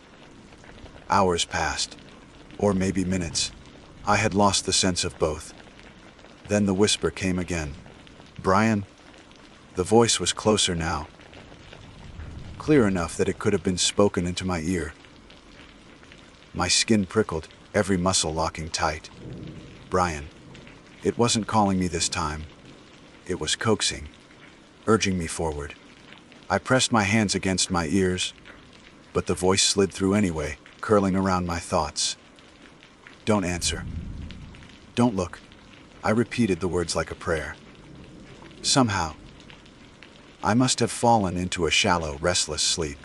Hours passed, or maybe minutes. I had lost the sense of both. Then the whisper came again. "Brian?" The voice was closer now, clear enough that it could have been spoken into my ear. My skin prickled, every muscle locking tight. Brian. It wasn't calling me this time. It was coaxing, urging me forward. I pressed my hands against my ears, but the voice slid through anyway, curling around my thoughts. "Don't answer. Don't look." I repeated the words like a prayer. Somehow, I must have fallen into a shallow, restless sleep.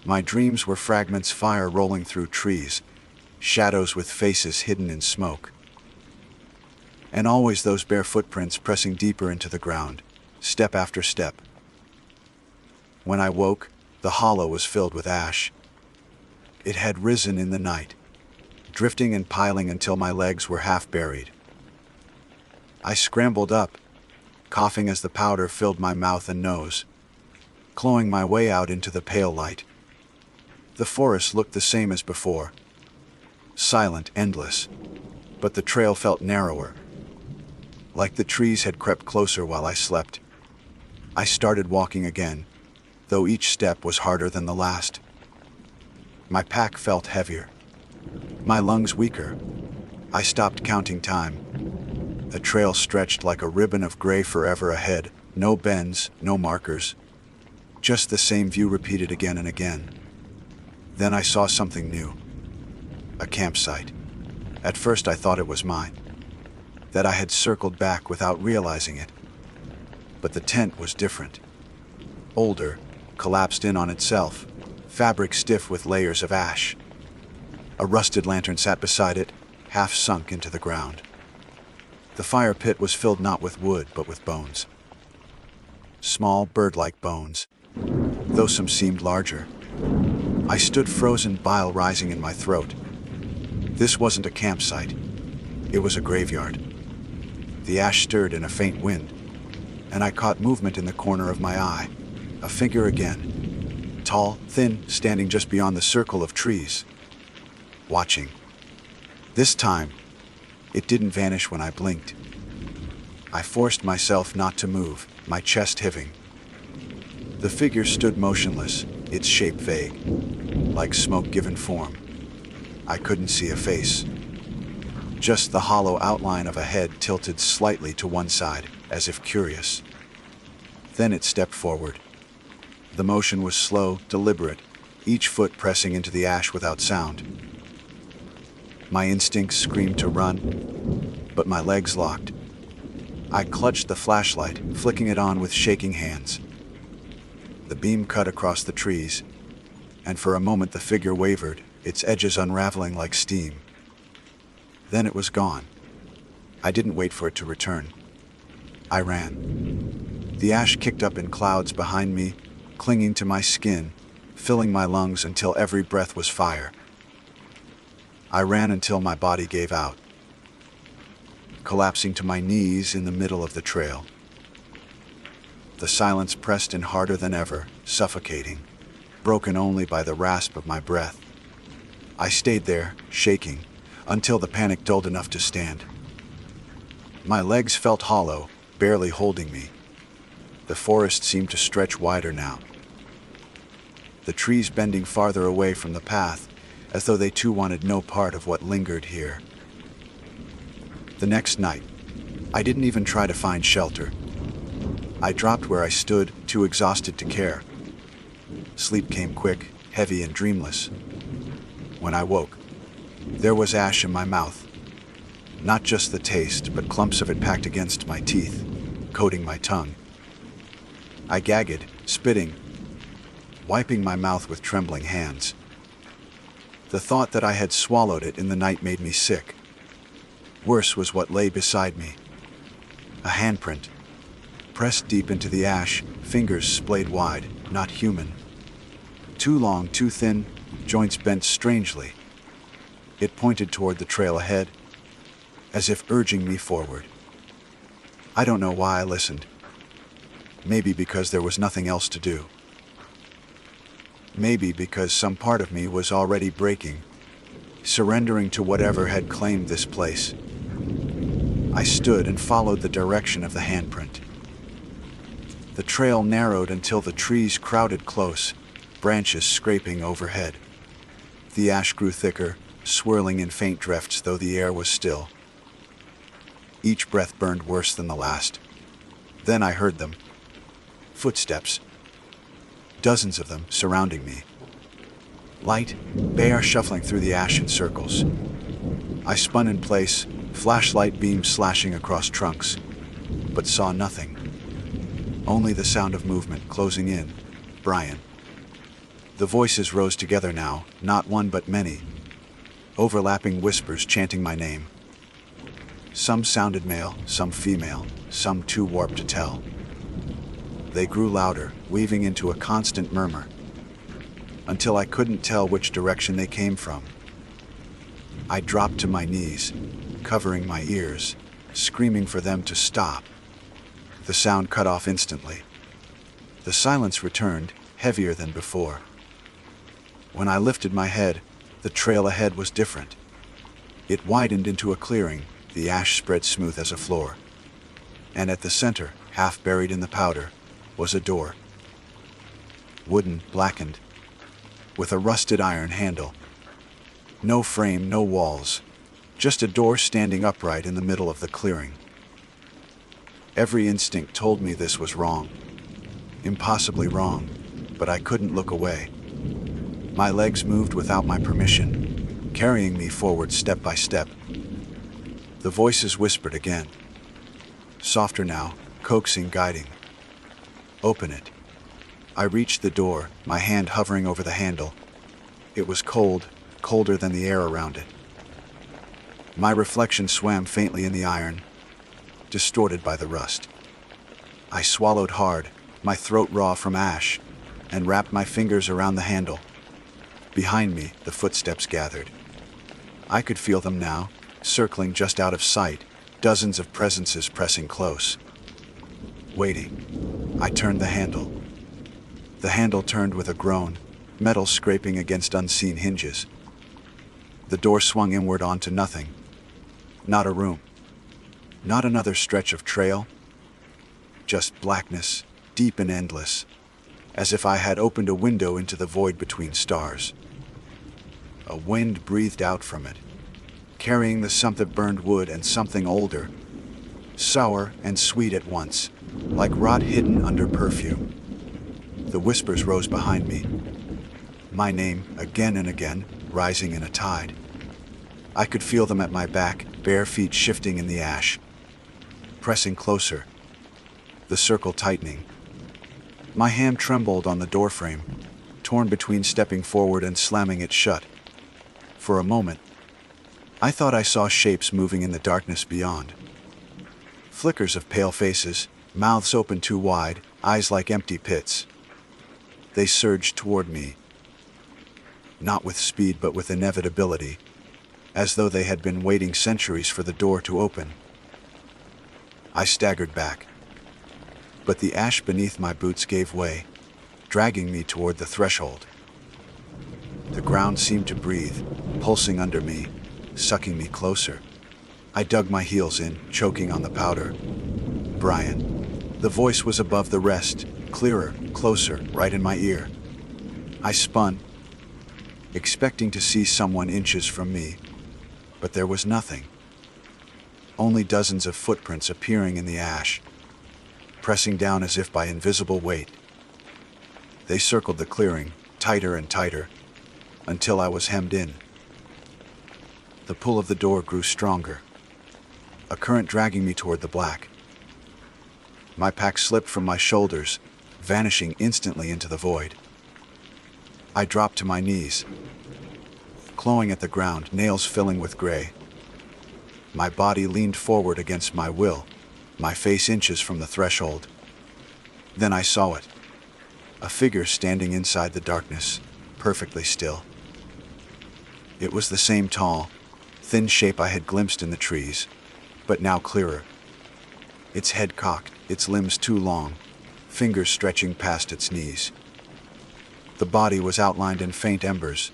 My dreams were fragments, fire rolling through trees, shadows with faces hidden in smoke. And always those bare footprints pressing deeper into the ground, step after step. When I woke, the hollow was filled with ash. It had risen in the night, drifting and piling until my legs were half buried. I scrambled up, coughing as the powder filled my mouth and nose, clawing my way out into the pale light. The forest looked the same as before, silent, endless, but the trail felt narrower, like the trees had crept closer while I slept. I started walking again, though each step was harder than the last. My pack felt heavier, my lungs weaker. I stopped counting time. The trail stretched like a ribbon of gray forever ahead, no bends, no markers, just the same view repeated again and again. Then I saw something new. A campsite. At first I thought it was mine, that I had circled back without realizing it. But the tent was different. Older, collapsed in on itself, fabric stiff with layers of ash. A rusted lantern sat beside it, half sunk into the ground. The fire pit was filled not with wood, but with bones. Small, bird-like bones, though some seemed larger. I stood frozen, bile rising in my throat. This wasn't a campsite. It was a graveyard. The ash stirred in a faint wind, and I caught movement in the corner of my eye. A figure again, tall, thin, standing just beyond the circle of trees, watching. This time, it didn't vanish when I blinked. I forced myself not to move, my chest heaving. The figure stood motionless, its shape vague, like smoke given form. I couldn't see a face, just the hollow outline of a head tilted slightly to one side, as if curious. Then it stepped forward. The motion was slow, deliberate, each foot pressing into the ash without sound. My instincts screamed to run, but my legs locked. I clutched the flashlight, flicking it on with shaking hands. The beam cut across the trees, and for a moment the figure wavered, its edges unraveling like steam. Then it was gone. I didn't wait for it to return. I ran. The ash kicked up in clouds behind me, clinging to my skin, filling my lungs until every breath was fire. I ran until my body gave out, collapsing to my knees in the middle of the trail. The silence pressed in harder than ever, suffocating. broken only by the rasp of my breath. I stayed there, shaking, until the panic dulled enough to stand. My legs felt hollow, barely holding me. The forest seemed to stretch wider now, the trees bending farther away from the path, as though they too wanted no part of what lingered here. The next night, I didn't even try to find shelter. I dropped where I stood, too exhausted to care. Sleep came quick, heavy and dreamless. When I woke, there was ash in my mouth. Not just the taste, but clumps of it packed against my teeth, coating my tongue. I gagged, spitting, wiping my mouth with trembling hands. The thought that I had swallowed it in the night made me sick. Worse was what lay beside me. A handprint, pressed deep into the ash, fingers splayed wide, not human. Too long, too thin, joints bent strangely. It pointed toward the trail ahead, as if urging me forward. I don't know why I listened. Maybe because there was nothing else to do. Maybe because some part of me was already breaking, surrendering to whatever had claimed this place. I stood and followed the direction of the handprint. The trail narrowed until the trees crowded close, branches scraping overhead. The ash grew thicker, swirling in faint drifts though the air was still. Each breath burned worse than the last. Then I heard them. Footsteps. Dozens of them surrounding me. Light, bare shuffling through the ash in circles. I spun in place, flashlight beams slashing across trunks, but saw nothing. Only the sound of movement closing in. Brian. The voices rose together now, not one but many. Overlapping whispers chanting my name. Some sounded male, some female, some too warped to tell. They grew louder, weaving into a constant murmur, until I couldn't tell which direction they came from. I dropped to my knees, covering my ears, screaming for them to stop. The sound cut off instantly. The silence returned, heavier than before. When I lifted my head, the trail ahead was different. It widened into a clearing, the ash spread smooth as a floor. And at the center, half buried in the powder, was a door. Wooden, blackened, with a rusted iron handle. No frame, no walls, just a door standing upright in the middle of the clearing. Every instinct told me this was wrong. Impossibly wrong, but I couldn't look away. My legs moved without my permission, carrying me forward step by step. The voices whispered again. Softer now, coaxing, guiding. Open it. I reached the door, my hand hovering over the handle. It was cold, colder than the air around it. My reflection swam faintly in the iron, distorted by the rust. I swallowed hard, my throat raw from ash, and wrapped my fingers around the handle. Behind me, the footsteps gathered. I could feel them now, circling just out of sight, dozens of presences pressing close. Waiting. I turned the handle. The handle turned with a groan, metal scraping against unseen hinges. The door swung inward onto nothing. Not a room. Not another stretch of trail. Just blackness, deep and endless, as if I had opened a window into the void between stars. A wind breathed out from it, carrying the scent of burned wood and something older, sour and sweet at once, like rot hidden under perfume. The whispers rose behind me, my name again and again, rising in a tide. I could feel them at my back, bare feet shifting in the ash, pressing closer, the circle tightening. My hand trembled on the doorframe, torn between stepping forward and slamming it shut. For a moment, I thought I saw shapes moving in the darkness beyond. Flickers of pale faces, mouths open too wide, eyes like empty pits. They surged toward me, not with speed but with inevitability, as though they had been waiting centuries for the door to open. I staggered back, but the ash beneath my boots gave way, dragging me toward the threshold. The ground seemed to breathe, pulsing under me, sucking me closer. I dug my heels in, choking on the powder. Brian. The voice was above the rest, clearer, closer, right in my ear. I spun, expecting to see someone inches from me, but there was nothing. Only dozens of footprints appearing in the ash, pressing down as if by invisible weight. They circled the clearing, tighter and tighter, until I was hemmed in. The pull of the door grew stronger, a current dragging me toward the black. My pack slipped from my shoulders, vanishing instantly into the void. I dropped to my knees, clawing at the ground, nails filling with gray. My body leaned forward against my will, my face inches from the threshold. Then I saw it. A figure standing inside the darkness, perfectly still. It was the same tall, thin shape I had glimpsed in the trees, but now clearer. Its head cocked, its limbs too long, fingers stretching past its knees. The body was outlined in faint embers,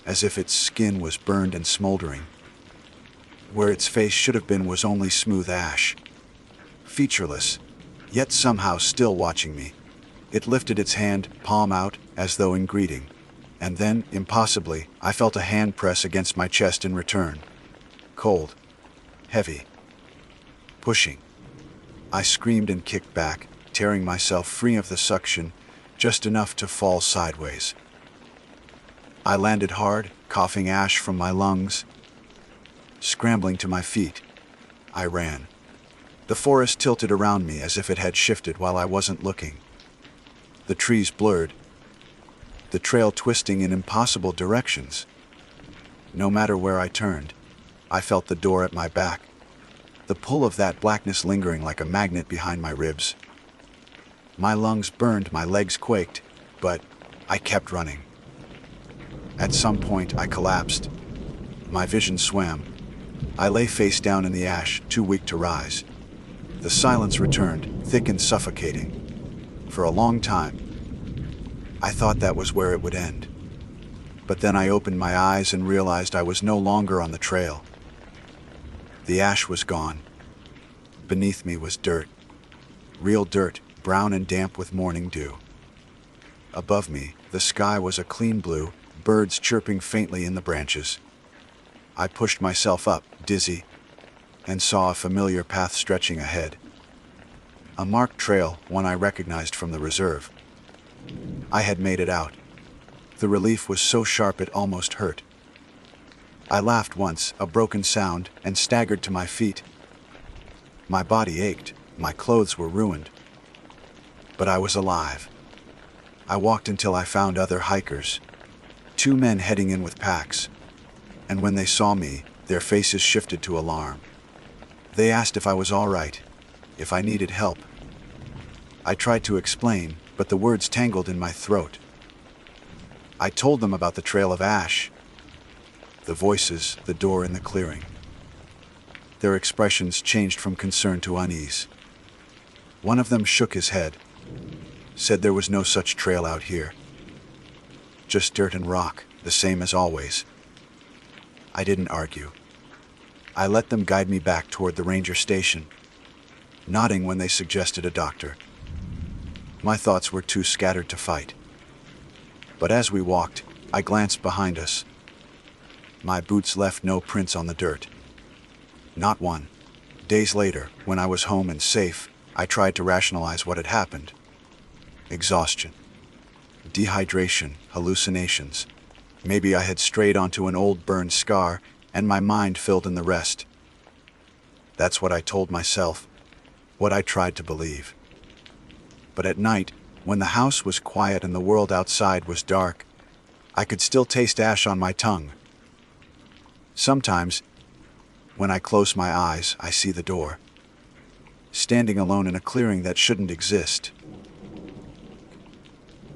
as if its skin was burned and smoldering. Where its face should have been was only smooth ash. Featureless, yet somehow still watching me. It lifted its hand, palm out, as though in greeting. And then, impossibly, I felt a hand press against my chest in return. Cold. Heavy. Pushing. I screamed and kicked back, tearing myself free of the suction, just enough to fall sideways. I landed hard, coughing ash from my lungs. Scrambling to my feet, I ran. The forest tilted around me as if it had shifted while I wasn't looking. The trees blurred, the trail twisting in impossible directions. No matter where I turned, I felt the door at my back, the pull of that blackness lingering like a magnet behind my ribs. My lungs burned, my legs quaked, but I kept running. At some point, I collapsed. My vision swam. I lay face down in the ash, too weak to rise. The silence returned, thick and suffocating. For a long time, I thought that was where it would end. But then I opened my eyes and realized I was no longer on the trail. The ash was gone. Beneath me was dirt. Real dirt, brown and damp with morning dew. Above me, the sky was a clean blue, birds chirping faintly in the branches. I pushed myself up, dizzy, and saw a familiar path stretching ahead. A marked trail, one I recognized from the reserve. I had made it out. The relief was so sharp it almost hurt. I laughed once, a broken sound, and staggered to my feet. My body ached, my clothes were ruined. But I was alive. I walked until I found other hikers. 2 men heading in with packs. And when they saw me, their faces shifted to alarm. They asked if I was all right, if I needed help. I tried to explain, but the words tangled in my throat. I told them about the trail of ash, the voices, the door in the clearing. Their expressions changed from concern to unease. One of them shook his head, said there was no such trail out here. Just dirt and rock, the same as always. I didn't argue. I let them guide me back toward the ranger station, nodding when they suggested a doctor. My thoughts were too scattered to fight. But as we walked, I glanced behind us. My boots left no prints on the dirt. Not one. Days later, when I was home and safe, I tried to rationalize what had happened. Exhaustion. Dehydration, hallucinations. Maybe I had strayed onto an old burned scar, and my mind filled in the rest. That's what I told myself, what I tried to believe. But at night, when the house was quiet and the world outside was dark, I could still taste ash on my tongue. Sometimes, when I close my eyes, I see the door, standing alone in a clearing that shouldn't exist.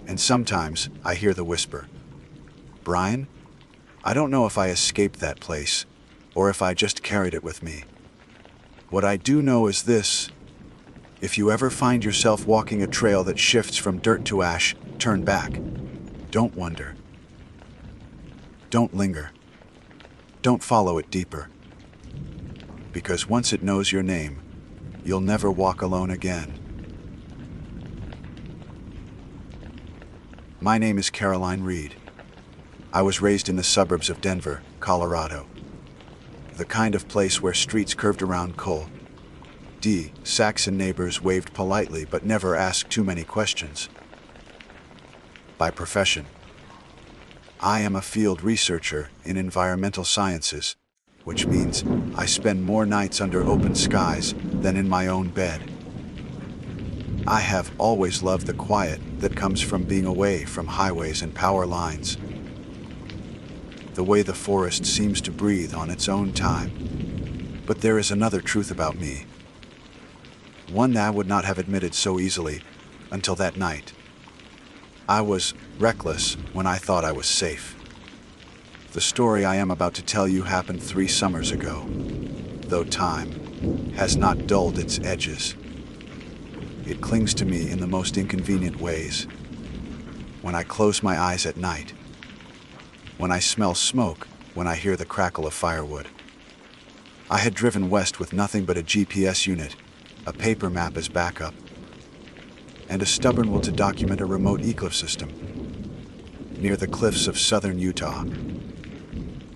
And sometimes I hear the whisper, "Brian, I don't know if I escaped that place, or if I just carried it with me. What I do know is this: If you ever find yourself walking a trail that shifts from dirt to ash, turn back. Don't wonder. Don't linger. Don't follow it deeper. Because once it knows your name, you'll never walk alone again. My name is Caroline Reed. I was raised in the suburbs of Denver, Colorado. The kind of place where streets curved around Saxon neighbors waved politely but never asked too many questions. By profession, I am a field researcher in environmental sciences, which means I spend more nights under open skies than in my own bed. I have always loved the quiet that comes from being away from highways and power lines. The way the forest seems to breathe on its own time. But there is another truth about me. One that I would not have admitted so easily until that night. I was reckless when I thought I was safe. The story I am about to tell you happened 3 summers ago, though time has not dulled its edges. It clings to me in the most inconvenient ways. When I close my eyes at night, when I smell smoke, when I hear the crackle of firewood. I had driven west with nothing but a GPS unit, a paper map as backup, and a stubborn will to document a remote ecosystem near the cliffs of southern Utah.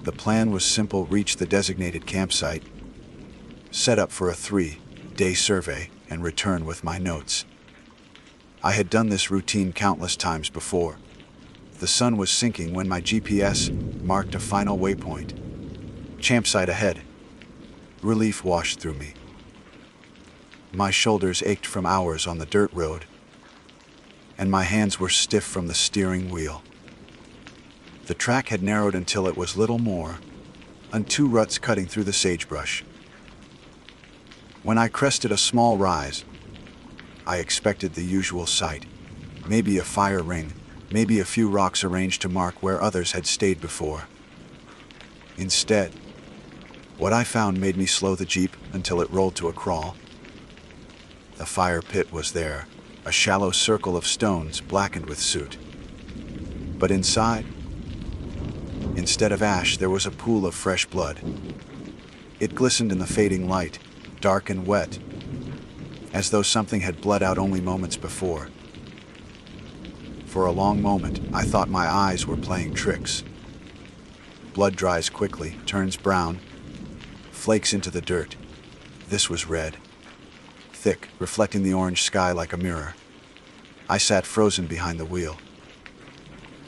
The plan was simple: reach the designated campsite, set up for a 3-day survey, and return with my notes. I had done this routine countless times before. The sun was sinking when my GPS marked a final waypoint. Campsite ahead. Relief washed through me. My shoulders ached from hours on the dirt road, and my hands were stiff from the steering wheel. The track had narrowed until it was little more than 2 ruts cutting through the sagebrush. When I crested a small rise, I expected the usual sight. Maybe a fire ring, maybe a few rocks arranged to mark where others had stayed before. Instead, what I found made me slow the Jeep until it rolled to a crawl. The fire pit was there, a shallow circle of stones blackened with soot. But inside, instead of ash, there was a pool of fresh blood. It glistened in the fading light, dark and wet, as though something had bled out only moments before. For a long moment, I thought my eyes were playing tricks. Blood dries quickly, turns brown, flakes into the dirt. This was red, thick, reflecting the orange sky like a mirror. I sat frozen behind the wheel.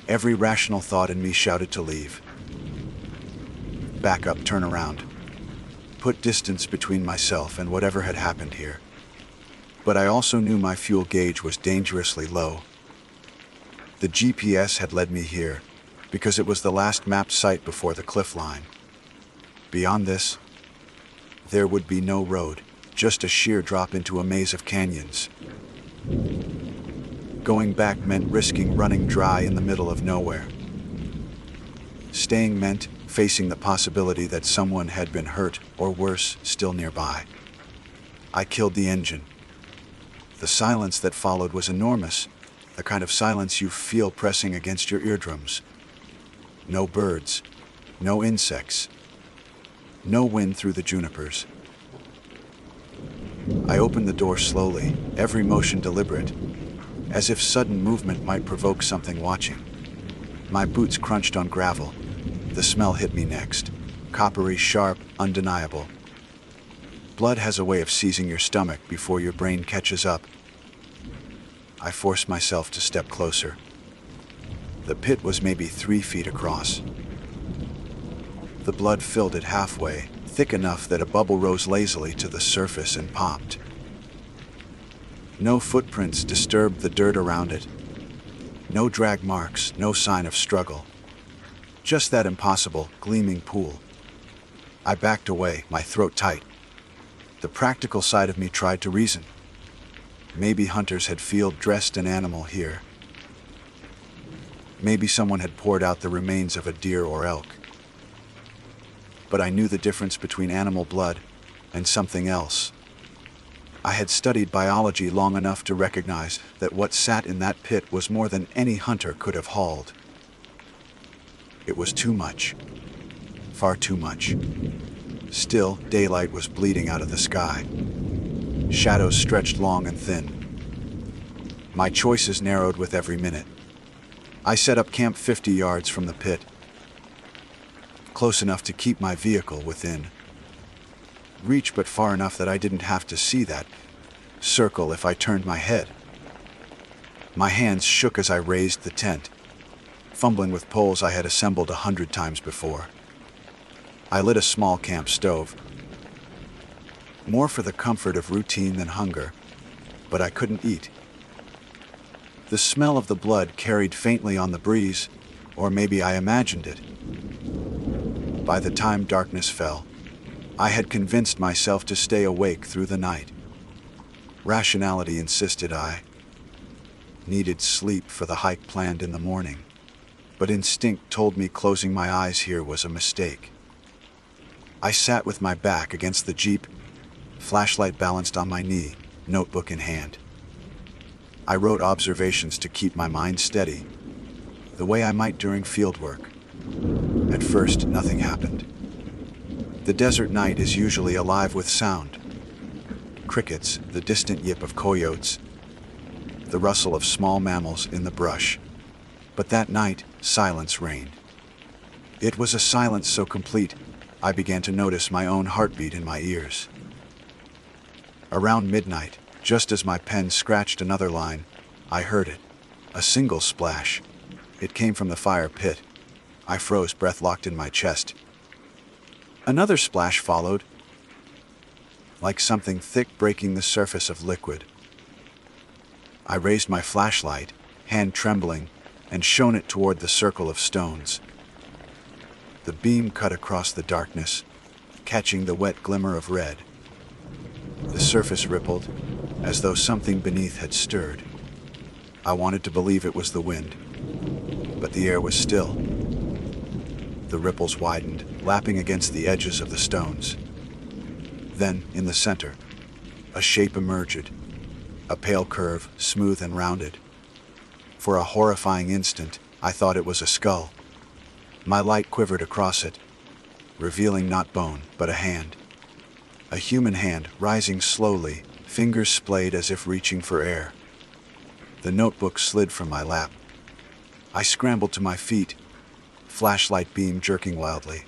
Every rational thought in me shouted to leave. Back up, turn around. Put distance between myself and whatever had happened here. But I also knew my fuel gauge was dangerously low. The GPS had led me here because it was the last mapped site before the cliff line. Beyond this, there would be no road, just a sheer drop into a maze of canyons. Going back meant risking running dry in the middle of nowhere. Staying meant facing the possibility that someone had been hurt or worse, still nearby. I killed the engine. The silence that followed was enormous, the kind of silence you feel pressing against your eardrums. No birds, no insects, no wind through the junipers. I opened the door slowly, every motion deliberate, as if sudden movement might provoke something watching. My boots crunched on gravel. The smell hit me next. Coppery, sharp, undeniable. Blood has a way of seizing your stomach before your brain catches up. I forced myself to step closer. The pit was maybe 3 feet across. The blood filled it halfway, thick enough that a bubble rose lazily to the surface and popped. No footprints disturbed the dirt around it. No drag marks, no sign of struggle. Just that impossible, gleaming pool. I backed away, my throat tight. The practical side of me tried to reason. Maybe hunters had field-dressed an animal here. Maybe someone had poured out the remains of a deer or elk. But I knew the difference between animal blood and something else. I had studied biology long enough to recognize that what sat in that pit was more than any hunter could have hauled. It was too much. Far too much. Still, daylight was bleeding out of the sky. Shadows stretched long and thin. My choices narrowed with every minute. I set up camp 50 yards from the pit, close enough to keep my vehicle within reach, but far enough that I didn't have to see that circle if I turned my head. My hands shook as I raised the tent, fumbling with poles I had assembled 100 times before. I lit a small camp stove, more for the comfort of routine than hunger, but I couldn't eat. The smell of the blood carried faintly on the breeze, or maybe I imagined it. By the time darkness fell, I had convinced myself to stay awake through the night. Rationality insisted I needed sleep for the hike planned in the morning, but instinct told me closing my eyes here was a mistake. I sat with my back against the Jeep, flashlight balanced on my knee, notebook in hand. I wrote observations to keep my mind steady, the way I might during field work. At first, nothing happened. The desert night is usually alive with sound. Crickets, the distant yip of coyotes, the rustle of small mammals in the brush. But that night, silence reigned. It was a silence so complete, I began to notice my own heartbeat in my ears. Around midnight, just as my pen scratched another line, I heard it. A single splash. It came from the fire pit. I froze, breath locked in my chest. Another splash followed, like something thick breaking the surface of liquid. I raised my flashlight, hand trembling, and shone it toward the circle of stones. The beam cut across the darkness, catching the wet glimmer of red. The surface rippled, as though something beneath had stirred. I wanted to believe it was the wind, but the air was still. The ripples widened, lapping against the edges of the stones. Then, in the center, a shape emerged, a pale curve, smooth and rounded. For a horrifying instant, I thought it was a skull. My light quivered across it, revealing not bone, but a hand. A human hand, rising slowly, fingers splayed as if reaching for air. The notebook slid from my lap. I scrambled to my feet, flashlight beam jerking wildly.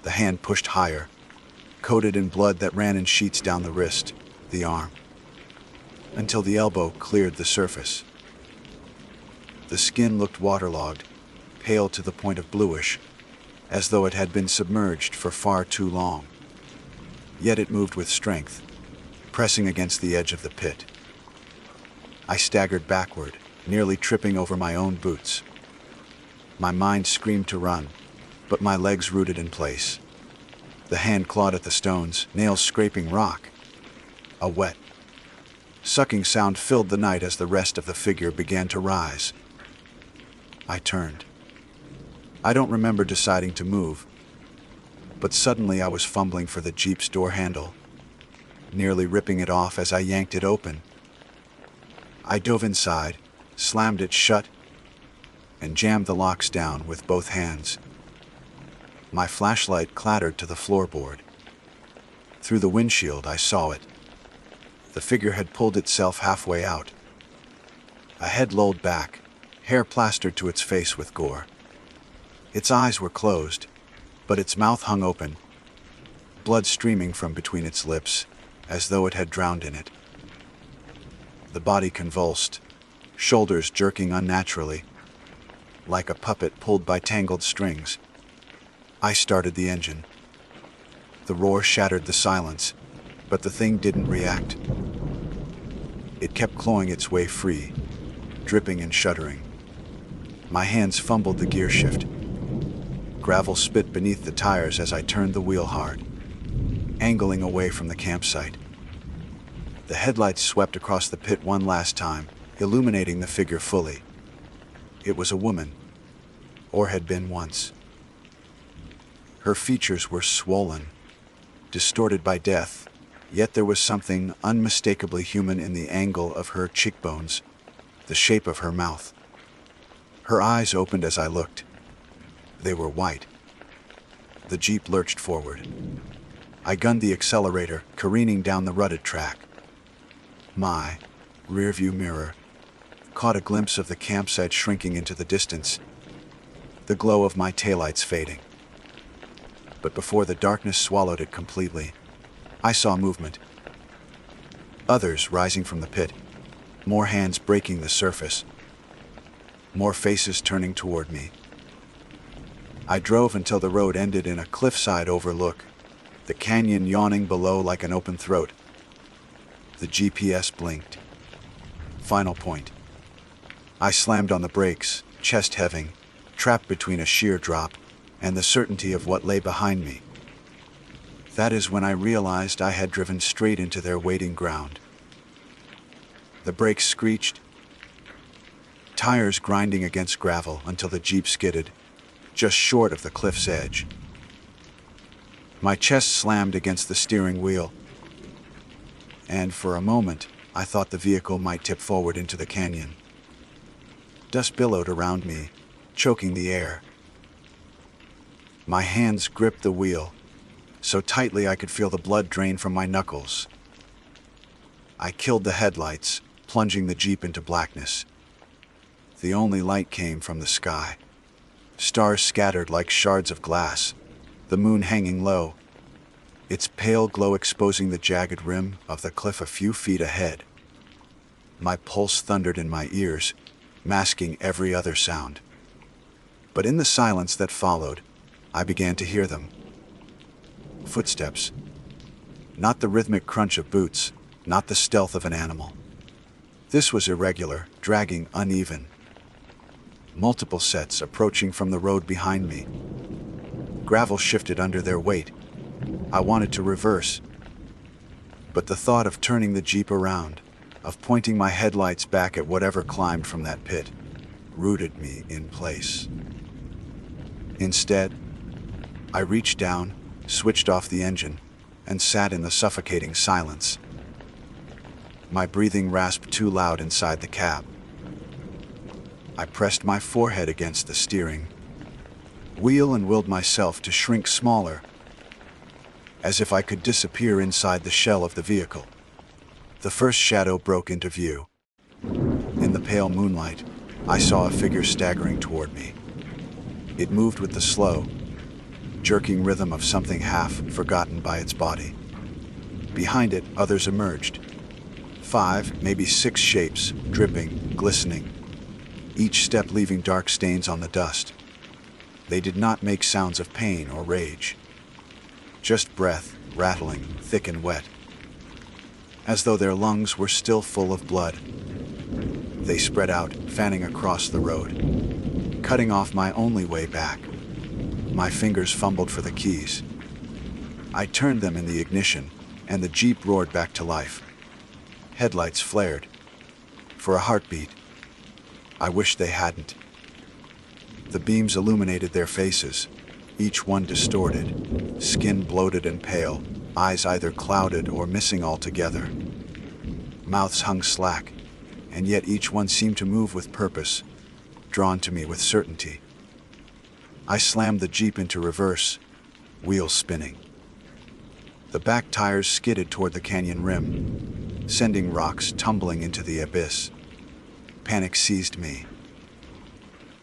The hand pushed higher, coated in blood that ran in sheets down the wrist, the arm, until the elbow cleared the surface. The skin looked waterlogged, pale to the point of bluish, as though it had been submerged for far too long. Yet it moved with strength, pressing against the edge of the pit. I staggered backward, nearly tripping over my own boots. My mind screamed to run, but my legs rooted in place. The hand clawed at the stones, nails scraping rock. A wet, sucking sound filled the night as the rest of the figure began to rise. I turned. I don't remember deciding to move, but suddenly I was fumbling for the Jeep's door handle, nearly ripping it off as I yanked it open. I dove inside, slammed it shut, and jammed the locks down with both hands. My flashlight clattered to the floorboard. Through the windshield, I saw it. The figure had pulled itself halfway out. A head lolled back, hair plastered to its face with gore. Its eyes were closed, but its mouth hung open, blood streaming from between its lips, as though it had drowned in it. The body convulsed, shoulders jerking unnaturally, like a puppet pulled by tangled strings. I started the engine. The roar shattered the silence, but the thing didn't react. It kept clawing its way free, dripping and shuddering. My hands fumbled the gear shift. Gravel spit beneath the tires as I turned the wheel hard, angling away from the campsite. The headlights swept across the pit one last time, illuminating the figure fully. It was a woman, or had been once. Her features were swollen, distorted by death, Yet there was something unmistakably human in the angle of her cheekbones, the shape of her mouth. Her eyes opened as I looked. They were white. The Jeep lurched forward. I gunned the accelerator, careening down the rutted track. My rearview mirror caught a glimpse of the campsite shrinking into the distance, the glow of my taillights fading. But before the darkness swallowed it completely, I saw movement. Others rising from the pit, more hands breaking the surface, more faces turning toward me. I drove until the road ended in a cliffside overlook, the canyon yawning below like an open throat. The GPS blinked. Final point. I slammed on the brakes, chest heaving, trapped between a sheer drop and the certainty of what lay behind me. That is when I realized I had driven straight into their waiting ground. The brakes screeched, tires grinding against gravel until the Jeep skidded, just short of the cliff's edge. My chest slammed against the steering wheel, and for a moment, I thought the vehicle might tip forward into the canyon. Dust billowed around me, choking the air. My hands gripped the wheel, so tightly I could feel the blood drain from my knuckles. I killed the headlights, plunging the Jeep into blackness. The only light came from the sky. Stars scattered like shards of glass, the moon hanging low, its pale glow exposing the jagged rim of the cliff a few feet ahead. My pulse thundered in my ears, masking every other sound. But in the silence that followed, I began to hear them. Footsteps. Not the rhythmic crunch of boots, not the stealth of an animal. This was irregular, dragging, uneven. Multiple sets approaching from the road behind me. Gravel shifted under their weight. I wanted to reverse, but the thought of turning the Jeep around, of pointing my headlights back at whatever climbed from that pit, rooted me in place. Instead, I reached down, switched off the engine, and sat in the suffocating silence. My breathing rasped too loud inside the cab. I pressed my forehead against the steering wheel and willed myself to shrink smaller, as if I could disappear inside the shell of the vehicle. The first shadow broke into view. In the pale moonlight, I saw a figure staggering toward me. It moved with the slow, jerking rhythm of something half forgotten by its body. Behind it, others emerged. 5, maybe 6 shapes, dripping, glistening, each step leaving dark stains on the dust. They did not make sounds of pain or rage. Just breath, rattling, thick and wet, as though their lungs were still full of blood. They spread out, fanning across the road, cutting off my only way back. My fingers fumbled for the keys. I turned them in the ignition, and the Jeep roared back to life. Headlights flared. For a heartbeat, I wished they hadn't. The beams illuminated their faces, each one distorted, skin bloated and pale, eyes either clouded or missing altogether. Mouths hung slack, and yet each one seemed to move with purpose, drawn to me with certainty. I slammed the Jeep into reverse, wheels spinning. The back tires skidded toward the canyon rim, sending rocks tumbling into the abyss. Panic seized me.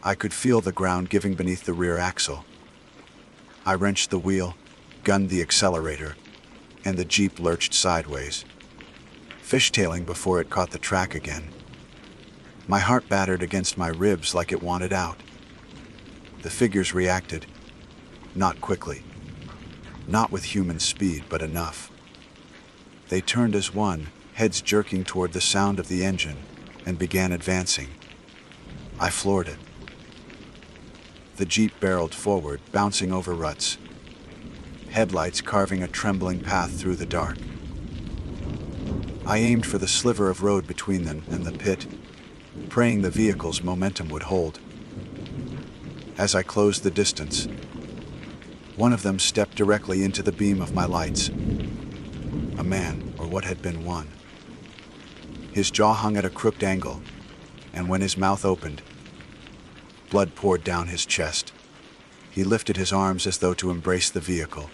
I could feel the ground giving beneath the rear axle. I wrenched the wheel, gunned the accelerator, and the Jeep lurched sideways, fishtailing before it caught the track again. My heart battered against my ribs like it wanted out. The figures reacted, not quickly, not with human speed, but enough. They turned as one, heads jerking toward the sound of the engine, and began advancing. I floored it. The Jeep barreled forward, bouncing over ruts, headlights carving a trembling path through the dark. I aimed for the sliver of road between them and the pit, praying the vehicle's momentum would hold. As I closed the distance, one of them stepped directly into the beam of my lights. a man, or what had been one. His jaw hung at a crooked angle, and when his mouth opened, blood poured down his chest. He lifted his arms as though to embrace the vehicle.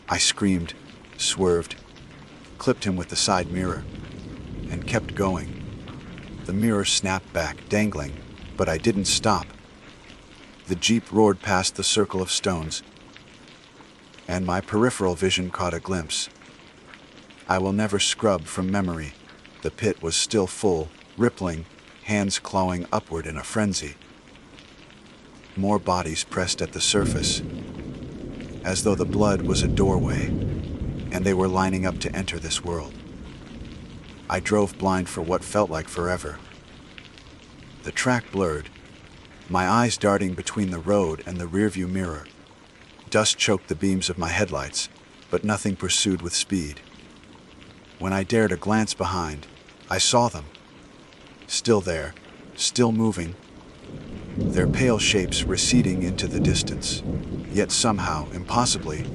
I screamed, swerved, clipped him with the side mirror, and kept going. The mirror snapped back, dangling, but I didn't stop. The Jeep roared past the circle of stones, and my peripheral vision caught a glimpse. I will never scrub from memory. The pit was still full, rippling, hands clawing upward in a frenzy. More bodies pressed at the surface, as though the blood was a doorway, and they were lining up to enter this world. I drove blind for what felt like forever. The track blurred, my eyes darting between the road and the rearview mirror. Dust choked the beams of my headlights, but nothing pursued with speed. When I dared a glance behind, I saw them. Still there, still moving, their pale shapes receding into the distance, yet somehow, impossibly,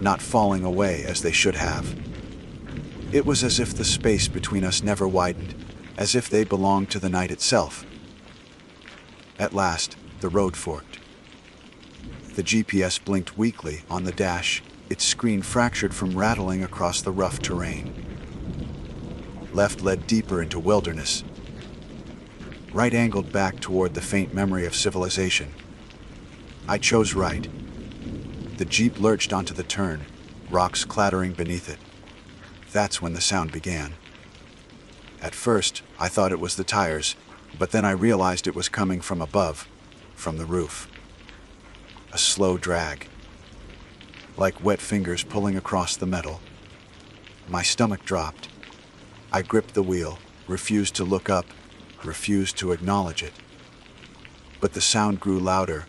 not falling away as they should have. It was as if the space between us never widened, as if they belonged to the night itself. At last, the road forked. The GPS blinked weakly on the dash, its screen fractured from rattling across the rough terrain. Left led deeper into wilderness. Right angled back toward the faint memory of civilization. I chose right. The Jeep lurched onto the turn, rocks clattering beneath it. That's when the sound began. At first, I thought it was the tires, but then I realized it was coming from above, from the roof. A slow drag, like wet fingers pulling across the metal. My stomach dropped. I gripped the wheel, refused to look up, refused to acknowledge it. But the sound grew louder,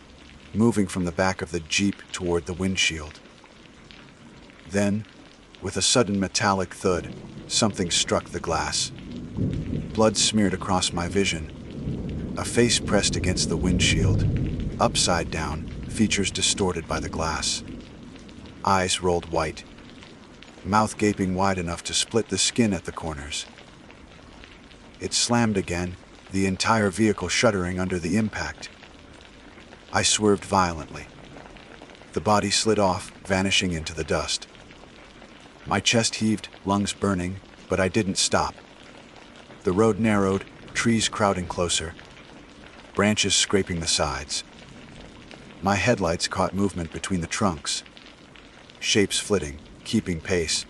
moving from the back of the Jeep toward the windshield. Then, with a sudden metallic thud, something struck the glass. Blood smeared across my vision. A face pressed against the windshield, upside down, features distorted by the glass. Eyes rolled white, mouth gaping wide enough to split the skin at the corners. It slammed again, the entire vehicle shuddering under the impact. I swerved violently. The body slid off, vanishing into the dust. My chest heaved, lungs burning, but I didn't stop. The road narrowed, trees crowding closer, branches scraping the sides. My headlights caught movement between the trunks, shapes flitting, keeping pace,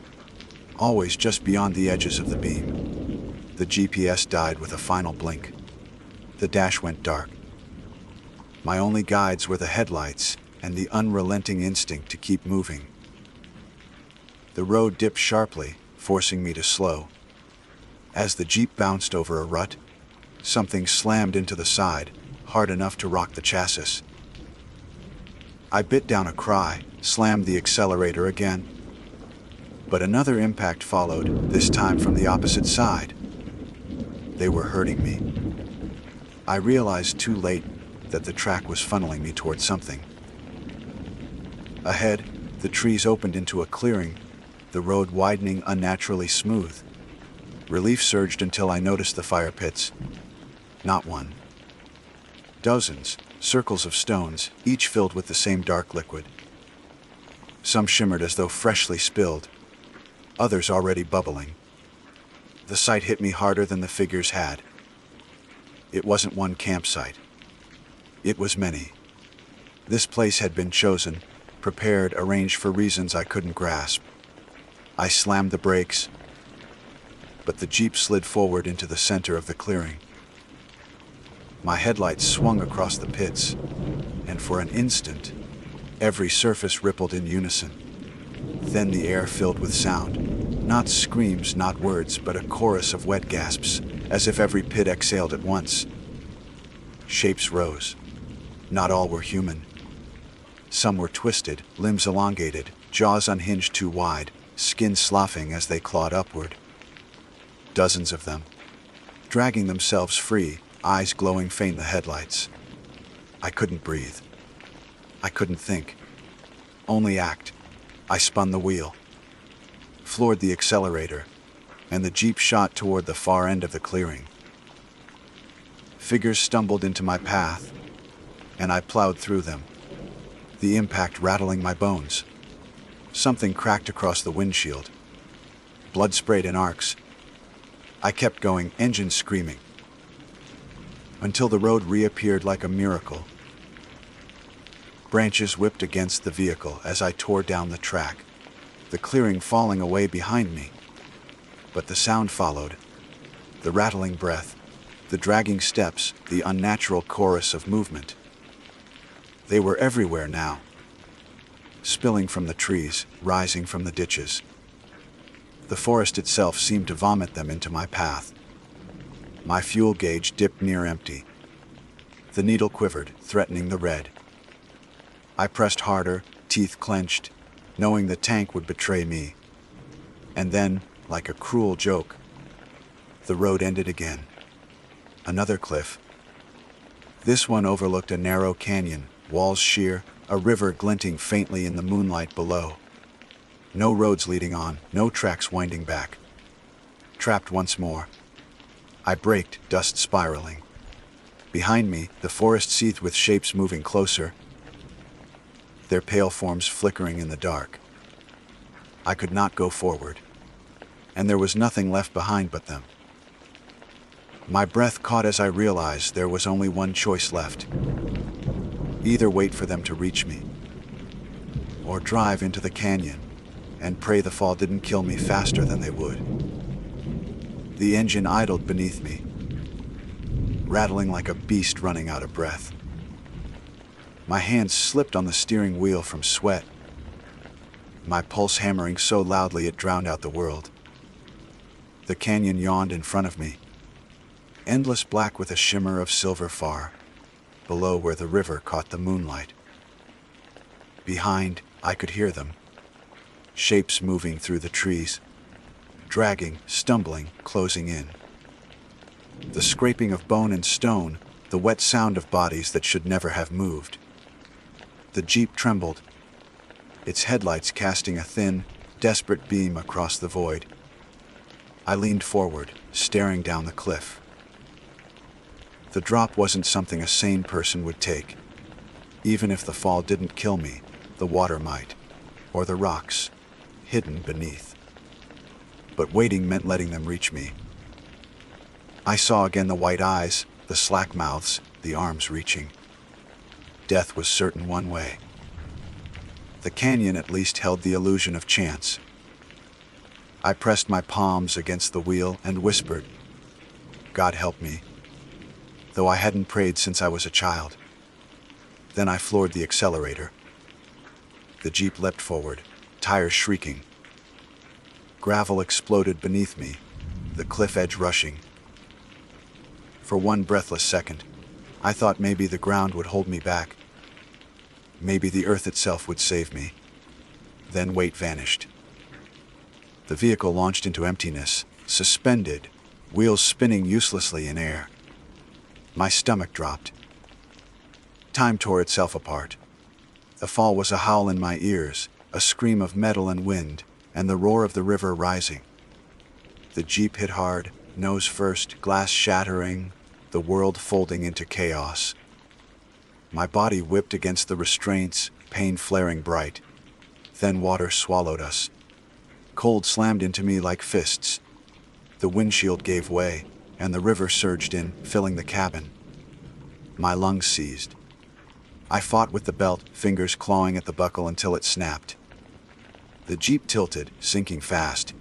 always just beyond the edges of the beam. The GPS died with a final blink. The dash went dark. My only guides were the headlights and the unrelenting instinct to keep moving. The road dipped sharply, forcing me to slow. As the Jeep bounced over a rut, something slammed into the side, hard enough to rock the chassis. I bit down a cry, slammed the accelerator again. But another impact followed, this time from the opposite side. They were hurting me. I realized too late that the track was funneling me toward something. Ahead, the trees opened into a clearing, the road widening unnaturally smooth. Relief surged until I noticed the fire pits. Not one. Dozens, circles of stones, each filled with the same dark liquid. Some shimmered as though freshly spilled, others already bubbling. The sight hit me harder than the figures had. It wasn't one campsite. It was many. This place had been chosen, prepared, arranged for reasons I couldn't grasp. I slammed the brakes, but the Jeep slid forward into the center of the clearing. My headlights swung across the pits, and for an instant, every surface rippled in unison. Then the air filled with sound. Not screams, not words, but a chorus of wet gasps, as if every pit exhaled at once. Shapes rose. Not all were human. Some were twisted, limbs elongated, jaws unhinged too wide, skin sloughing as they clawed upward. Dozens of them, dragging themselves free, eyes glowing faint in the headlights. I couldn't breathe. I couldn't think. Only act. I spun the wheel. floored the accelerator, and the Jeep shot toward the far end of the clearing. Figures stumbled into my path, and I plowed through them, the impact rattling my bones. Something cracked across the windshield. Blood sprayed in arcs. I kept going, engine screaming, until the road reappeared like a miracle. Branches whipped against the vehicle as I tore down the track, the clearing falling away behind me. But the sound followed, the rattling breath, the dragging steps, the unnatural chorus of movement. They were everywhere now, spilling from the trees, rising from the ditches. The forest itself seemed to vomit them into my path. My fuel gauge dipped near empty. The needle quivered, threatening the red. I pressed harder, teeth clenched, knowing the tank would betray me. And then, like a cruel joke, the road ended again. Another cliff. This one overlooked a narrow canyon, walls sheer, a river glinting faintly in the moonlight below. No roads leading on, no tracks winding back. Trapped once more. I braked, dust spiraling. Behind me, the forest seethed with shapes moving closer, their pale forms flickering in the dark. I could not go forward, and there was nothing left behind but them. My breath caught as I realized there was only one choice left. Either wait for them to reach me, or drive into the canyon and pray the fall didn't kill me faster than they would. The engine idled beneath me, rattling like a beast running out of breath. My hands slipped on the steering wheel from sweat, my pulse hammering so loudly it drowned out the world. The canyon yawned in front of me, endless black with a shimmer of silver far, below where the river caught the moonlight. Behind, I could hear them, shapes moving through the trees, dragging, stumbling, closing in. The scraping of bone and stone, the wet sound of bodies that should never have moved. The Jeep trembled, its headlights casting a thin, desperate beam across the void. I leaned forward, staring down the cliff. The drop wasn't something a sane person would take. Even if the fall didn't kill me, the water might, or the rocks, hidden beneath. But waiting meant letting them reach me. I saw again the white eyes, the slack mouths, the arms reaching. Death was certain one way. The canyon at least held the illusion of chance. I pressed my palms against the wheel and whispered, "God help me," though I hadn't prayed since I was a child. Then I floored the accelerator. The Jeep leapt forward, tires shrieking. Gravel exploded beneath me, the cliff edge rushing. For one breathless second, I thought maybe the ground would hold me back. Maybe the earth itself would save me. Then weight vanished. The vehicle launched into emptiness, suspended, wheels spinning uselessly in air. My stomach dropped. Time tore itself apart. The fall was a howl in my ears, a scream of metal and wind, and the roar of the river rising. The Jeep hit hard, nose first, glass shattering, the world folding into chaos. My body whipped against the restraints, pain flaring bright. Then water swallowed us. Cold slammed into me like fists. The windshield gave way, and the river surged in, filling the cabin. My lungs seized. I fought with the belt, fingers clawing at the buckle until it snapped. The Jeep tilted, sinking fast.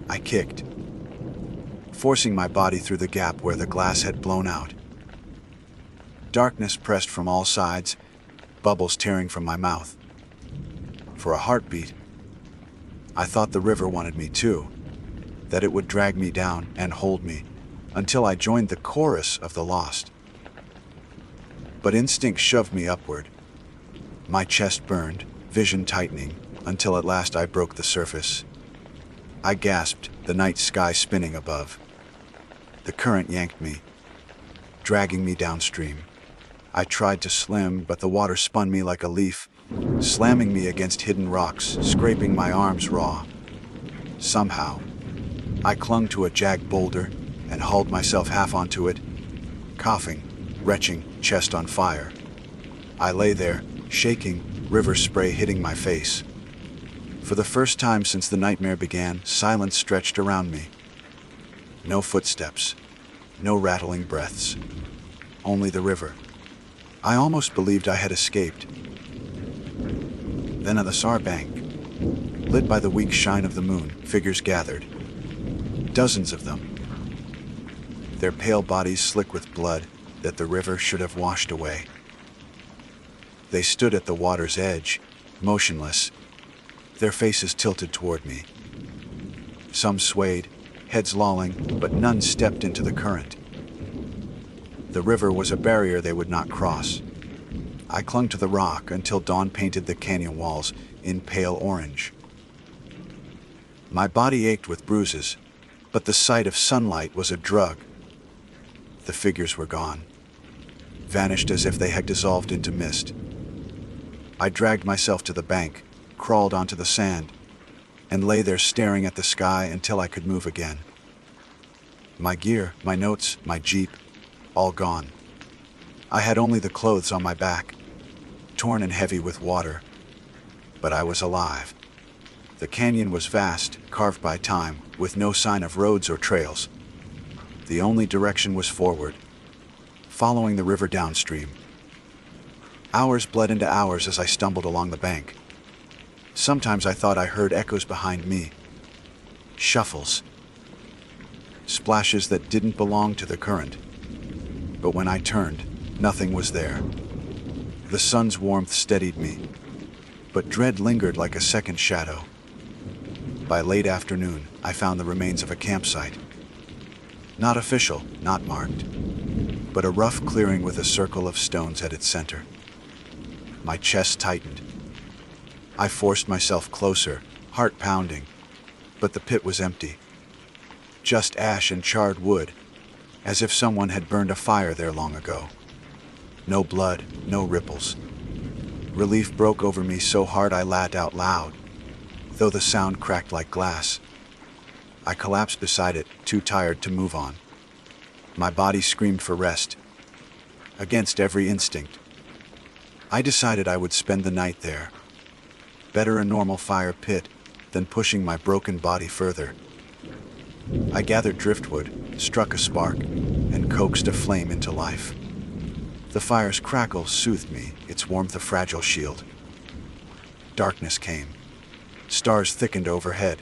I kicked, forcing my body through the gap where the glass had blown out. Darkness pressed from all sides, bubbles tearing from my mouth. For a heartbeat, I thought the river wanted me too, that it would drag me down and hold me, until I joined the chorus of the lost. But instinct shoved me upward. My chest burned, vision tightening, until at last I broke the surface. I gasped, the night sky spinning above. The current yanked me, dragging me downstream. I tried to swim, but the water spun me like a leaf, slamming me against hidden rocks, scraping my arms raw. somehow. I clung to a jagged boulder and hauled myself half onto it, coughing, retching, chest on fire. I lay there, shaking, river spray hitting my face. For the first time since the nightmare began, silence stretched around me. No footsteps, no rattling breaths, only the river. I almost believed I had escaped. Then on the Sar bank, lit by the weak shine of the moon, figures gathered. Dozens of them. Their pale bodies slick with blood that the river should have washed away. They stood at the water's edge, motionless, their faces tilted toward me. Some swayed, heads lolling, but none stepped into the current. The river was a barrier they would not cross. I clung to the rock until dawn painted the canyon walls in pale orange. My body ached with bruises, but the sight of sunlight was a drug. The figures were gone, vanished as if they had dissolved into mist. I dragged myself to the bank, crawled onto the sand, and lay there staring at the sky until I could move again. My gear, my notes, my jeep, all gone. I had only the clothes on my back, torn and heavy with water, but I was alive. The canyon was vast, carved by time, with no sign of roads or trails. The only direction was forward, following the river downstream. Hours bled into hours as I stumbled along the bank. Sometimes I thought I heard echoes behind me, shuffles, splashes that didn't belong to the current. But when I turned, nothing was there. The sun's warmth steadied me, but dread lingered like a second shadow. By late afternoon, I found the remains of a campsite. Not official, not marked, but a rough clearing with a circle of stones at its center. My chest tightened. I forced myself closer, heart pounding, but the pit was empty. Just ash and charred wood, as if someone had burned a fire there long ago. No blood, no ripples. Relief broke over me so hard I laughed out loud, though the sound cracked like glass. I collapsed beside it, too tired to move on. My body screamed for rest, against every instinct. I decided I would spend the night there. Better a normal fire pit than pushing my broken body further. I gathered driftwood, struck a spark, and coaxed a flame into life. The fire's crackle soothed me, its warmth a fragile shield. Darkness came. Stars thickened overhead.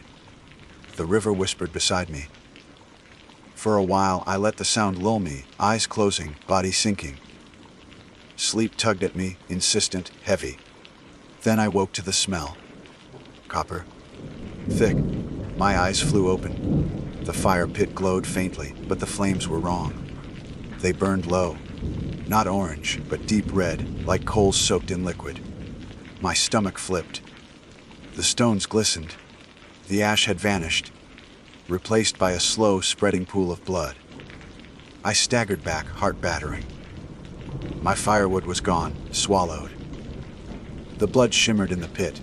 The river whispered beside me. For a while, I let the sound lull me, eyes closing, body sinking. Sleep tugged at me, insistent, heavy. Then I woke to the smell. Copper. Thick. My eyes flew open. The fire pit glowed faintly, but the flames were wrong. They burned low. Not orange, but deep red, like coals soaked in liquid. My stomach flipped. The stones glistened. The ash had vanished, replaced by a slow, spreading pool of blood. I staggered back, heart battering. My firewood was gone, swallowed. The blood shimmered in the pit,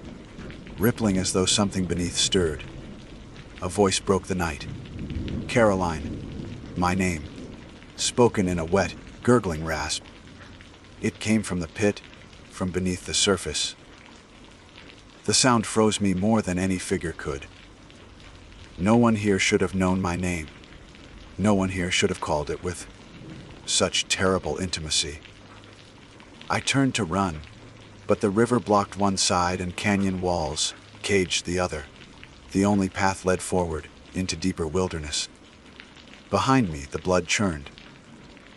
rippling as though something beneath stirred. A voice broke the night. Caroline, my name, spoken in a wet, gurgling rasp. It came from the pit, from beneath the surface. The sound froze me more than any figure could. No one here should have known my name. No one here should have called it with such terrible intimacy. I turned to run, but the river blocked one side and canyon walls caged the other. The only path led forward, into deeper wilderness. Behind me, the blood churned.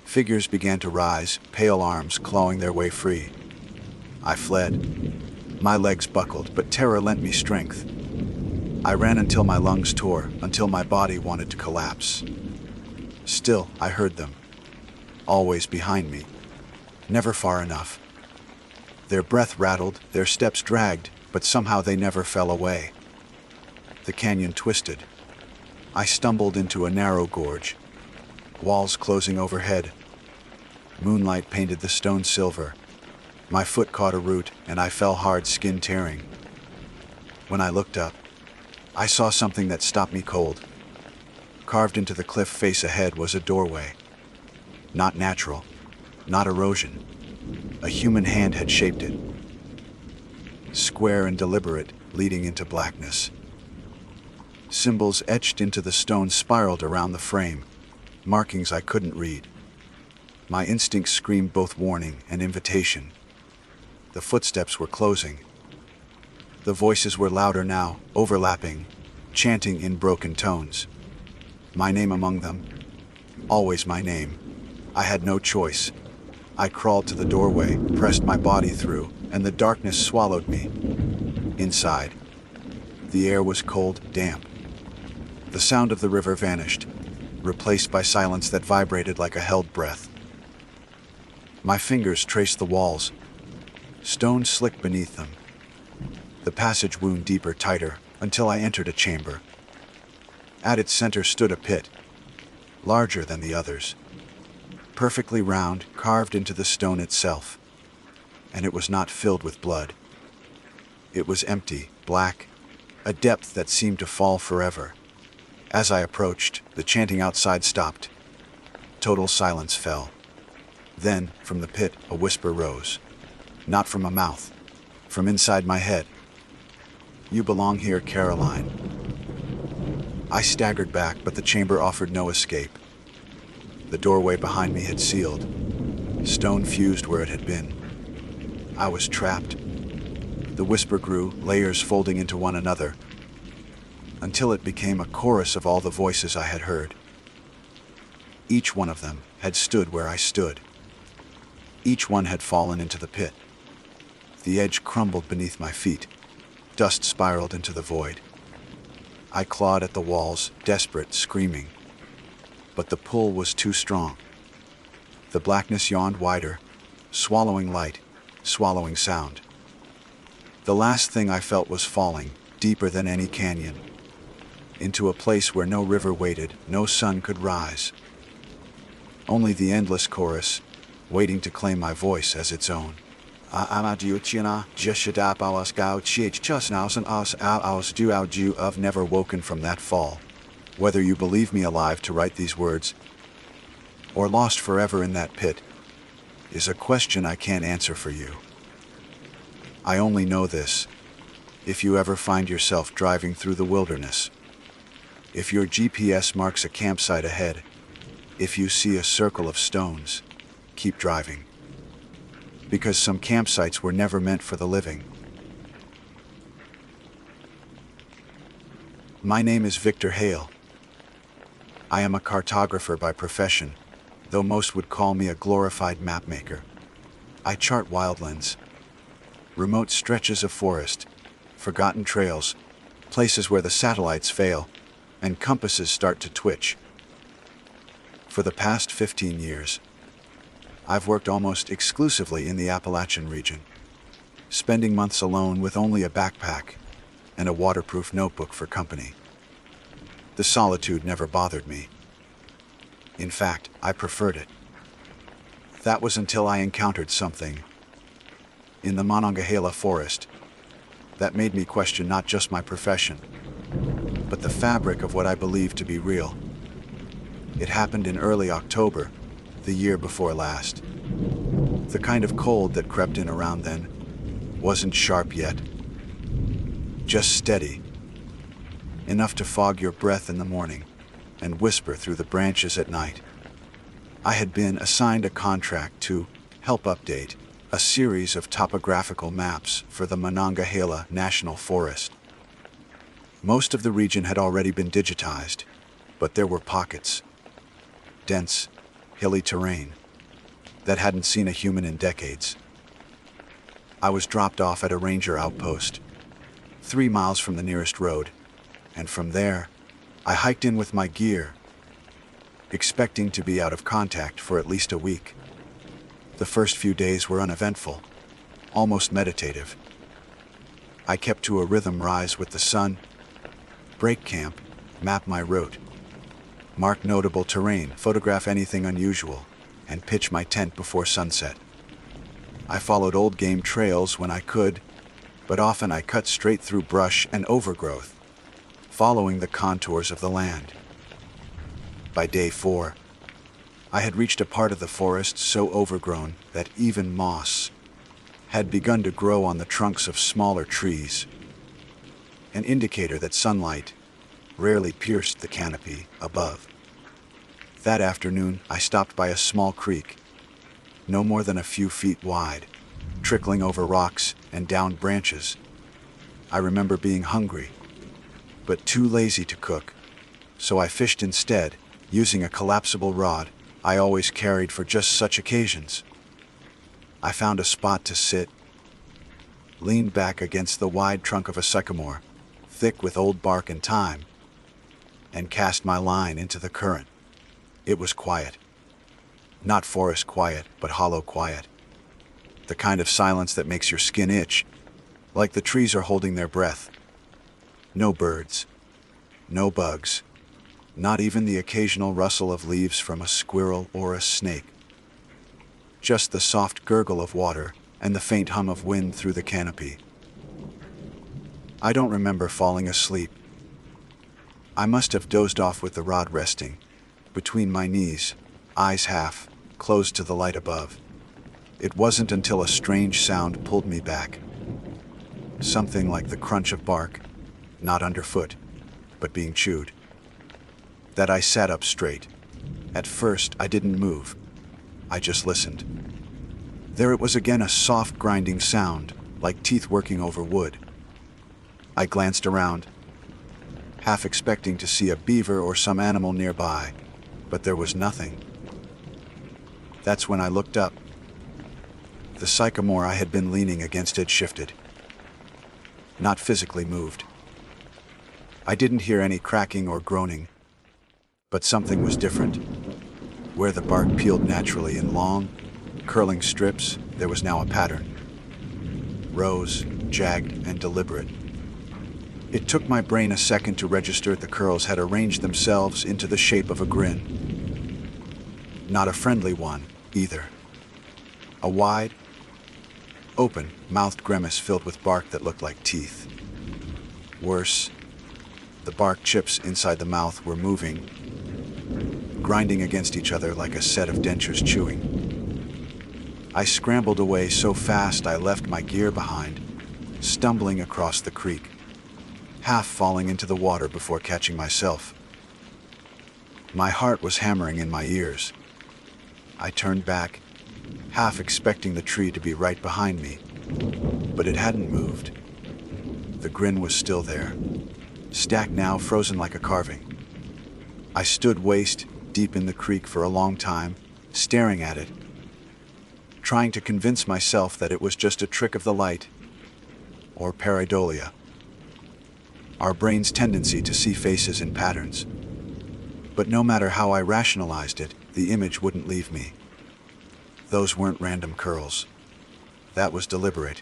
Figures began to rise, pale arms clawing their way free. I fled. My legs buckled, but terror lent me strength. I ran until my lungs tore, until my body wanted to collapse. Still, I heard them, always behind me, never far enough. Their breath rattled, their steps dragged, but somehow they never fell away. The canyon twisted. I stumbled into a narrow gorge, walls closing overhead. Moonlight painted the stone silver. My foot caught a root, and I fell hard, skin tearing. When I looked up, I saw something that stopped me cold. Carved into the cliff face ahead was a doorway. Not natural, not erosion. A human hand had shaped it. Square and deliberate, leading into blackness. Symbols etched into the stone spiraled around the frame, markings I couldn't read. My instincts screamed both warning and invitation. The footsteps were closing. The voices were louder now, overlapping, chanting in broken tones. My name among them. Always my name. I had no choice. I crawled to the doorway, pressed my body through, and the darkness swallowed me. Inside, the air was cold, damp. The sound of the river vanished, replaced by silence that vibrated like a held breath. My fingers traced the walls. Stone slick beneath them. The passage wound deeper, tighter, until I entered a chamber. At its center stood a pit, larger than the others. Perfectly round, carved into the stone itself. And it was not filled with blood. It was empty, black, a depth that seemed to fall forever. As I approached, the chanting outside stopped. Total silence fell. Then, from the pit, a whisper rose. Not from a mouth, from inside my head. "You belong here, Caroline." I staggered back, but the chamber offered no escape. The doorway behind me had sealed. Stone fused where it had been. I was trapped. The whisper grew, layers folding into one another, until it became a chorus of all the voices I had heard. Each one of them had stood where I stood. Each one had fallen into the pit. The edge crumbled beneath my feet. Dust spiraled into the void. I clawed at the walls, desperate, screaming. But the pull was too strong. The blackness yawned wider, swallowing light, swallowing sound. The last thing I felt was falling, deeper than any canyon, into a place where no river waited, no sun could rise. Only the endless chorus, waiting to claim my voice as its own. I've never woken from that fall. Whether you believe me alive to write these words, or lost forever in that pit, is a question I can't answer for you. I only know this: if you ever find yourself driving through the wilderness, if your GPS marks a campsite ahead, if you see a circle of stones, keep driving. Because some campsites were never meant for the living. My name is Victor Hale. I am a cartographer by profession, though most would call me a glorified mapmaker. I chart wildlands, remote stretches of forest, forgotten trails, places where the satellites fail, and compasses start to twitch. For the past 15 years, I've worked almost exclusively in the Appalachian region, spending months alone with only a backpack and a waterproof notebook for company. The solitude never bothered me. In fact, I preferred it. That was until I encountered something in the Monongahela forest that made me question not just my profession, but the fabric of what I believed to be real. It happened in early October, the year before last. The kind of cold that crept in around then wasn't sharp yet, just steady, enough to fog your breath in the morning and whisper through the branches at night. I had been assigned a contract to help update a series of topographical maps for the Monongahela National Forest. Most of the region had already been digitized, but there were pockets, dense, hilly terrain, that hadn't seen a human in decades. I was dropped off at a ranger outpost, 3 miles from the nearest road, and from there, I hiked in with my gear, expecting to be out of contact for at least a week. The first few days were uneventful, almost meditative. I kept to a rhythm: rise with the sun, break camp, map my route, mark notable terrain, photograph anything unusual, and pitch my tent before sunset. I followed old game trails when I could, but often I cut straight through brush and overgrowth, following the contours of the land. By day 4, I had reached a part of the forest so overgrown that even moss had begun to grow on the trunks of smaller trees, an indicator that sunlight rarely pierced the canopy above. That afternoon, I stopped by a small creek, no more than a few feet wide, trickling over rocks and down branches. I remember being hungry, but too lazy to cook, so I fished instead, using a collapsible rod I always carried for just such occasions. I found a spot to sit, leaned back against the wide trunk of a sycamore, thick with old bark and thyme, and cast my line into the current. It was quiet. Not forest quiet, but hollow quiet. The kind of silence that makes your skin itch, like the trees are holding their breath. No birds, no bugs, not even the occasional rustle of leaves from a squirrel or a snake. Just the soft gurgle of water and the faint hum of wind through the canopy. I don't remember falling asleep. I must have dozed off with the rod resting between my knees, eyes half closed to the light above. It wasn't until a strange sound pulled me back. Something like the crunch of bark, not underfoot, but being chewed. That I sat up straight. At first, I didn't move. I just listened. There it was again, a soft grinding sound, like teeth working over wood. I glanced around, half expecting to see a beaver or some animal nearby, but there was nothing. That's when I looked up. The sycamore I had been leaning against had shifted. Not physically moved. I didn't hear any cracking or groaning, but something was different. Where the bark peeled naturally in long, curling strips, there was now a pattern. Rows, jagged and deliberate. It took my brain a second to register the curls had arranged themselves into the shape of a grin. Not a friendly one, either. A wide, open-mouthed grimace filled with bark that looked like teeth. Worse, the bark chips inside the mouth were moving, grinding against each other like a set of dentures chewing. I scrambled away so fast I left my gear behind, stumbling across the creek, half falling into the water before catching myself. My heart was hammering in my ears. I turned back, half expecting the tree to be right behind me, but it hadn't moved. The grin was still there, stacked now, frozen like a carving. I stood waist deep in the creek for a long time, staring at it, trying to convince myself that it was just a trick of the light, or pareidolia, our brain's tendency to see faces in patterns. But no matter how I rationalized it, the image wouldn't leave me. Those weren't random curls. That was deliberate.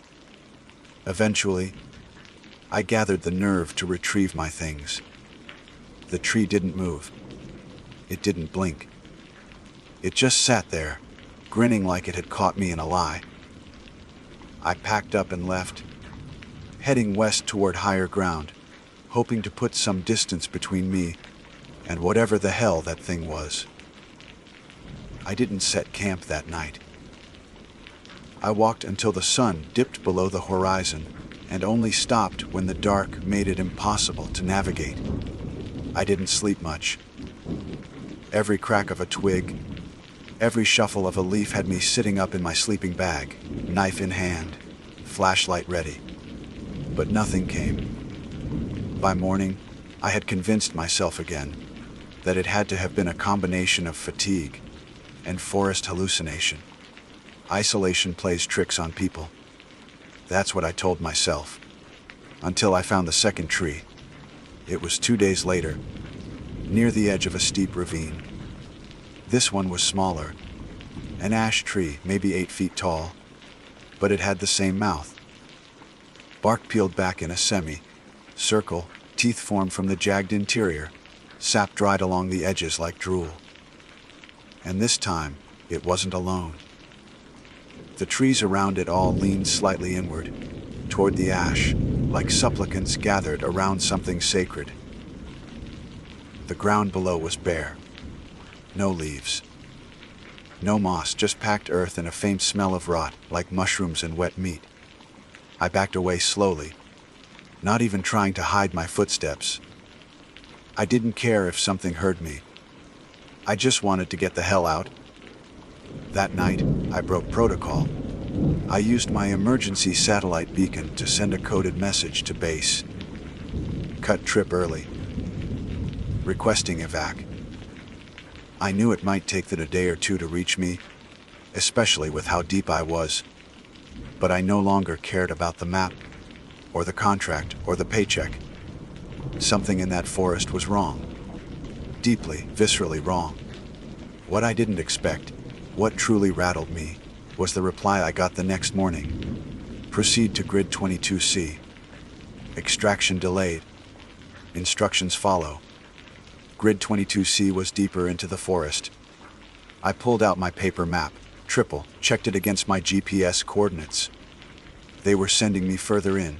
Eventually, I gathered the nerve to retrieve my things. The tree didn't move. It didn't blink. It just sat there, grinning like it had caught me in a lie. I packed up and left, heading west toward higher ground, hoping to put some distance between me and whatever the hell that thing was. I didn't set camp that night. I walked until the sun dipped below the horizon and only stopped when the dark made it impossible to navigate. I didn't sleep much. Every crack of a twig, every shuffle of a leaf had me sitting up in my sleeping bag, knife in hand, flashlight ready. But nothing came. By morning, I had convinced myself again that it had to have been a combination of fatigue and forest hallucination. Isolation plays tricks on people. That's what I told myself, until I found the second tree. It was 2 days later, near the edge of a steep ravine. This one was smaller, an ash tree, maybe 8 feet tall, but it had the same mouth. Bark peeled back in a semi-circle, teeth formed from the jagged interior, sap dried along the edges like drool. And this time, it wasn't alone. The trees around it all leaned slightly inward, toward the ash, like supplicants gathered around something sacred. The ground below was bare. No leaves. No moss, just packed earth and a faint smell of rot, like mushrooms and wet meat. I backed away slowly, not even trying to hide my footsteps. I didn't care if something heard me. I just wanted to get the hell out. That night, I broke protocol. I used my emergency satellite beacon to send a coded message to base. Cut trip early. Requesting evac. I knew it might take them a day or two to reach me, especially with how deep I was. But I no longer cared about the map, or the contract, or the paycheck. Something in that forest was wrong. Deeply, viscerally wrong. What I didn't expect, what truly rattled me, was the reply I got the next morning. Proceed to grid 22C. Extraction delayed. Instructions follow. Grid 22C was deeper into the forest. I pulled out my paper map, checked it against my GPS coordinates. They were sending me further in.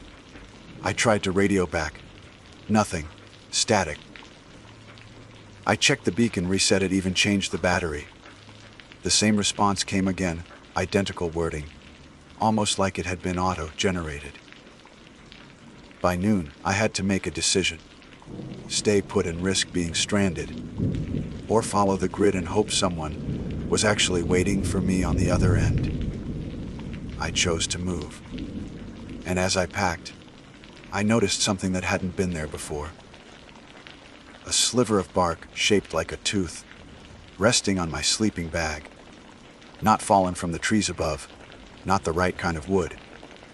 I tried to radio back. Nothing. Static. I checked the beacon, reset it, even changed the battery. The same response came again, identical wording, almost like it had been auto-generated. By noon, I had to make a decision. Stay put and risk being stranded, or follow the grid and hope someone was actually waiting for me on the other end. I chose to move. And as I packed, I noticed something that hadn't been there before. A sliver of bark shaped like a tooth, resting on my sleeping bag. Not fallen from the trees above, not the right kind of wood.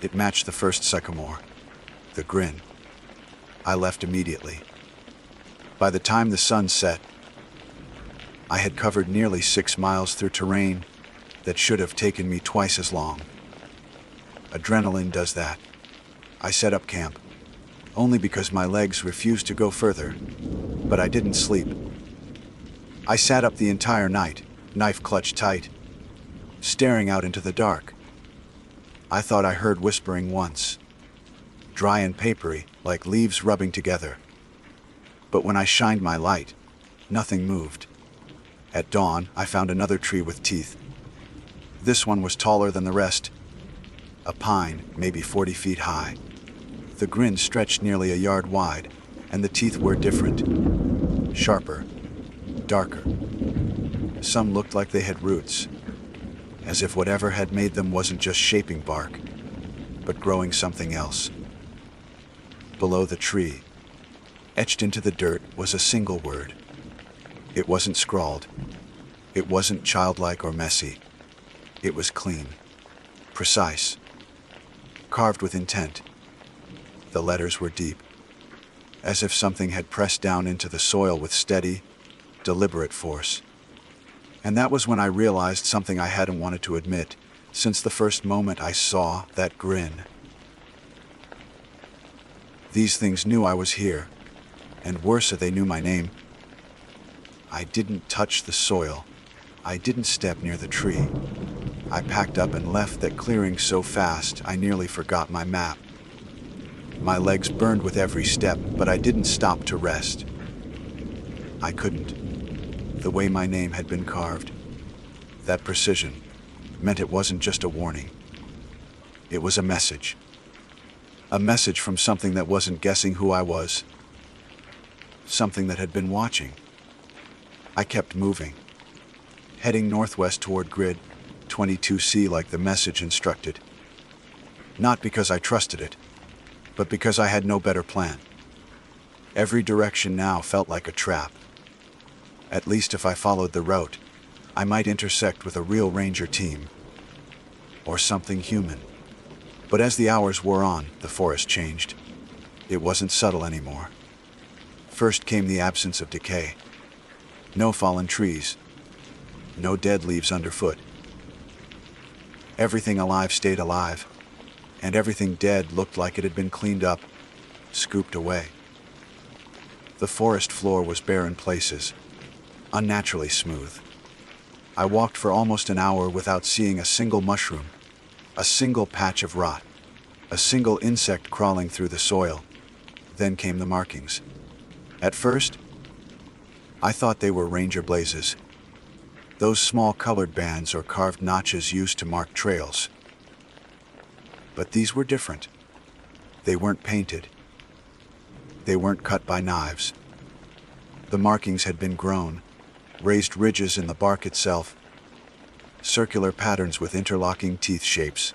It matched the first sycamore. The grin. I left immediately. By the time the sun set, I had covered nearly 6 miles through terrain that should have taken me twice as long. Adrenaline does that. I set up camp, only because my legs refused to go further, but I didn't sleep. I sat up the entire night, knife clutched tight, staring out into the dark. I thought I heard whispering once, dry and papery, like leaves rubbing together. But when I shined my light, nothing moved. At dawn, I found another tree with teeth. This one was taller than the rest, a pine, maybe 40 feet high. The grin stretched nearly a yard wide, and the teeth were different, sharper, darker. Some looked like they had roots, as if whatever had made them wasn't just shaping bark, but growing something else. Below the tree, etched into the dirt, was a single word. It wasn't scrawled. It wasn't childlike or messy. It was clean, precise, carved with intent. The letters were deep, as if something had pressed down into the soil with steady, deliberate force. And that was when I realized something I hadn't wanted to admit since the first moment I saw that grin. These things knew I was here, and worse, they knew my name. I didn't touch the soil. I didn't step near the tree. I packed up and left that clearing so fast I nearly forgot my map. My legs burned with every step, but I didn't stop to rest. I couldn't. The way my name had been carved, that precision, meant it wasn't just a warning. It was a message. A message from something that wasn't guessing who I was. Something that had been watching. I kept moving, heading northwest toward grid 22C like the message instructed. Not because I trusted it, but because I had no better plan. Every direction now felt like a trap. At least if I followed the route, I might intersect with a real ranger team, or something human. But as the hours wore on, the forest changed. It wasn't subtle anymore. First came the absence of decay. No fallen trees. No dead leaves underfoot. Everything alive stayed alive, and everything dead looked like it had been cleaned up, scooped away. The forest floor was bare in places, unnaturally smooth. I walked for almost an hour without seeing a single mushroom, a single patch of rot, a single insect crawling through the soil. Then came the markings. At first, I thought they were ranger blazes, those small colored bands or carved notches used to mark trails. But these were different. They weren't painted. They weren't cut by knives. The markings had been grown, raised ridges in the bark itself, circular patterns with interlocking teeth shapes.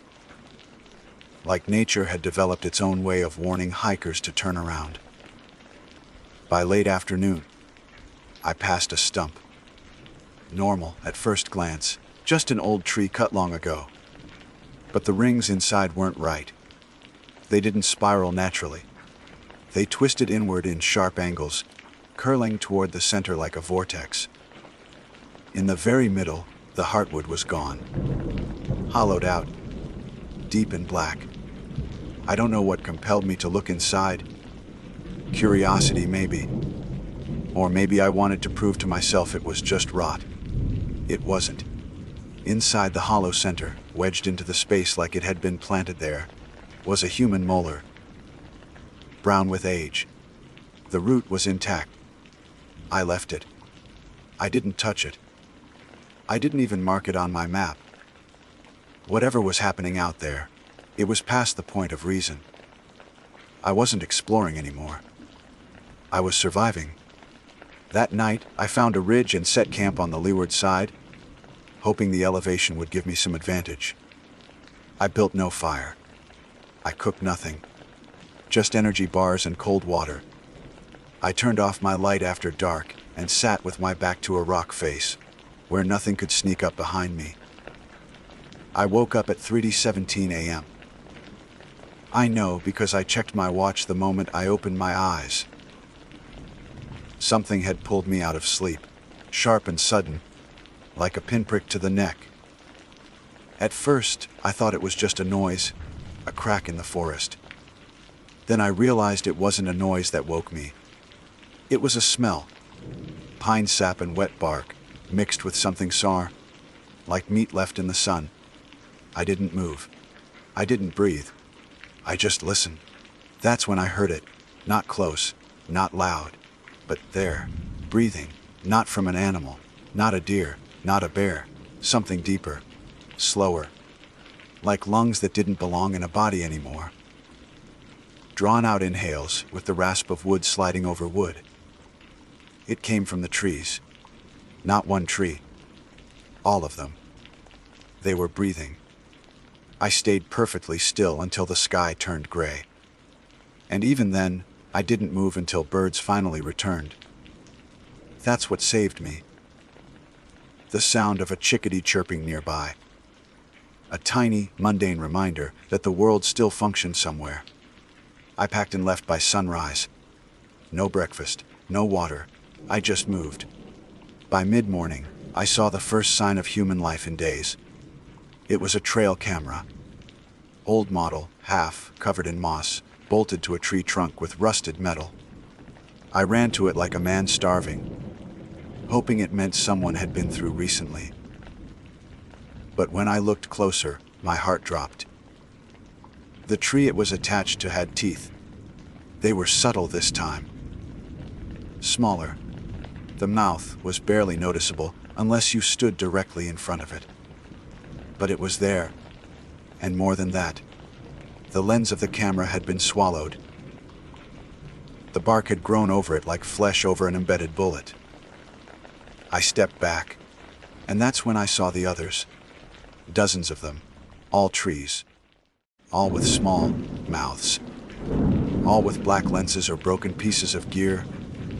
Like nature had developed its own way of warning hikers to turn around. By late afternoon, I passed a stump. Normal at first glance, just an old tree cut long ago. But the rings inside weren't right. They didn't spiral naturally. They twisted inward in sharp angles, curling toward the center like a vortex. In the very middle, the heartwood was gone, hollowed out, deep and black. I don't know what compelled me to look inside. Curiosity, maybe. Or maybe I wanted to prove to myself it was just rot. It wasn't. Inside the hollow center, wedged into the space like it had been planted there, was a human molar. Brown with age. The root was intact. I left it. I didn't touch it. I didn't even mark it on my map. Whatever was happening out there, it was past the point of reason. I wasn't exploring anymore. I was surviving. That night, I found a ridge and set camp on the leeward side, hoping the elevation would give me some advantage. I built no fire. I cooked nothing. Just energy bars and cold water. I turned off my light after dark and sat with my back to a rock face, where nothing could sneak up behind me. I woke up at 3:17 a.m. I know because I checked my watch the moment I opened my eyes. Something had pulled me out of sleep, sharp and sudden, like a pinprick to the neck. At first, I thought it was just a noise, a crack in the forest. Then I realized it wasn't a noise that woke me. It was a smell, pine sap and wet bark, mixed with something sour, like meat left in the sun. I didn't move. I didn't breathe. I just listened. That's when I heard it, not close, not loud, but there, breathing, not from an animal, not a deer, not a bear, something deeper, slower, like lungs that didn't belong in a body anymore. Drawn out inhales with the rasp of wood sliding over wood. It came from the trees. Not one tree. All of them. They were breathing. I stayed perfectly still until the sky turned gray. And even then, I didn't move until birds finally returned. That's what saved me. The sound of a chickadee chirping nearby. A tiny, mundane reminder that the world still functioned somewhere. I packed and left by sunrise. No breakfast, no water. I just moved. By mid-morning, I saw the first sign of human life in days. It was a trail camera. Old model, half covered in moss, bolted to a tree trunk with rusted metal. I ran to it like a man starving, hoping it meant someone had been through recently. But when I looked closer, my heart dropped. The tree it was attached to had teeth. They were subtle this time. Smaller. The mouth was barely noticeable unless you stood directly in front of it. But it was there. And more than that, the lens of the camera had been swallowed. The bark had grown over it like flesh over an embedded bullet. I stepped back, and that's when I saw the others. Dozens of them, all trees, all with small mouths, all with black lenses or broken pieces of gear,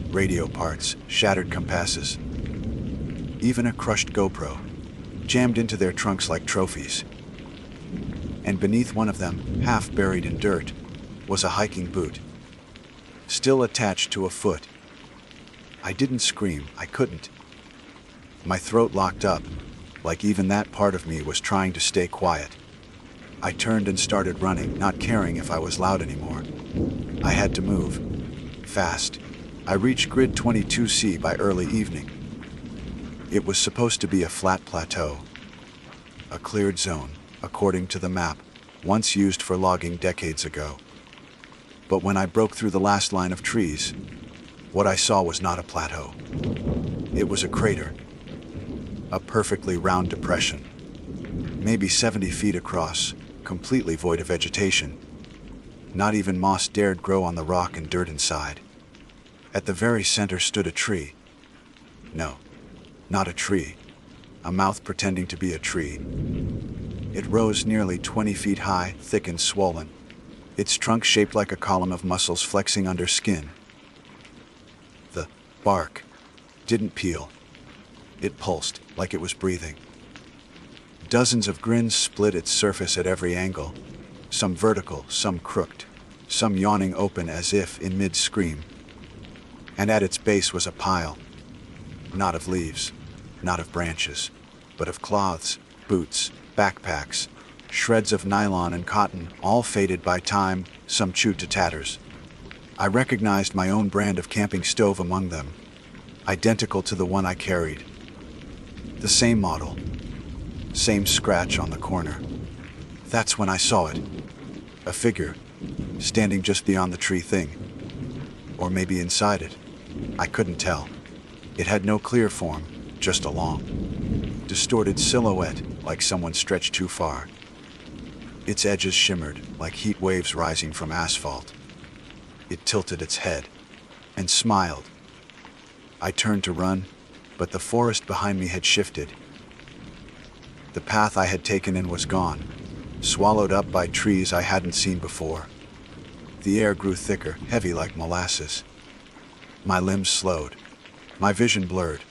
radio parts, shattered compasses, even a crushed GoPro, jammed into their trunks like trophies. And beneath one of them, half buried in dirt, was a hiking boot, still attached to a foot. I didn't scream, I couldn't. My throat locked up, like even that part of me was trying to stay quiet. I turned and started running, not caring if I was loud anymore. I had to move. Fast. I reached Grid 22C by early evening. It was supposed to be a flat plateau, a cleared zone, according to the map, once used for logging decades ago. But when I broke through the last line of trees, what I saw was not a plateau. It was a crater. A perfectly round depression. Maybe 70 feet across, completely void of vegetation. Not even moss dared grow on the rock and dirt inside. At the very center stood a tree. No, not a tree. A mouth pretending to be a tree. It rose nearly 20 feet high, thick and swollen. Its trunk shaped like a column of muscles flexing under skin. The bark didn't peel. It pulsed like it was breathing. Dozens of grins split its surface at every angle, some vertical, some crooked, some yawning open as if in mid-scream. And at its base was a pile, not of leaves, not of branches, but of cloths, boots, backpacks, shreds of nylon and cotton, all faded by time, some chewed to tatters. I recognized my own brand of camping stove among them, identical to the one I carried. The same model, same scratch on the corner. That's when I saw it. A figure, standing just beyond the tree thing. Or maybe inside it. I couldn't tell. It had no clear form, just a long, distorted silhouette, like someone stretched too far. Its edges shimmered, like heat waves rising from asphalt. It tilted its head, and smiled. I turned to run, but the forest behind me had shifted. The path I had taken in was gone, swallowed up by trees I hadn't seen before. The air grew thicker, heavy like molasses. My limbs slowed. My vision blurred.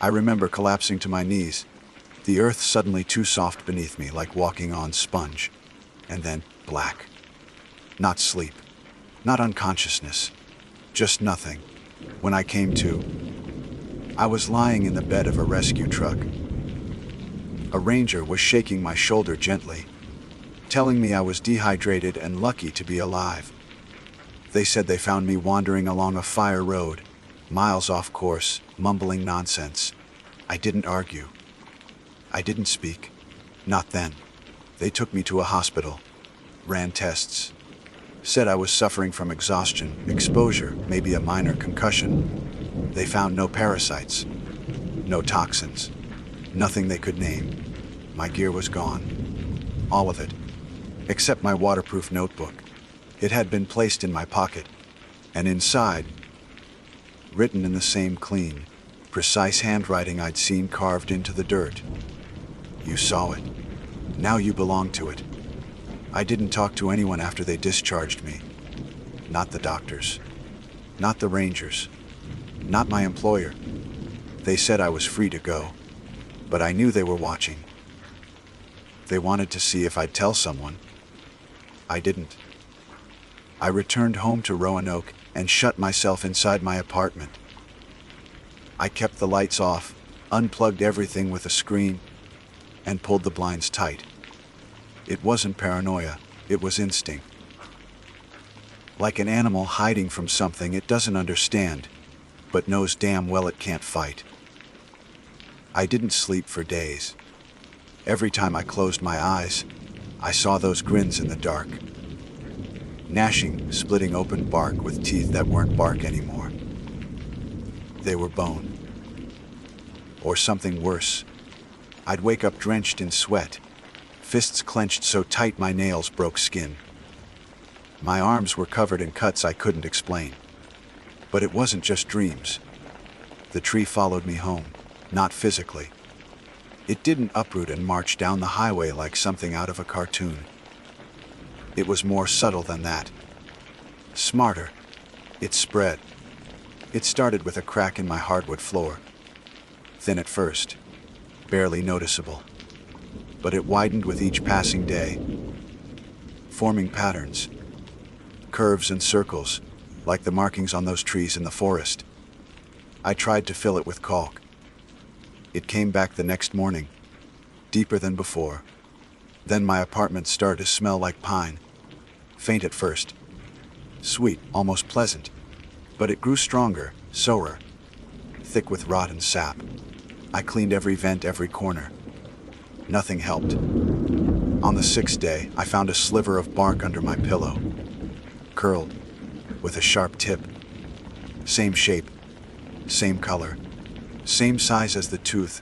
I remember collapsing to my knees, the earth suddenly too soft beneath me, like walking on sponge. And then black. Not sleep. Not unconsciousness. Just nothing. When I came to, I was lying in the bed of a rescue truck. A ranger was shaking my shoulder gently, telling me I was dehydrated and lucky to be alive. They said they found me wandering along a fire road, miles off course, mumbling nonsense. I didn't argue. I didn't speak. Not then. They took me to a hospital, ran tests, said I was suffering from exhaustion, exposure, maybe a minor concussion. They found no parasites, no toxins, nothing they could name. My gear was gone. All of it, except my waterproof notebook. It had been placed in my pocket, and inside, written in the same clean, precise handwriting I'd seen carved into the dirt. You saw it. Now you belong to it. I didn't talk to anyone after they discharged me. Not the doctors. Not the rangers. Not my employer. They said I was free to go, but I knew they were watching. They wanted to see if I'd tell someone. I didn't. I returned home to Roanoke and shut myself inside my apartment. I kept the lights off, unplugged everything with a screen, and pulled the blinds tight. It wasn't paranoia, it was instinct. Like an animal hiding from something it doesn't understand, but knows damn well it can't fight. I didn't sleep for days. Every time I closed my eyes, I saw those grins in the dark. Gnashing, splitting open bark with teeth that weren't bark anymore. They were bone. Or something worse. I'd wake up drenched in sweat, fists clenched so tight my nails broke skin. My arms were covered in cuts I couldn't explain. But it wasn't just dreams. The tree followed me home, not physically. It didn't uproot and march down the highway like something out of a cartoon. It was more subtle than that. Smarter. It spread. It started with a crack in my hardwood floor. Thin at first, barely noticeable. But it widened with each passing day, forming patterns, curves and circles, like the markings on those trees in the forest. I tried to fill it with caulk. It came back the next morning, deeper than before. Then my apartment started to smell like pine. Faint at first. Sweet, almost pleasant. But it grew stronger, sour, thick with rot and sap. I cleaned every vent, every corner. Nothing helped. On the 6th day, I found a sliver of bark under my pillow. Curled, with a sharp tip. Same shape, same color. Same size as the tooth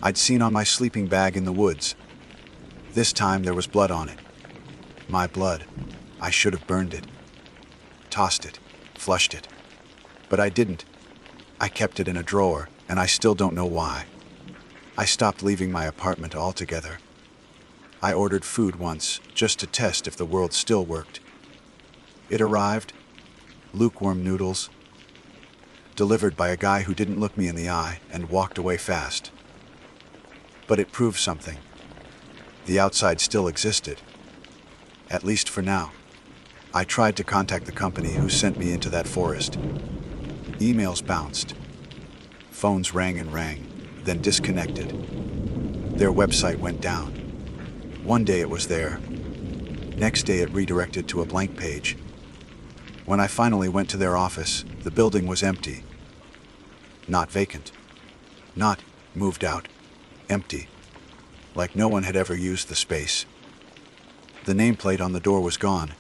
I'd seen on my sleeping bag in the woods. This time there was blood on it. My blood. I should have burned it. Tossed it. Flushed it. But I didn't. I kept it in a drawer, and I still don't know why. I stopped leaving my apartment altogether. I ordered food once, just to test if the world still worked. It arrived. Lukewarm noodles. Delivered by a guy who didn't look me in the eye and walked away fast. But it proved something. The outside still existed. At least for now. I tried to contact the company who sent me into that forest. Emails bounced. Phones rang and rang, then disconnected. Their website went down. One day it was there. Next day it redirected to a blank page. When I finally went to their office, the building was empty. Not vacant. Not moved out. Empty. Like no one had ever used the space. The nameplate on the door was gone.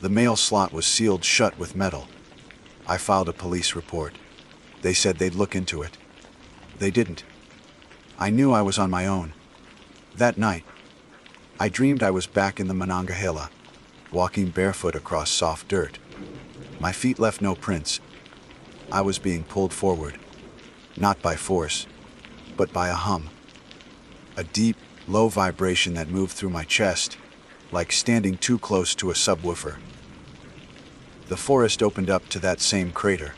The mail slot was sealed shut with metal. I filed a police report. They said they'd look into it. They didn't. I knew I was on my own. That night, I dreamed I was back in the Monongahela, walking barefoot across soft dirt. My feet left no prints. I was being pulled forward, not by force, but by a hum. A deep, low vibration that moved through my chest, like standing too close to a subwoofer. The forest opened up to that same crater.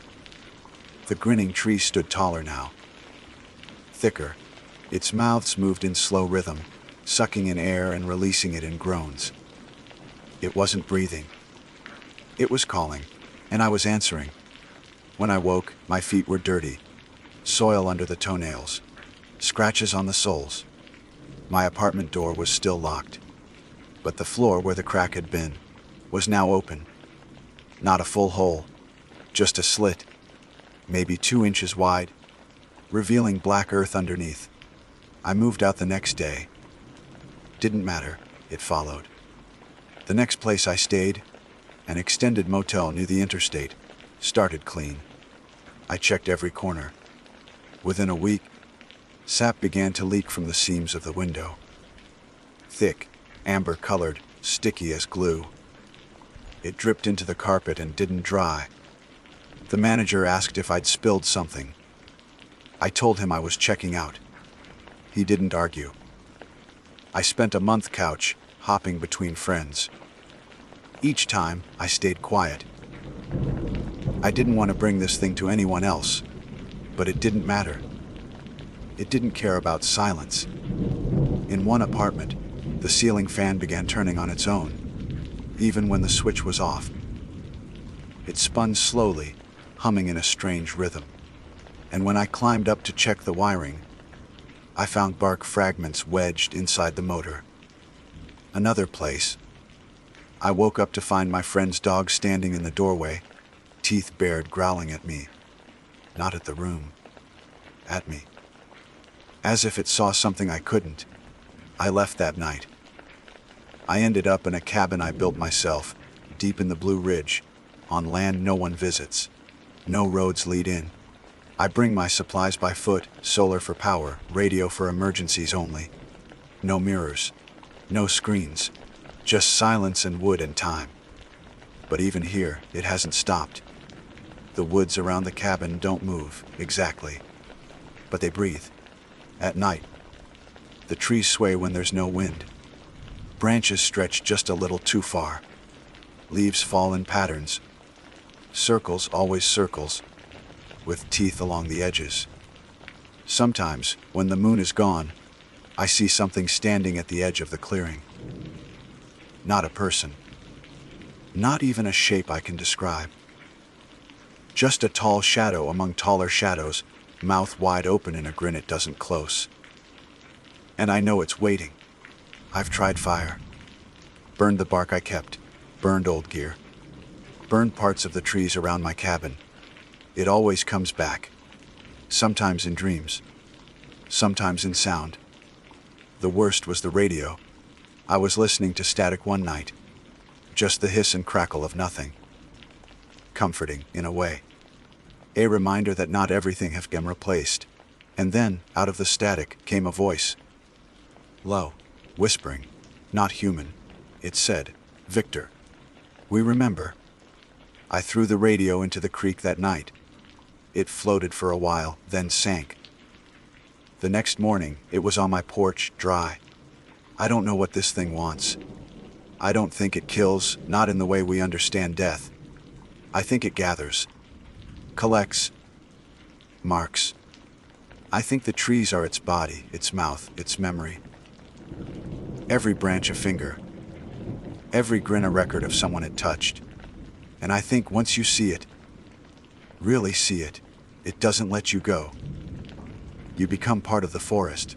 The grinning tree stood taller now. Thicker. Its mouths moved in slow rhythm, sucking in air and releasing it in groans. It wasn't breathing. It was calling, and I was answering. When I woke, my feet were dirty. Soil under the toenails. Scratches on the soles. My apartment door was still locked. But the floor where the crack had been was now open. Not a full hole, just a slit, maybe 2 inches wide, revealing black earth underneath. I moved out the next day. Didn't matter, it followed. The next place I stayed, an extended motel near the interstate, started clean. I checked every corner. Within a week, sap began to leak from the seams of the window. Thick, amber-colored, sticky as glue. It dripped into the carpet and didn't dry. The manager asked if I'd spilled something. I told him I was checking out. He didn't argue. I spent a month couch, hopping between friends. Each time, I stayed quiet. I didn't want to bring this thing to anyone else, but it didn't matter. It didn't care about silence. In one apartment, the ceiling fan began turning on its own, even when the switch was off. It spun slowly, humming in a strange rhythm. And when I climbed up to check the wiring, I found bark fragments wedged inside the motor. Another place. I woke up to find my friend's dog standing in the doorway, teeth bared, growling at me. Not at the room. At me. As if it saw something I couldn't. I left that night. I ended up in a cabin I built myself, deep in the Blue Ridge, on land no one visits. No roads lead in. I bring my supplies by foot, solar for power, radio for emergencies only. No mirrors. No screens. Just silence and wood and time. But even here, it hasn't stopped. The woods around the cabin don't move, exactly. But they breathe. At night. The trees sway when there's no wind. Branches stretch just a little too far. Leaves fall in patterns. Circles, always circles, with teeth along the edges. Sometimes, when the moon is gone, I see something standing at the edge of the clearing. Not a person. Not even a shape I can describe. Just a tall shadow among taller shadows, mouth wide open in a grin it doesn't close. And I know it's waiting. I've tried fire. Burned the bark I kept. Burned old gear. Burned parts of the trees around my cabin. It always comes back. Sometimes in dreams. Sometimes in sound. The worst was the radio. I was listening to static one night. Just the hiss and crackle of nothing. Comforting, in a way. A reminder that not everything has been replaced. And then, out of the static, came a voice. Low, whispering, not human. It said, "Victor, we remember." I threw the radio into the creek that night. It floated for a while, then sank. The next morning, it was on my porch, dry. I don't know what this thing wants. I don't think it kills, not in the way we understand death. I think it gathers, collects, marks. I think the trees are its body, its mouth, its memory. Every branch a finger, every grin a record of someone it touched. And I think once you see it, really see it, it doesn't let you go. You become part of the forest,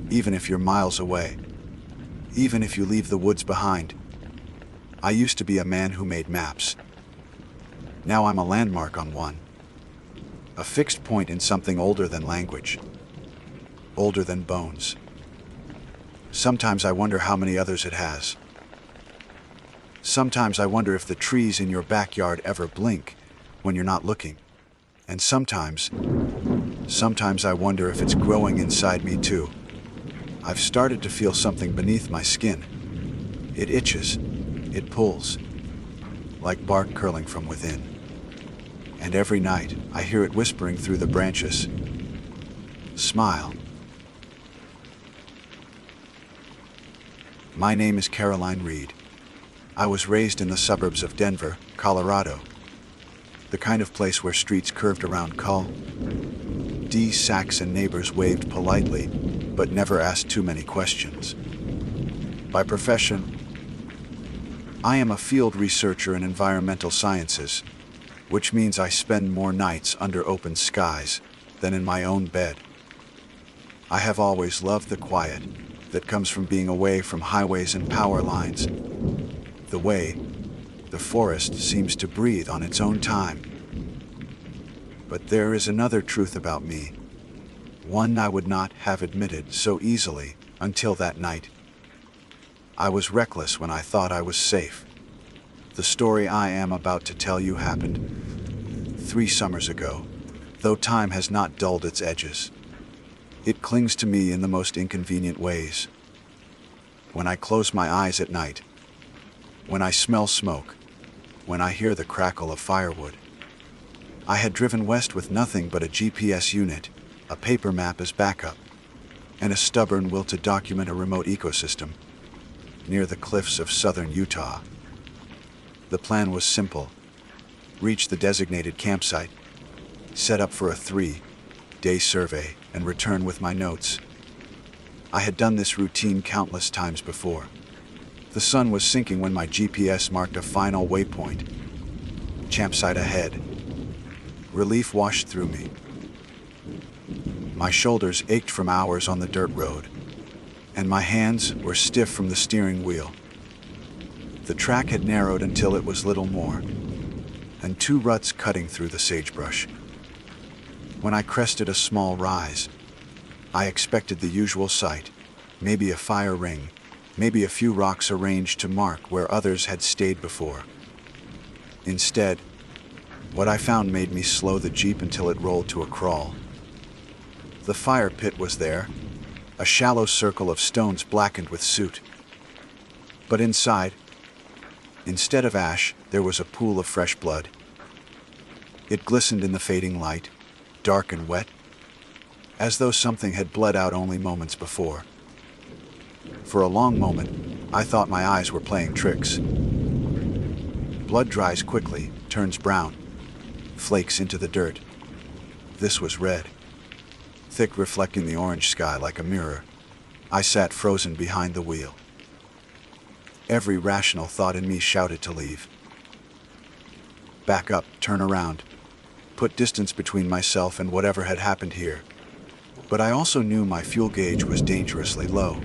even if you're miles away, even if you leave the woods behind. I used to be a man who made maps. Now I'm a landmark on one. A fixed point in something older than language, older than bones. Sometimes I wonder how many others it has. Sometimes I wonder if the trees in your backyard ever blink when you're not looking. And sometimes I wonder if it's growing inside me too. I've started to feel something beneath my skin. It itches, it pulls, like bark curling from within. And every night I hear it whispering through the branches. Smile. My name is Caroline Reed. I was raised in the suburbs of Denver, Colorado. The kind of place where streets curved around cul-de-sacs sacks and neighbors waved politely, but never asked too many questions. By profession, I am a field researcher in environmental sciences, which means I spend more nights under open skies than in my own bed. I have always loved the quiet that comes from being away from highways and power lines, the way the forest seems to breathe on its own time. But there is another truth about me, one I would not have admitted so easily until that night. I was reckless when I thought I was safe. The story I am about to tell you happened 3 summers ago, though time has not dulled its edges. It clings to me in the most inconvenient ways. When I close my eyes at night, when I smell smoke, when I hear the crackle of firewood. I had driven west with nothing but a GPS unit, a paper map as backup, and a stubborn will to document a remote ecosystem near the cliffs of southern Utah. The plan was simple: reach the designated campsite, set up for a 3-day survey, and return with my notes. I had done this routine countless times before. The sun was sinking when my GPS marked a final waypoint. Campsite ahead. Relief washed through me. My shoulders ached from hours on the dirt road, and my hands were stiff from the steering wheel. The track had narrowed until it was little more, and 2 ruts cutting through the sagebrush. When I crested a small rise, I expected the usual sight, maybe a fire ring, maybe a few rocks arranged to mark where others had stayed before. Instead, what I found made me slow the Jeep until it rolled to a crawl. The fire pit was there, a shallow circle of stones blackened with soot. But inside, instead of ash, there was a pool of fresh blood. It glistened in the fading light, dark and wet, as though something had bled out only moments before. For a long moment, I thought my eyes were playing tricks. Blood dries quickly, turns brown, flakes into the dirt. This was red, thick, reflecting the orange sky like a mirror. I sat frozen behind the wheel. Every rational thought in me shouted to leave. Back up, turn around, put distance between myself and whatever had happened here. But I also knew my fuel gauge was dangerously low.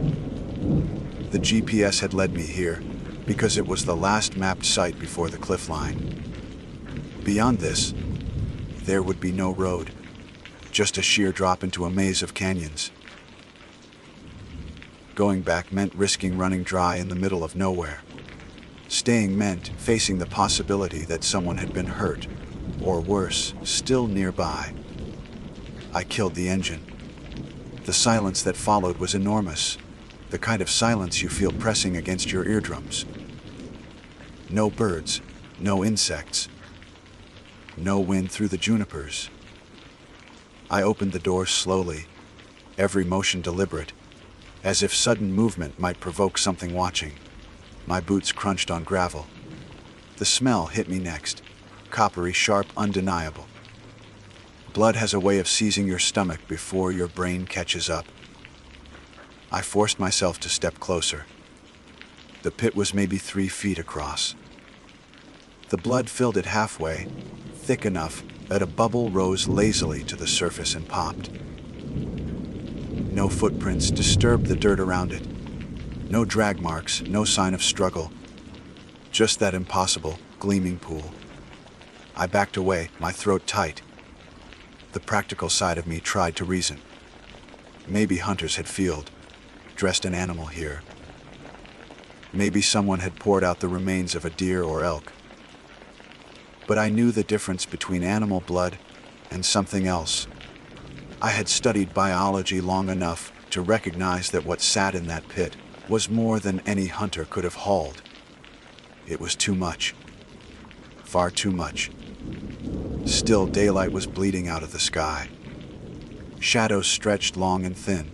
The GPS had led me here because it was the last mapped site before the cliff line. Beyond this, there would be no road, just a sheer drop into a maze of canyons. Going back meant risking running dry in the middle of nowhere. Staying meant facing the possibility that someone had been hurt, or worse, still nearby. I killed the engine. The silence that followed was enormous, the kind of silence you feel pressing against your eardrums. No birds, no insects, no wind through the junipers. I opened the door slowly, every motion deliberate, as if sudden movement might provoke something watching. My boots crunched on gravel. The smell hit me next, coppery, sharp, undeniable. Blood has a way of seizing your stomach before your brain catches up. I forced myself to step closer. The pit was maybe 3 feet across. The blood filled it halfway, thick enough that a bubble rose lazily to the surface and popped. No footprints disturbed the dirt around it. No drag marks, no sign of struggle. Just that impossible, gleaming pool. I backed away, my throat tight. The practical side of me tried to reason. Maybe hunters had dressed an animal here. Maybe someone had poured out the remains of a deer or elk. But I knew the difference between animal blood and something else. I had studied biology long enough to recognize that what sat in that pit was more than any hunter could have hauled. It was too much. Far too much. Still, daylight was bleeding out of the sky. Shadows stretched long and thin.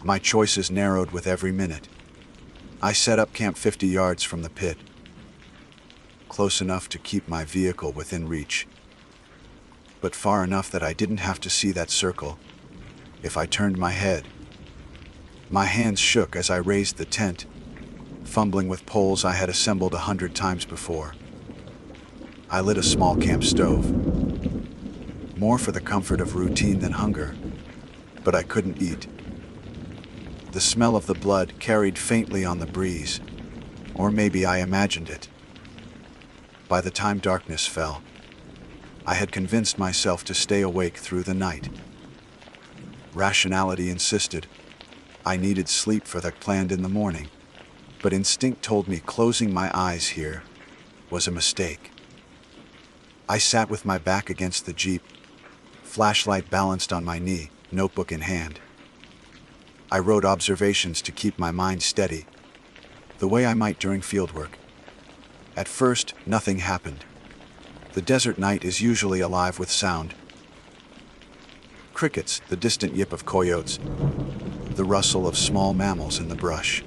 My choices narrowed with every minute. I set up camp 50 yards from the pit, close enough to keep my vehicle within reach, but far enough that I didn't have to see that circle if I turned my head. My hands shook as I raised the tent, fumbling with poles I had assembled 100 times before. I lit a small camp stove, more for the comfort of routine than hunger, but I couldn't eat. The smell of the blood carried faintly on the breeze, or maybe I imagined it. By the time darkness fell, I had convinced myself to stay awake through the night. Rationality insisted I needed sleep for that planned in the morning, but instinct told me closing my eyes here was a mistake. I sat with my back against the Jeep, flashlight balanced on my knee, notebook in hand. I wrote observations to keep my mind steady, the way I might during fieldwork. At first, nothing happened. The desert night is usually alive with sound. Crickets, the distant yip of coyotes, the rustle of small mammals in the brush.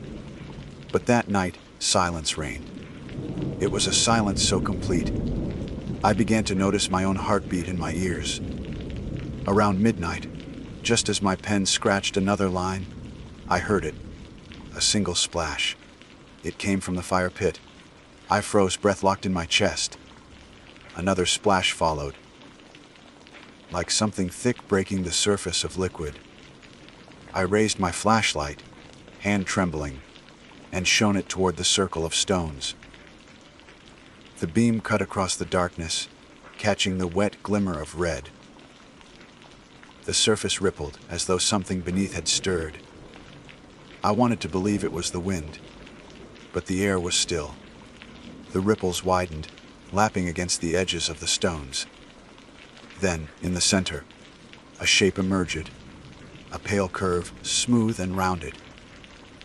But that night, silence reigned. It was a silence so complete, I began to notice my own heartbeat in my ears. Around midnight, just as my pen scratched another line, I heard it. A single splash. It came from the fire pit. I froze, breath locked in my chest. Another splash followed, like something thick breaking the surface of liquid. I raised my flashlight, hand trembling, and shone it toward the circle of stones. The beam cut across the darkness, catching the wet glimmer of red. The surface rippled as though something beneath had stirred. I wanted to believe it was the wind, but the air was still. The ripples widened, lapping against the edges of the stones. Then, in the center, a shape emerged, a pale curve, smooth and rounded.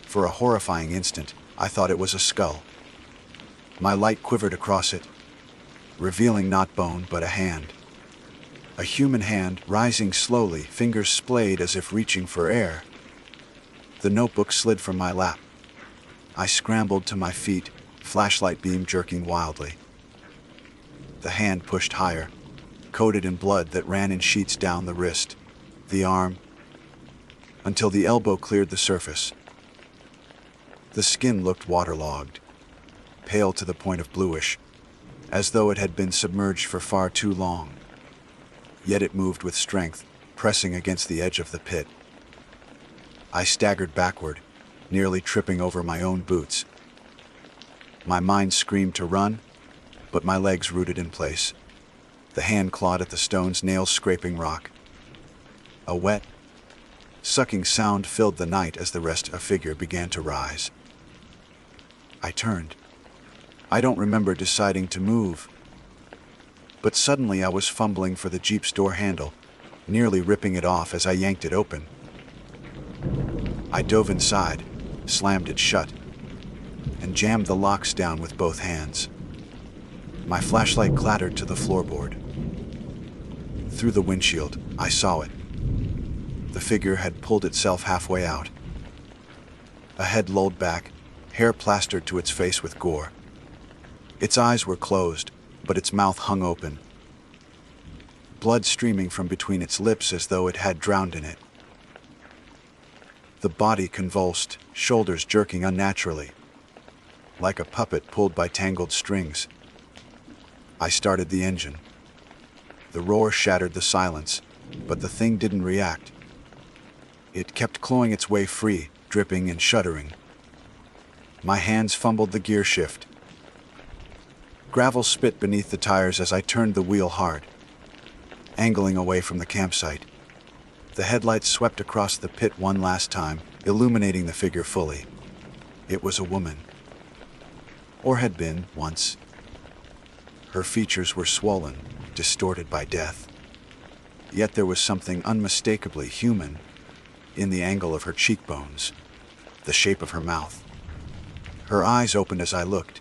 For a horrifying instant, I thought it was a skull. My light quivered across it, revealing not bone but a hand. A human hand, rising slowly, fingers splayed as if reaching for air. The notebook slid from my lap. I scrambled to my feet, flashlight beam jerking wildly. The hand pushed higher, coated in blood that ran in sheets down the wrist, the arm, until the elbow cleared the surface. The skin looked waterlogged, pale to the point of bluish, as though it had been submerged for far too long. Yet it moved with strength, pressing against the edge of the pit. I staggered backward, nearly tripping over my own boots. My mind screamed to run, but my legs rooted in place. The hand clawed at the stones, nails scraping rock. A wet, sucking sound filled the night as the rest of a figure began to rise. I turned. I don't remember deciding to move. But suddenly I was fumbling for the Jeep's door handle, nearly ripping it off as I yanked it open. I dove inside, slammed it shut, and jammed the locks down with both hands. My flashlight clattered to the floorboard. Through the windshield, I saw it. The figure had pulled itself halfway out. A head lolled back, hair plastered to its face with gore. Its eyes were closed, but its mouth hung open, blood streaming from between its lips as though it had drowned in it. The body convulsed, shoulders jerking unnaturally, like a puppet pulled by tangled strings. I started the engine. The roar shattered the silence, but the thing didn't react. It kept clawing its way free, dripping and shuddering. My hands fumbled the gear shift. Gravel spit beneath the tires as I turned the wheel hard, angling away from the campsite. The headlights swept across the pit one last time, illuminating the figure fully. It was a woman. Or had been, once. Her features were swollen, distorted by death. Yet there was something unmistakably human in the angle of her cheekbones, the shape of her mouth. Her eyes opened as I looked.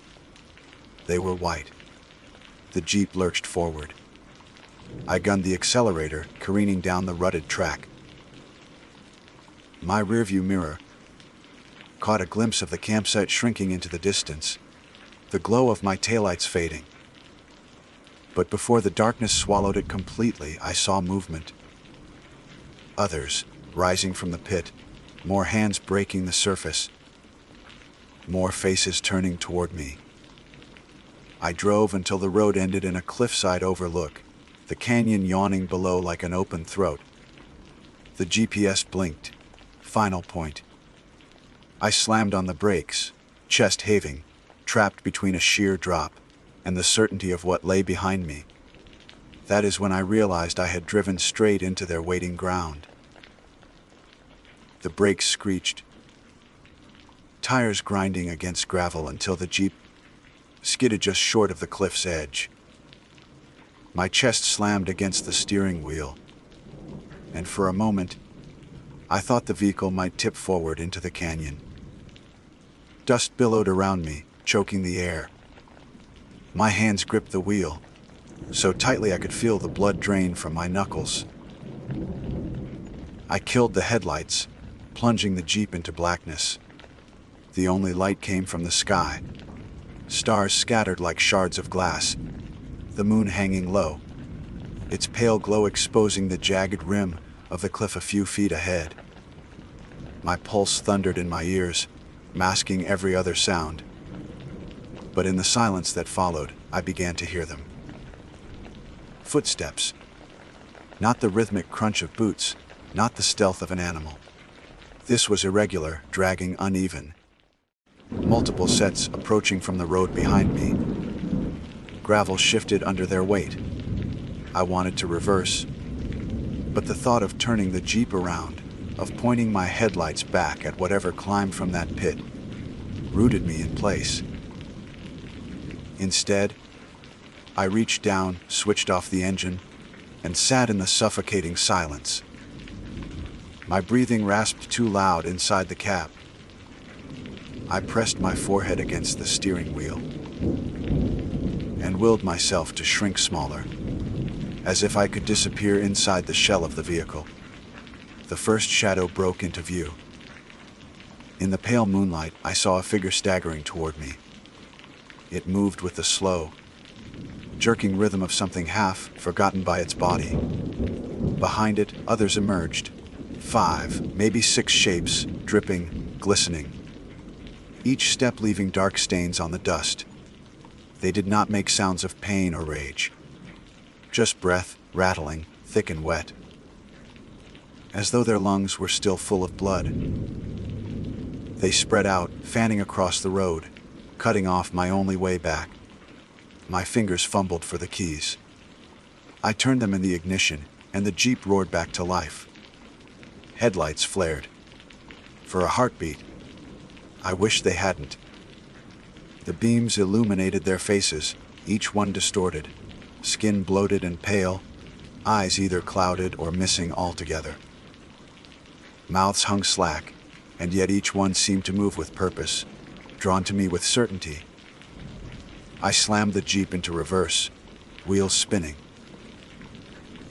They were white. The Jeep lurched forward. I gunned the accelerator, careening down the rutted track. My rearview mirror caught a glimpse of the campsite shrinking into the distance, the glow of my taillights fading. But before the darkness swallowed it completely, I saw movement. Others, rising from the pit, more hands breaking the surface, more faces turning toward me. I drove until the road ended in a cliffside overlook, the canyon yawning below like an open throat. The GPS blinked. Final point. I slammed on the brakes, chest heaving, trapped between a sheer drop and the certainty of what lay behind me. That is when I realized I had driven straight into their waiting ground. The brakes screeched, tires grinding against gravel until the Jeep skidded just short of the cliff's edge. My chest slammed against the steering wheel, and for a moment, I thought the vehicle might tip forward into the canyon. Dust billowed around me, choking the air. My hands gripped the wheel, so tightly I could feel the blood drain from my knuckles. I killed the headlights, plunging the Jeep into blackness. The only light came from the sky. Stars scattered like shards of glass, the moon hanging low, its pale glow exposing the jagged rim of the cliff a few feet ahead. My pulse thundered in my ears, masking every other sound. But in the silence that followed, I began to hear them. Footsteps. Not the rhythmic crunch of boots, not the stealth of an animal. This was irregular, dragging, uneven. Multiple sets approaching from the road behind me. Gravel shifted under their weight. I wanted to reverse, but the thought of turning the Jeep around, of pointing my headlights back at whatever climbed from that pit, rooted me in place. Instead, I reached down, switched off the engine, and sat in the suffocating silence. My breathing rasped too loud inside the cab. I pressed my forehead against the steering wheel and willed myself to shrink smaller, as if I could disappear inside the shell of the vehicle. The first shadow broke into view. In the pale moonlight, I saw a figure staggering toward me. It moved with the slow, jerking rhythm of something half forgotten by its body. Behind it, others emerged. 5, maybe 6 shapes, dripping, glistening. Each step leaving dark stains on the dust. They did not make sounds of pain or rage. Just breath, rattling, thick and wet, as though their lungs were still full of blood. They spread out, fanning across the road, cutting off my only way back. My fingers fumbled for the keys. I turned them in the ignition, and the Jeep roared back to life. Headlights flared. For a heartbeat, I wished they hadn't. The beams illuminated their faces, each one distorted, skin bloated and pale, eyes either clouded or missing altogether. Mouths hung slack, and yet each one seemed to move with purpose, drawn to me with certainty. I slammed the Jeep into reverse, wheels spinning.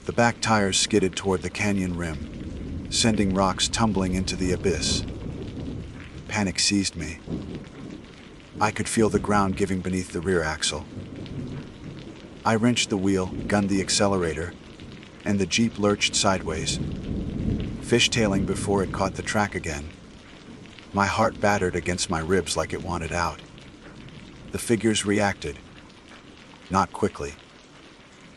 The back tires skidded toward the canyon rim, sending rocks tumbling into the abyss. Panic seized me. I could feel the ground giving beneath the rear axle. I wrenched the wheel, gunned the accelerator, and the Jeep lurched sideways, fishtailing before it caught the track again. My heart battered against my ribs like it wanted out. The figures reacted. Not quickly.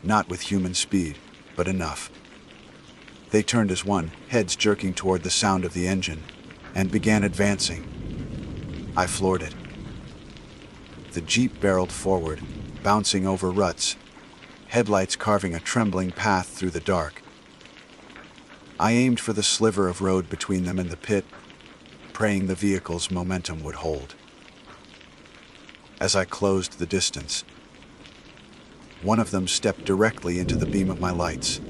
Not with human speed, but enough. They turned as one, heads jerking toward the sound of the engine, and began advancing. I floored it. The Jeep barreled forward, bouncing over ruts, headlights carving a trembling path through the dark. I aimed for the sliver of road between them and the pit, praying the vehicle's momentum would hold. As I closed the distance, one of them stepped directly into the beam of my lights.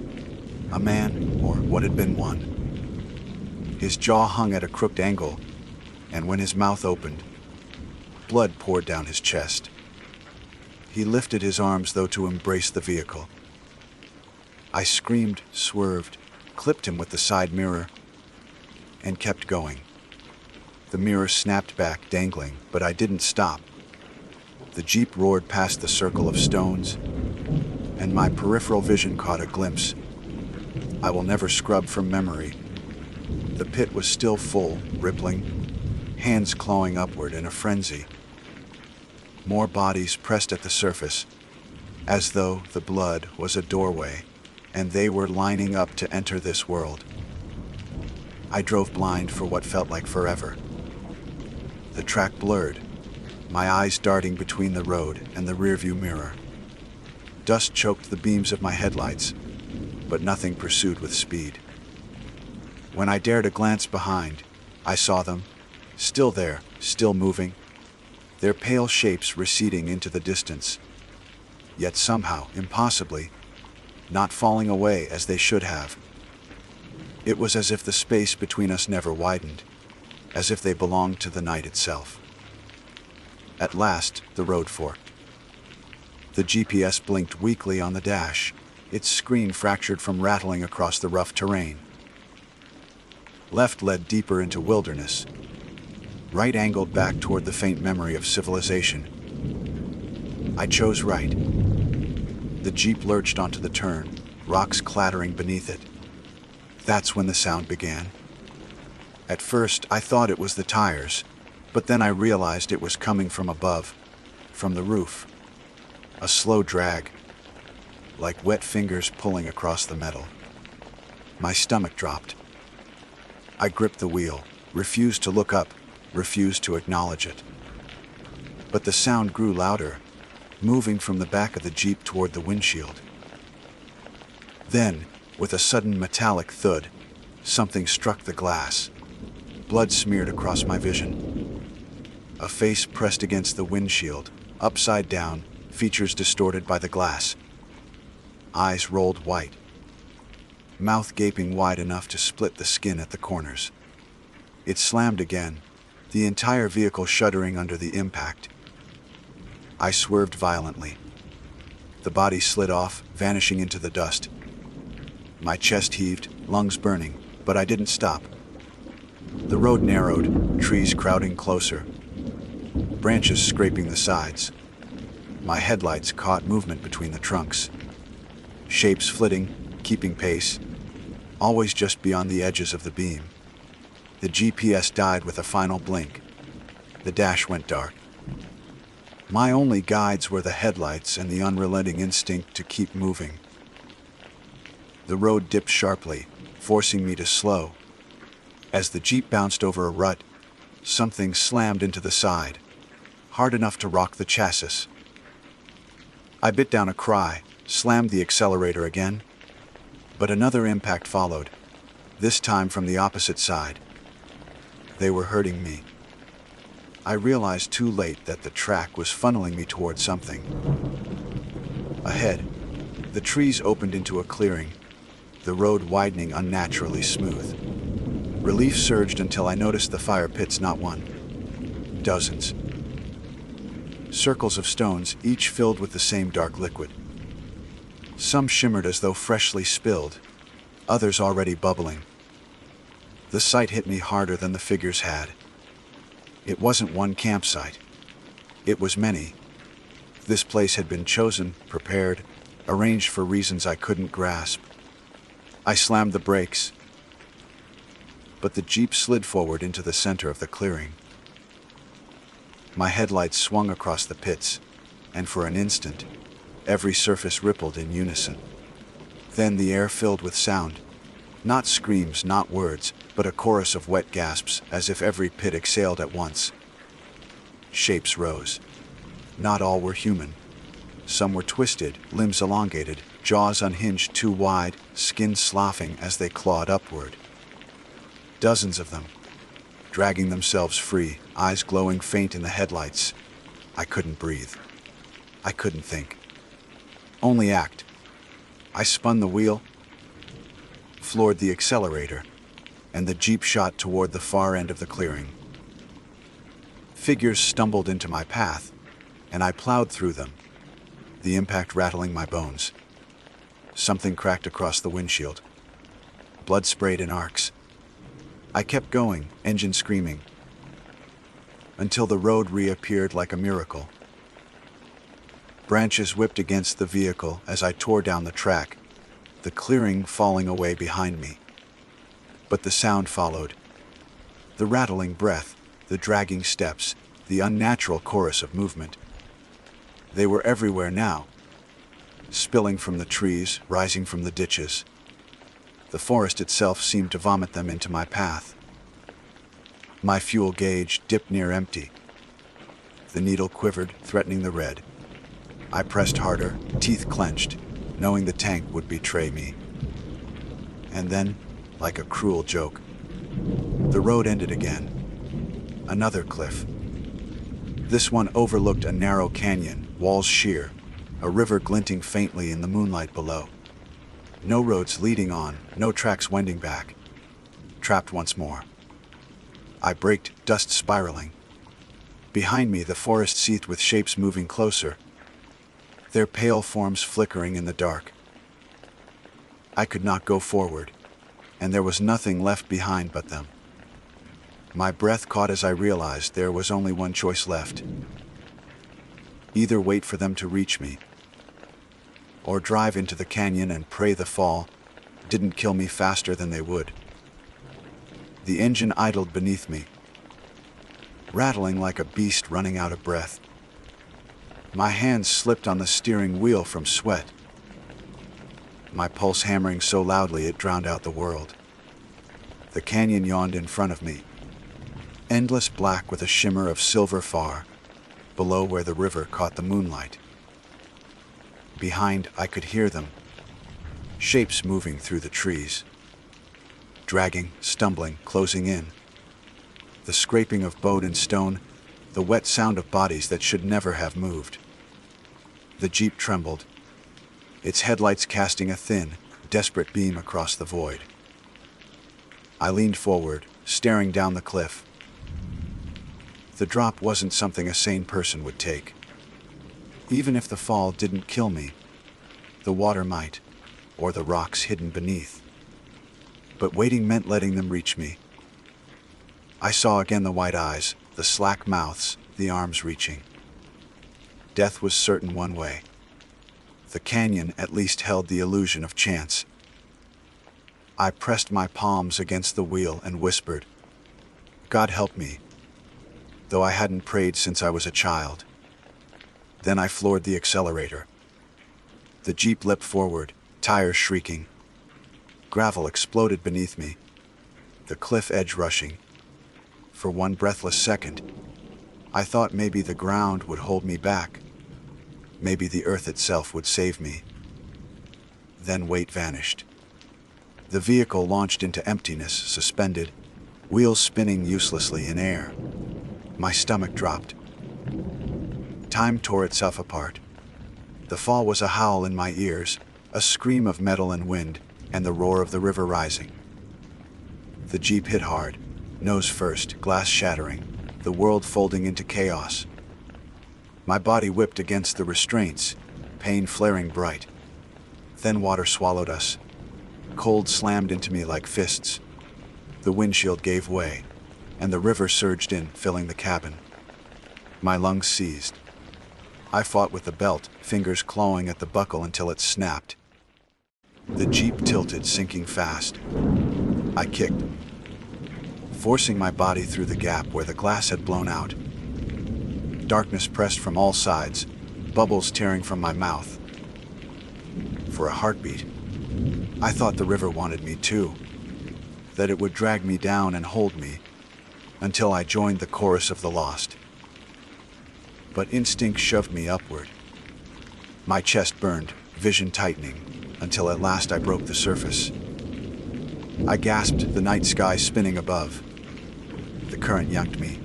A man, or what had been one. His jaw hung at a crooked angle, and when his mouth opened, blood poured down his chest. He lifted his arms though to embrace the vehicle. I screamed, swerved, clipped him with the side mirror, and kept going. The mirror snapped back, dangling, but I didn't stop. The Jeep roared past the circle of stones, and my peripheral vision caught a glimpse I will never scrub from memory. The pit was still full, rippling, hands clawing upward in a frenzy. More bodies pressed at the surface, as though the blood was a doorway, and they were lining up to enter this world. I drove blind for what felt like forever. The track blurred, my eyes darting between the road and the rearview mirror. Dust choked the beams of my headlights, but nothing pursued with speed. When I dared a glance behind, I saw them, still there, still moving, their pale shapes receding into the distance, yet somehow, impossibly, not falling away as they should have. It was as if the space between us never widened, as if they belonged to the night itself. At last, the road forked. The GPS blinked weakly on the dash, its screen fractured from rattling across the rough terrain. Left led deeper into wilderness. Right angled back toward the faint memory of civilization. I chose right. The Jeep lurched onto the turn, rocks clattering beneath it. That's when the sound began. At first, I thought it was the tires, but then I realized it was coming from above, from the roof. A slow drag, like wet fingers pulling across the metal. My stomach dropped. I gripped the wheel, refused to look up, refused to acknowledge it. But the sound grew louder, moving from the back of the Jeep toward the windshield. Then, with a sudden metallic thud, something struck the glass. Blood smeared across my vision. A face pressed against the windshield, upside down, features distorted by the glass. Eyes rolled white. Mouth gaping wide enough to split the skin at the corners. It slammed again, the entire vehicle shuddering under the impact. I swerved violently. The body slid off, vanishing into the dust. My chest heaved, lungs burning, but I didn't stop. The road narrowed, trees crowding closer, branches scraping the sides. My headlights caught movement between the trunks. Shapes flitting, keeping pace, always just beyond the edges of the beam. The GPS died with a final blink. The dash went dark. My only guides were the headlights and the unrelenting instinct to keep moving. The road dipped sharply, forcing me to slow. As the Jeep bounced over a rut, something slammed into the side, hard enough to rock the chassis. I bit down a cry, slammed the accelerator again, but another impact followed, this time from the opposite side. They were hurting me. I realized too late that the track was funneling me toward something. Ahead, The trees opened into a clearing, the road widening unnaturally smooth. Relief surged until I noticed the fire pits, not one, dozens. Circles of stones, each filled with the same dark liquid. Some shimmered as though freshly spilled, others already bubbling. The sight hit me harder than the figures had. It wasn't one campsite. It was many. This place had been chosen, prepared, arranged for reasons I couldn't grasp. I slammed the brakes, but the Jeep slid forward into the center of the clearing. My headlights swung across the pits, and for an instant, every surface rippled in unison. Then the air filled with sound. Not screams, not words, but a chorus of wet gasps, as if every pit exhaled at once. Shapes rose. Not all were human. Some were twisted, limbs elongated, jaws unhinged too wide, skin sloughing as they clawed upward. Dozens of them, dragging themselves free, eyes glowing faint in the headlights. I couldn't breathe. I couldn't think. Only act. I spun the wheel, floored the accelerator, and the Jeep shot toward the far end of the clearing. Figures stumbled into my path, and I plowed through them, the impact rattling my bones. Something cracked across the windshield. Blood sprayed in arcs. I kept going, engine screaming, until the road reappeared like a miracle. Branches whipped against the vehicle as I tore down the track, the clearing falling away behind me. But the sound followed. The rattling breath, the dragging steps, the unnatural chorus of movement. They were everywhere now, spilling from the trees, rising from the ditches. The forest itself seemed to vomit them into my path. My fuel gauge dipped near empty. The needle quivered, threatening the red. I pressed harder, teeth clenched, knowing the tank would betray me. And then, like a cruel joke, the road ended again. Another cliff. This one overlooked a narrow canyon, walls sheer, a river glinting faintly in the moonlight below. No roads leading on, no tracks wending back. Trapped once more. I braked, dust spiraling. Behind me, the forest seethed with shapes moving closer, their pale forms flickering in the dark. I could not go forward, and there was nothing left behind but them. My breath caught as I realized there was only one choice left. Either wait for them to reach me, or drive into the canyon and pray the fall didn't kill me faster than they would. The engine idled beneath me, rattling like a beast running out of breath. My hands slipped on the steering wheel from sweat, my pulse hammering so loudly it drowned out the world. The canyon yawned in front of me, endless black with a shimmer of silver far, below where the river caught the moonlight. Behind, I could hear them, shapes moving through the trees, dragging, stumbling, closing in. The scraping of boat and stone, the wet sound of bodies that should never have moved. The Jeep trembled, its headlights casting a thin, desperate beam across the void. I leaned forward, staring down the cliff. The drop wasn't something a sane person would take. Even if the fall didn't kill me, the water might, or the rocks hidden beneath. But waiting meant letting them reach me. I saw again the white eyes, the slack mouths, the arms reaching. Death was certain one way. The canyon at least held the illusion of chance. I pressed my palms against the wheel and whispered, "God help me," though I hadn't prayed since I was a child. Then I floored the accelerator. The Jeep leapt forward, tires shrieking. Gravel exploded beneath me, the cliff edge rushing. For one breathless second, I thought maybe the ground would hold me back. Maybe the earth itself would save me. Then weight vanished. The vehicle launched into emptiness, suspended, wheels spinning uselessly in air. My stomach dropped. Time tore itself apart. The fall was a howl in my ears, A scream of metal and wind, and the roar of the river rising. The Jeep hit hard, nose first, glass shattering, the world folding into chaos. My body whipped against the restraints, pain flaring bright. Then water swallowed us. Cold slammed into me like fists. The windshield gave way, and the river surged in, filling the cabin. My lungs seized. I fought with the belt, fingers clawing at the buckle until it snapped. The Jeep tilted, sinking fast. I kicked, forcing my body through the gap where the glass had blown out. Darkness pressed from all sides, bubbles tearing from my mouth. For a heartbeat, I thought the river wanted me too, that it would drag me down and hold me, until I joined the chorus of the lost. But instinct shoved me upward. My chest burned, vision tightening, until at last I broke the surface. I gasped, the night sky spinning above. The current yanked me,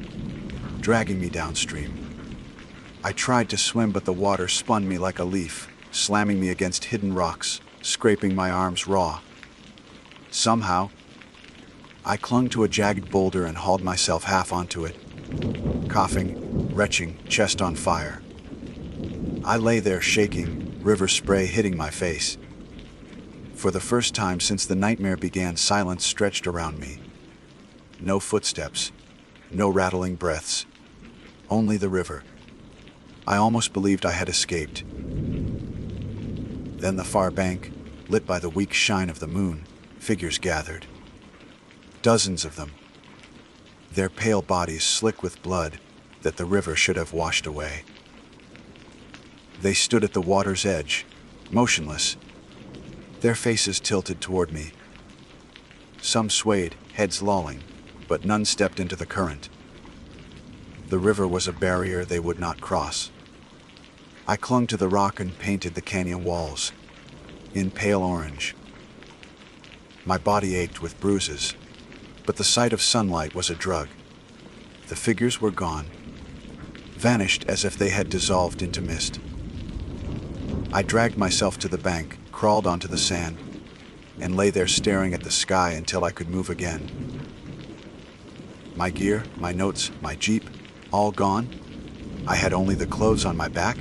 dragging me downstream. I tried to swim, but the water spun me like a leaf, slamming me against hidden rocks, scraping my arms raw. Somehow, I clung to a jagged boulder and hauled myself half onto it, coughing, retching, chest on fire. I lay there shaking, river spray hitting my face. For the first time since the nightmare began, silence stretched around me. No footsteps, no rattling breaths, only the river. I almost believed I had escaped. Then the far bank, lit by the weak shine of the moon, figures gathered. Dozens of them, their pale bodies slick with blood that the river should have washed away. They stood at the water's edge, motionless, their faces tilted toward me. Some swayed, heads lolling, but none stepped into the current. The river was a barrier they would not cross. I clung to the rock and painted the canyon walls in pale orange. My body ached with bruises, but the sight of sunlight was a drug. The figures were gone, vanished as if they had dissolved into mist. I dragged myself to the bank, crawled onto the sand, and lay there staring at the sky until I could move again. My gear, my notes, my Jeep, all gone. I had only the clothes on my back,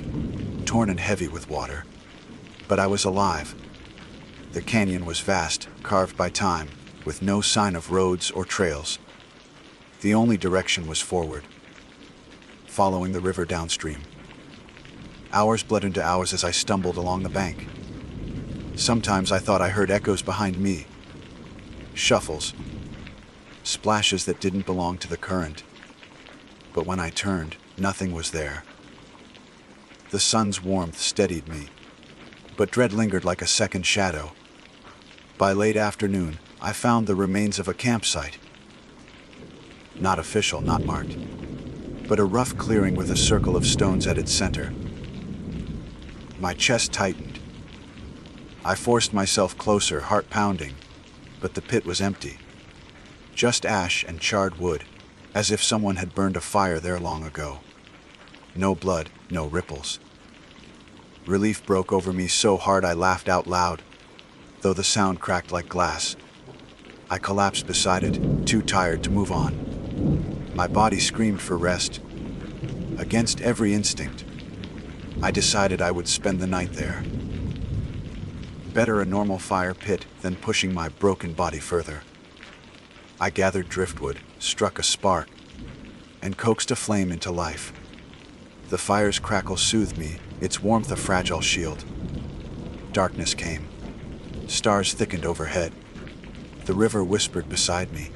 torn and heavy with water. But I was alive. The canyon was vast, carved by time, with no sign of roads or trails. The only direction was forward, following the river downstream. Hours bled into hours as I stumbled along the bank. Sometimes I thought I heard echoes behind me, shuffles, splashes that didn't belong to the current. But when I turned, nothing was there. The sun's warmth steadied me, but dread lingered like a second shadow. By late afternoon, I found the remains of a campsite. Not official, not marked, but a rough clearing with a circle of stones at its center. My chest tightened. I forced myself closer, heart pounding, but the pit was empty. Just ash and charred wood, as if someone had burned a fire there long ago. No blood, no ripples. Relief broke over me so hard I laughed out loud, though the sound cracked like glass. I collapsed beside it, too tired to move on. My body screamed for rest. Against every instinct, I decided I would spend the night there. Better a normal fire pit than pushing my broken body further. I gathered driftwood, struck a spark, and coaxed a flame into life. The fire's crackle soothed me, its warmth a fragile shield. Darkness came. Stars thickened overhead. The river whispered beside me.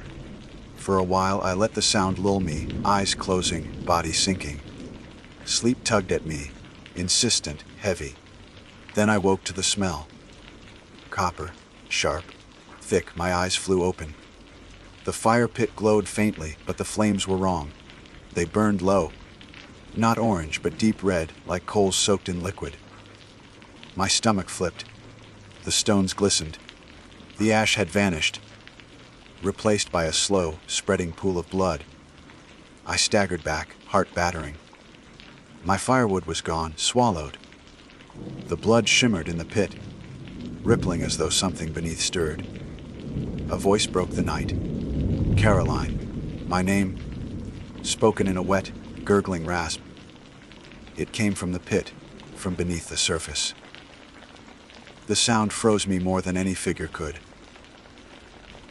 For a while I let the sound lull me, eyes closing, body sinking. Sleep tugged at me, insistent, heavy. Then I woke to the smell. Copper, sharp, thick, my eyes flew open. The fire pit glowed faintly, but the flames were wrong. They burned low. Not orange, but deep red, like coals soaked in liquid. My stomach flipped. The stones glistened. The ash had vanished, replaced by a slow, spreading pool of blood. I staggered back, heart battering. My firewood was gone, swallowed. The blood shimmered in the pit. rippling as though something beneath stirred. A voice broke the night. Caroline, my name, spoken in a wet, gurgling rasp. It came from the pit, from beneath the surface. The sound froze me more than any figure could.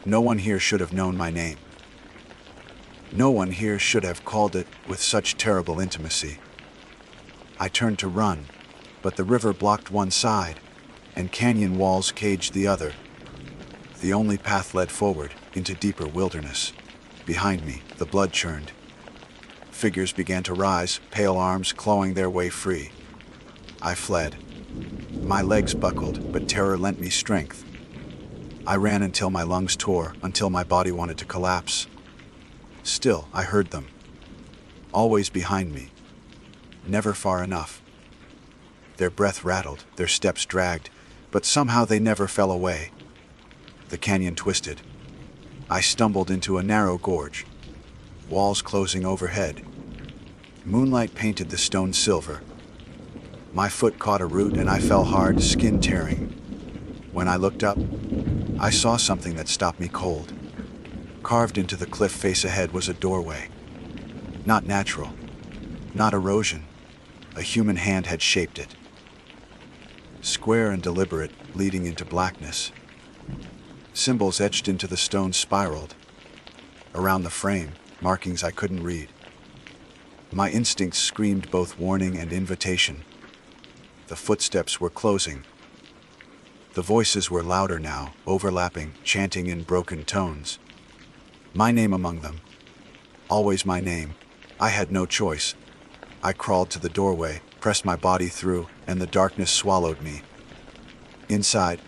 No one here should have known my name. No one here should have called it with such terrible intimacy. I turned to run, but the river blocked one side, and canyon walls caged the other. The only path led forward, into deeper wilderness. Behind me, the blood churned. Figures began to rise, pale arms clawing their way free. I fled. My legs buckled, but terror lent me strength. I ran until my lungs tore, until my body wanted to collapse. Still, I heard them. Always behind me. Never far enough. Their breath rattled, their steps dragged, but somehow they never fell away. The canyon twisted. I stumbled into a narrow gorge. Walls closing overhead. Moonlight painted the stone silver. My foot caught a root and I fell hard, skin tearing. When I looked up, I saw something that stopped me cold. Carved into the cliff face ahead was a doorway. Not natural. Not erosion. A human hand had shaped it. Square and deliberate, leading into blackness. Symbols etched into the stone spiraled. Around the frame, markings I couldn't read. My instincts screamed both warning and invitation. The footsteps were closing. The voices were louder now, overlapping, chanting in broken tones. My name among them. Always my name. I had no choice. I crawled to the doorway, pressed my body through, and the darkness swallowed me. Inside,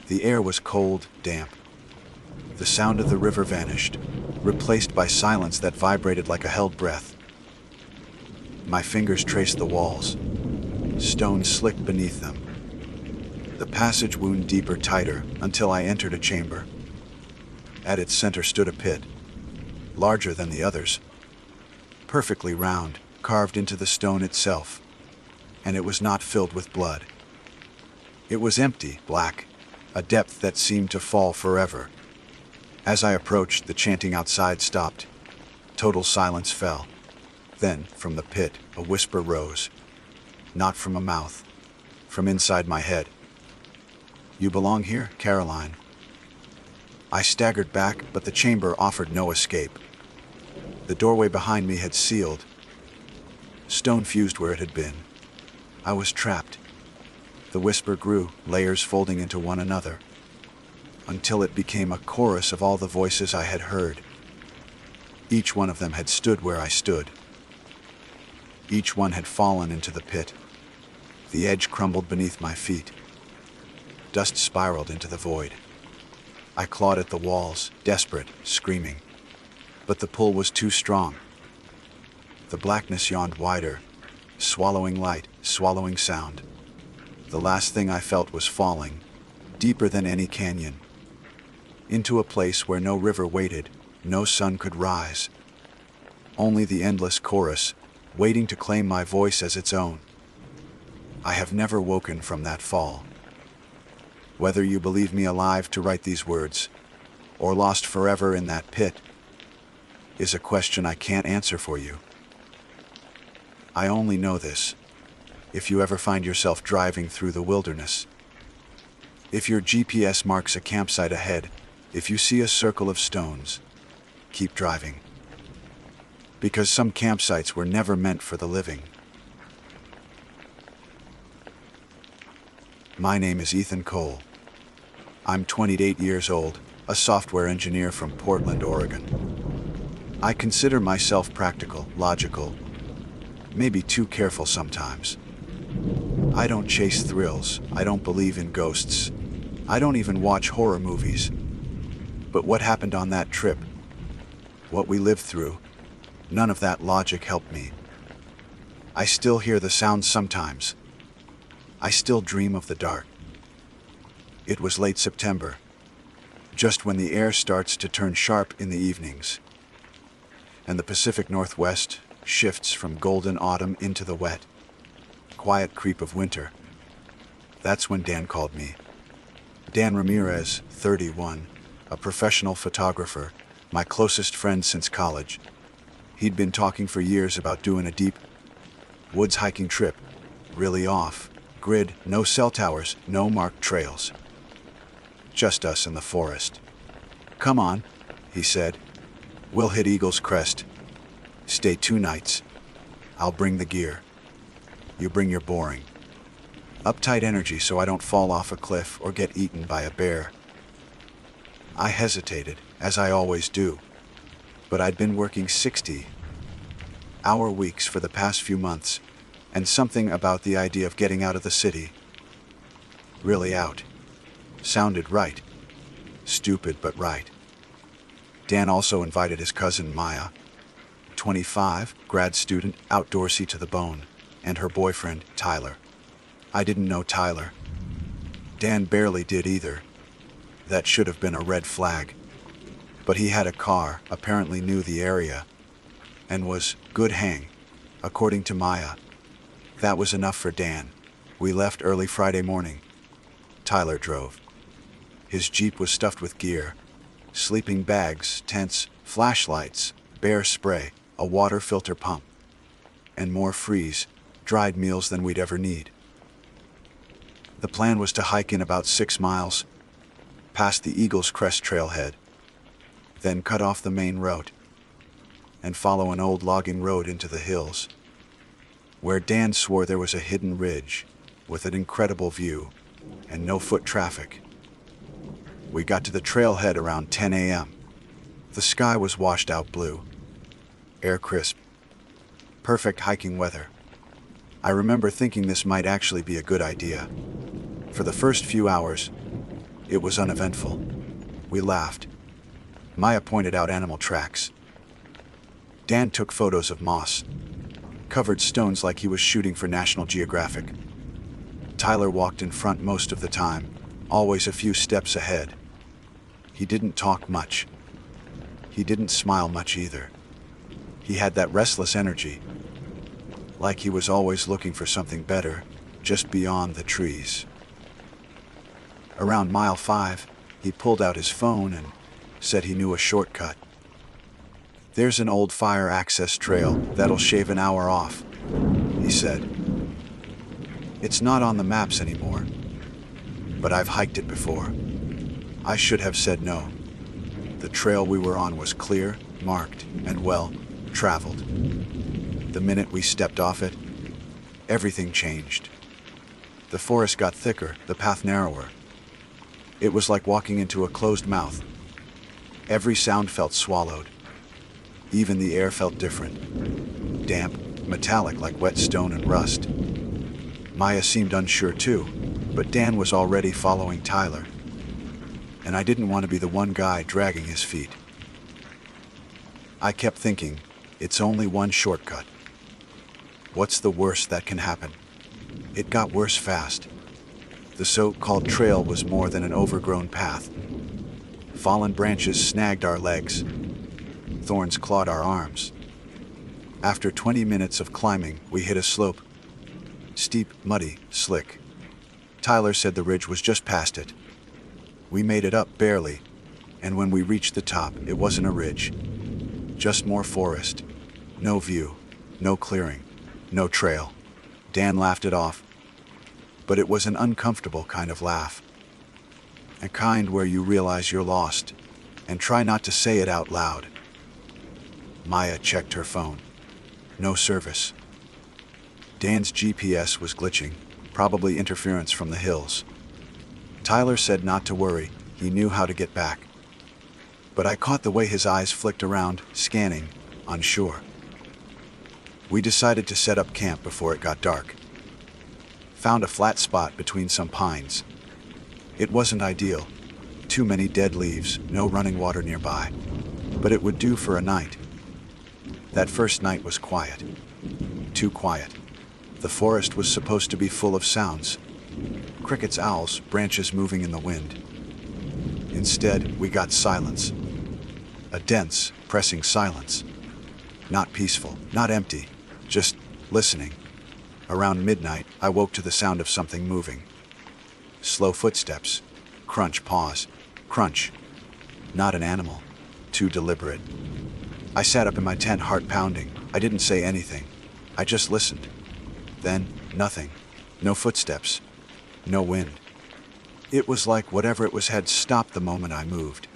the air was cold, damp. The sound of the river vanished, replaced by silence that vibrated like a held breath. My fingers traced the walls. Stone slicked beneath them. The passage wound deeper, tighter, until I entered a chamber. At its center stood a pit, larger than the others, perfectly round, carved into the stone itself, and it was not filled with blood. It was empty, black, a depth that seemed to fall forever. As I approached, the chanting outside stopped. Total silence fell. Then, from the pit, a whisper rose. Not from a mouth, from inside my head. "You belong here, Caroline." I staggered back, but the chamber offered no escape. The doorway behind me had sealed. Stone fused where it had been. I was trapped. The whisper grew, layers folding into one another, until it became a chorus of all the voices I had heard. Each one of them had stood where I stood. Each one had fallen into the pit. The edge crumbled beneath my feet. Dust spiraled into the void. I clawed at the walls, desperate, screaming. But the pull was too strong. The blackness yawned wider, swallowing light, swallowing sound. The last thing I felt was falling, deeper than any canyon, into a place where no river waited, no sun could rise. Only the endless chorus, waiting to claim my voice as its own. I have never woken from that fall. Whether you believe me alive to write these words, or lost forever in that pit, is a question I can't answer for you. I only know this: if you ever find yourself driving through the wilderness, if your GPS marks a campsite ahead, if you see a circle of stones, keep driving. Because some campsites were never meant for the living. My name is Ethan Cole. I'm 28 years old, a software engineer from Portland, Oregon. I consider myself practical, logical, maybe too careful sometimes. I don't chase thrills. I don't believe in ghosts. I don't even watch horror movies. But what happened on that trip, what we lived through, none of that logic helped me. I still hear the sounds sometimes. I still dream of the dark. It was late September, just when the air starts to turn sharp in the evenings, and the Pacific Northwest shifts from golden autumn into the wet, quiet creep of winter. That's when Dan called me. Dan Ramirez, 31, a professional photographer, my closest friend since college. He'd been talking for years about doing a deep woods hiking trip, really off grid, no cell towers, no marked trails. Just us in the forest. "Come on," he said. "We'll hit Eagle's Crest. Stay 2 nights. I'll bring the gear. You bring your boring. Uptight energy so I don't fall off a cliff or get eaten by a bear." I hesitated, as I always do. But I'd been working 60-hour weeks for the past few months, and something about the idea of getting out of the city, really out, sounded right. Stupid, but right. Dan also invited his cousin Maya, 25, grad student, outdoorsy to the bone, and her boyfriend, Tyler. I didn't know Tyler. Dan barely did either. That should have been a red flag. But he had a car, apparently knew the area, and was good hang, according to Maya. That was enough for Dan. We left early Friday morning. Tyler drove. His Jeep was stuffed with gear: sleeping bags, tents, flashlights, bear spray, a water filter pump, and more freeze-dried meals than we'd ever need. The plan was to hike in about 6 miles, past the Eagle's Crest trailhead, then cut off the main road, and follow an old logging road into the hills, where Dan swore there was a hidden ridge with an incredible view and no foot traffic. We got to the trailhead around 10 a.m. The sky was washed out blue, air crisp, perfect hiking weather. I remember thinking this might actually be a good idea. For the first few hours, it was uneventful. We laughed. Maya pointed out animal tracks. Dan took photos of moss covered stones like he was shooting for National Geographic. Tyler walked in front most of the time, always a few steps ahead. He didn't talk much. He didn't smile much either. He had that restless energy, like he was always looking for something better, just beyond the trees. Around mile 5, he pulled out his phone and said he knew a shortcut. "There's an old fire access trail that'll shave an hour off," he said. "It's not on the maps anymore, but I've hiked it before." I should have said no. The trail we were on was clear, marked, and well traveled. The minute we stepped off it, everything changed. The forest got thicker, the path narrower. It was like walking into a closed mouth. Every sound felt swallowed. Even the air felt different. Damp, metallic like wet stone and rust. Maya seemed unsure too, but Dan was already following Tyler, and I didn't want to be the one guy dragging his feet. I kept thinking, it's only one shortcut. What's the worst that can happen? It got worse fast. The so-called trail was more than an overgrown path. Fallen branches snagged our legs. Thorns clawed our arms. After 20 minutes of climbing, we hit a slope. Steep, muddy, slick. Tyler said the ridge was just past it. We made it up barely, and when we reached the top, it wasn't a ridge. Just more forest. No view, no clearing, no trail. Dan laughed it off, but it was an uncomfortable kind of laugh. A kind where you realize you're lost, and try not to say it out loud. Maya checked her phone. No service. Dan's GPS was glitching, probably interference from the hills. Tyler said not to worry, he knew how to get back. But I caught the way his eyes flicked around, scanning, unsure. We decided to set up camp before it got dark. Found a flat spot between some pines. It wasn't ideal. Too many dead leaves, no running water nearby. But it would do for a night. That first night was quiet. Too quiet. The forest was supposed to be full of sounds. Crickets, owls, branches moving in the wind. Instead, we got silence. A dense, pressing silence. Not peaceful, not empty, just listening. Around midnight, I woke to the sound of something moving. Slow footsteps, Crunch, pause. Crunch. Not an animal. Too deliberate. I sat up in my tent, heart pounding. I didn't say anything. I just listened. Then, nothing. No footsteps. No wind. It was like whatever it was had stopped the moment I moved.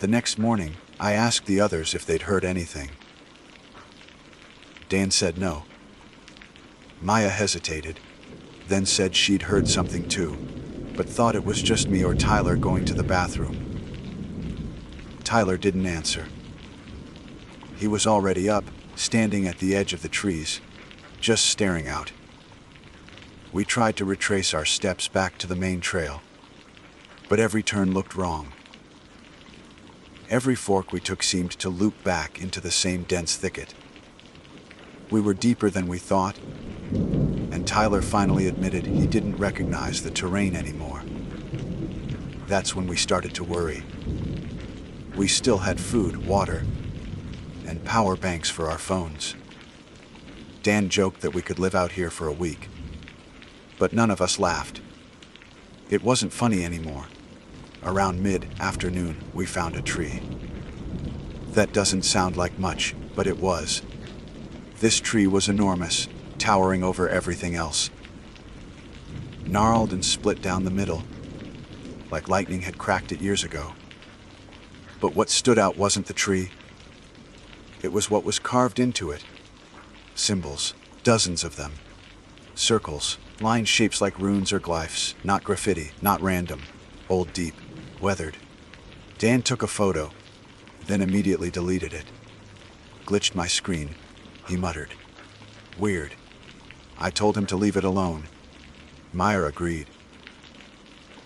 The next morning, I asked the others if they'd heard anything. Dan said no. Maya hesitated, then said she'd heard something too, but thought it was just me or Tyler going to the bathroom. Tyler didn't answer. He was already up, standing at the edge of the trees, just staring out. We tried to retrace our steps back to the main trail, but every turn looked wrong. Every fork we took seemed to loop back into the same dense thicket. We were deeper than we thought, and Tyler finally admitted he didn't recognize the terrain anymore. That's when we started to worry. We still had food, water, and power banks for our phones. Dan joked that we could live out here for a week, but none of us laughed. It wasn't funny anymore. Around mid-afternoon, we found a tree. That doesn't sound like much, but it was. This tree was enormous, towering over everything else. Gnarled and split down the middle, like lightning had cracked it years ago. But what stood out wasn't the tree. It was what was carved into it. Symbols, dozens of them. Circles, line shapes like runes or glyphs, not graffiti, not random, old, deep, weathered. Dan took a photo, then immediately deleted it. Glitched my screen, he muttered. Weird. I told him to leave it alone. Maya agreed.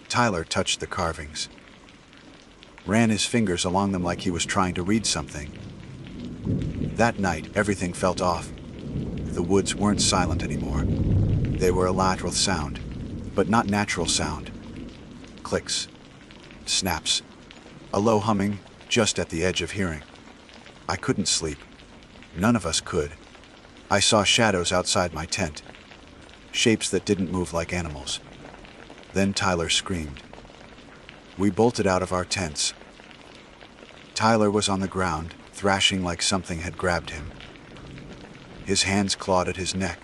Tyler touched the carvings. Ran his fingers along them like he was trying to read something. That night, everything felt off. The woods weren't silent anymore. They were a lateral sound, but not natural sound. Clicks. Snaps. A low humming, just at the edge of hearing. I couldn't sleep. None of us could. I saw shadows outside my tent. Shapes that didn't move like animals. Then Tyler screamed. We bolted out of our tents. Tyler was on the ground, thrashing like something had grabbed him. His hands clawed at his neck,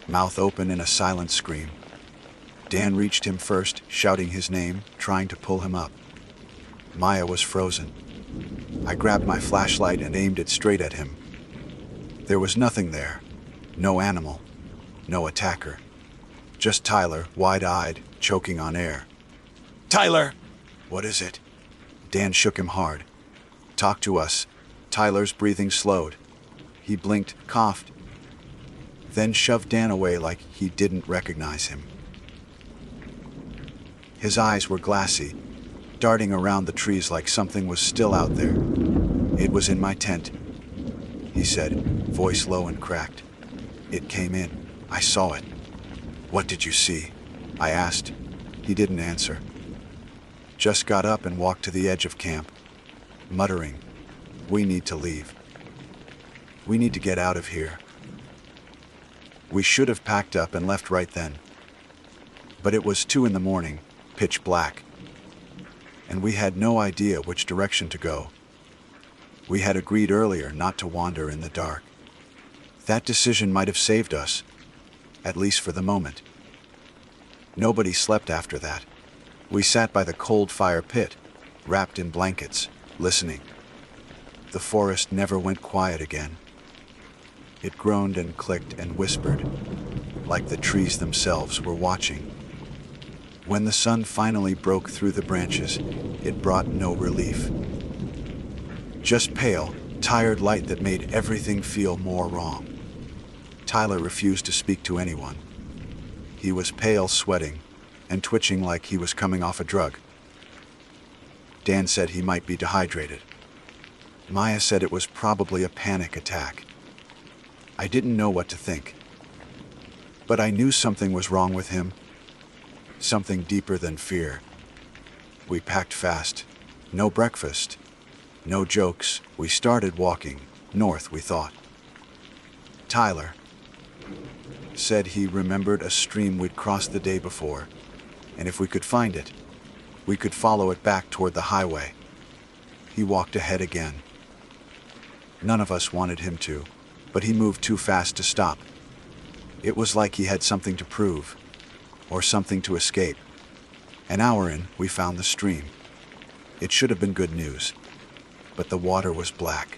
mouth open in a silent scream. Dan reached him first, shouting his name, trying to pull him up. Maya was frozen. I grabbed my flashlight and aimed it straight at him. There was nothing there. No animal. No attacker. Just Tyler, wide-eyed, choking on air. Tyler! What is it? Dan shook him hard. Talk to us. Tyler's breathing slowed. He blinked, coughed, then shoved Dan away like he didn't recognize him. His eyes were glassy, darting around the trees like something was still out there. It was in my tent, he said, voice low and cracked. It came in. I saw it. What did you see? I asked. He didn't answer. Just got up and walked to the edge of camp, muttering, we need to leave. We need to get out of here. We should have packed up and left right then. But it was 2 a.m, pitch black, and we had no idea which direction to go. We had agreed earlier not to wander in the dark. That decision might have saved us, at least for the moment. Nobody slept after that. We sat by the cold fire pit, wrapped in blankets, listening. The forest never went quiet again. It groaned and clicked and whispered, like the trees themselves were watching. When the sun finally broke through the branches, it brought no relief. Just pale, tired light that made everything feel more wrong. Tyler refused to speak to anyone. He was pale, sweating, and twitching like he was coming off a drug. Dan said he might be dehydrated. Maya said it was probably a panic attack. I didn't know what to think. But I knew something was wrong with him. Something deeper than fear. We packed fast. No breakfast. No jokes. We started walking. North, we thought. Tyler said he remembered a stream we'd crossed the day before. and if we could find it, we could follow it back toward the highway. He walked ahead again. None of us wanted him to, but he moved too fast to stop. It was like he had something to prove, or something to escape. An hour in, we found the stream. It should have been good news, but the water was black.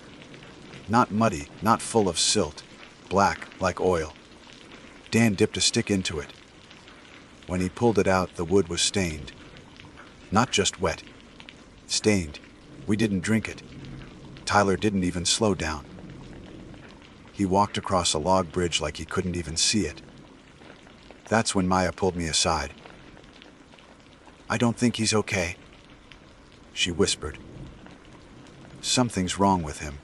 Not muddy, not full of silt, black like oil. Dan dipped a stick into it. When he pulled it out, the wood was stained. Not just wet, stained. We didn't drink it. Tyler didn't even slow down. He walked across a log bridge like he couldn't even see it. That's when Maya pulled me aside. "I don't think he's okay," she whispered. "Something's wrong with him."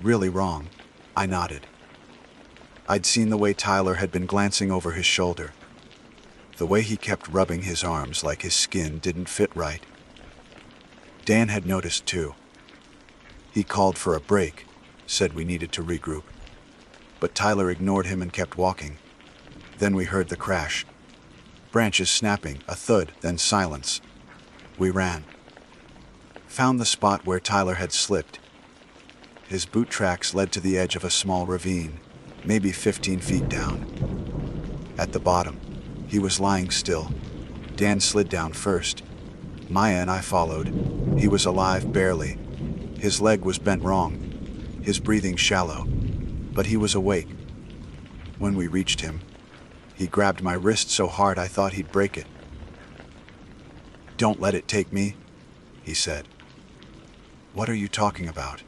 "Really wrong," I nodded. I'd seen the way Tyler had been glancing over his shoulder. The way he kept rubbing his arms like his skin didn't fit right. Dan had noticed too. He called for a break, said we needed to regroup. But Tyler ignored him and kept walking. Then we heard the crash. Branches snapping, a thud, then silence. We ran. Found the spot where Tyler had slipped. His boot tracks led to the edge of a small ravine, maybe 15 feet down. At the bottom, he was lying still. Dan slid down first. Maya and I followed. He was alive barely. His leg was bent wrong, his breathing shallow, but he was awake. When we reached him, he grabbed my wrist so hard I thought he'd break it. "Don't let it take me," he said. "What are you talking about?"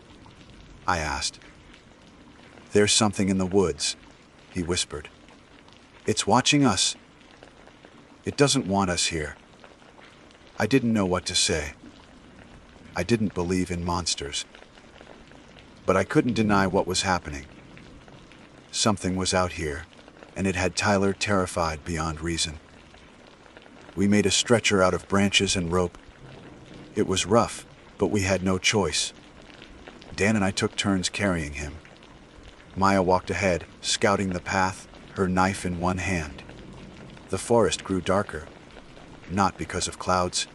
I asked. "There's something in the woods," he whispered. "It's watching us. It doesn't want us here." I didn't know what to say. I didn't believe in monsters. But I couldn't deny what was happening. Something was out here, and it had Tyler terrified beyond reason. We made a stretcher out of branches and rope. It was rough, but we had no choice. Dan and I took turns carrying him. Maya walked ahead, scouting the path, her knife in one hand. The forest grew darker, not because of clouds.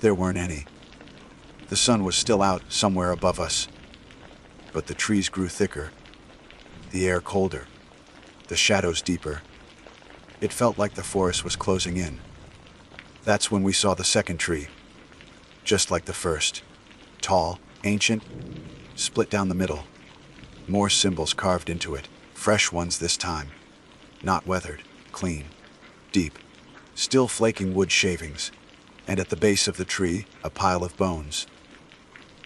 There weren't any. The sun was still out somewhere above us. But the trees grew thicker, the air colder, the shadows deeper. It felt like the forest was closing in. That's when we saw the second tree, just like the first. Tall, ancient, split down the middle. More symbols carved into it, fresh ones this time. Not weathered, clean, deep. Still flaking wood shavings. And at the base of the tree, a pile of bones.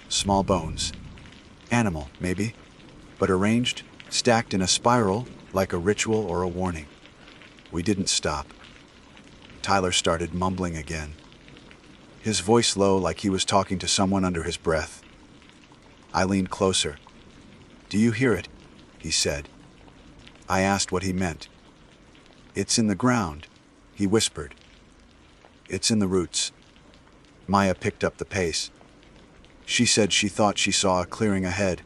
Small bones. Animal, maybe, but arranged, stacked in a spiral, like a ritual or a warning. We didn't stop. Tyler started mumbling again. His voice low, like he was talking to someone under his breath. I leaned closer. "Do you hear it?" he said. I asked what he meant. "It's in the ground," he whispered. "It's in the roots." Maya picked up the pace. She said she thought she saw a clearing ahead.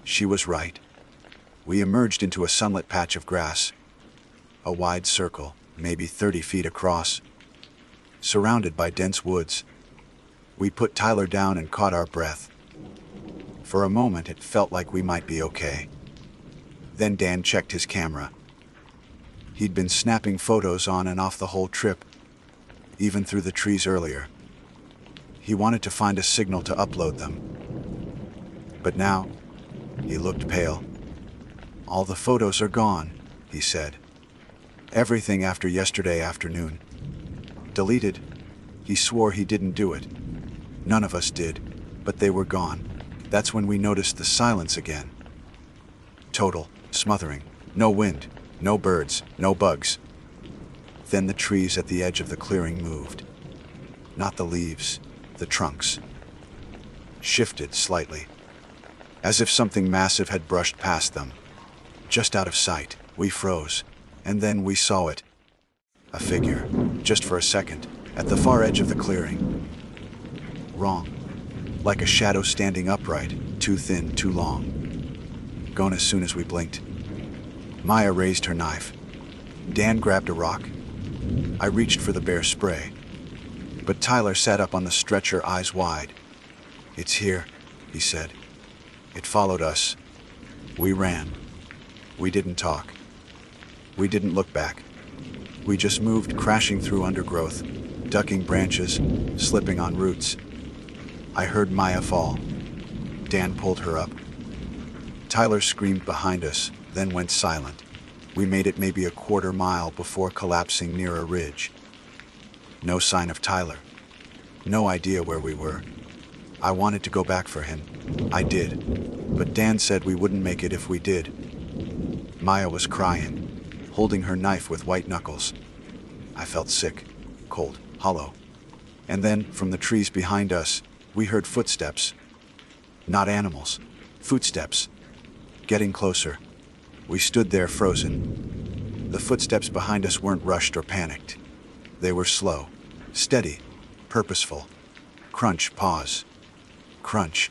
She was right. We emerged into a sunlit patch of grass. A wide circle, maybe 30 feet across, surrounded by dense woods. We put Tyler down and caught our breath. For a moment, it felt like we might be okay. Then Dan checked his camera. He'd been snapping photos on and off the whole trip, even through the trees earlier. He wanted to find a signal to upload them. But now, he looked pale. "All the photos are gone," he said. "Everything after yesterday afternoon. Deleted." He swore he didn't do it. None of us did, but they were gone. That's when we noticed the silence again. Total, smothering. No wind, no birds, no bugs. Then the trees at the edge of the clearing moved. Not the leaves, the trunks. Shifted slightly, as if something massive had brushed past them. Just out of sight, we froze, and then we saw it. A figure, just for a second, at the far edge of the clearing. Wrong. Like a shadow standing upright, too thin, too long. Gone as soon as we blinked. Maya raised her knife. Dan grabbed a rock. I reached for the bear spray, but Tyler sat up on the stretcher, eyes wide. "It's here," he said. "It followed us. We ran. We didn't talk. We didn't look back. We just moved, crashing through undergrowth, ducking branches, slipping on roots. I heard Maya fall. Dan pulled her up. Tyler screamed behind us, then went silent. We made it maybe a quarter mile before collapsing near a ridge. No sign of Tyler. No idea where we were. I wanted to go back for him. I did. But Dan said we wouldn't make it if we did. Maya was crying, holding her knife with white knuckles. I felt sick, cold, hollow. And then, from the trees behind us, we heard footsteps. Not animals. Footsteps. Getting closer. We stood there frozen. The footsteps behind us weren't rushed or panicked. They were slow, steady, purposeful. Crunch, pause. Crunch.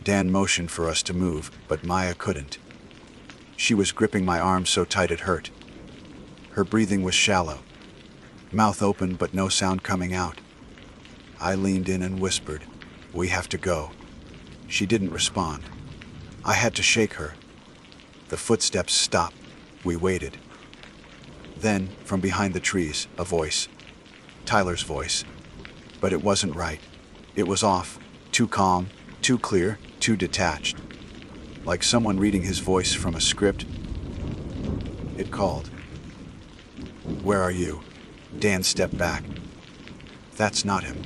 Dan motioned for us to move, but Maya couldn't. She was gripping my arm so tight it hurt. Her breathing was shallow. Mouth open but no sound coming out. I leaned in and whispered, "We have to go." She didn't respond. I had to shake her. The footsteps stopped. We waited. Then, from behind the trees, a voice. Tyler's voice. But it wasn't right. It was off. Too calm, too clear, too detached. Like someone reading his voice from a script. It called. "Where are you?" Dan stepped back. That's not him.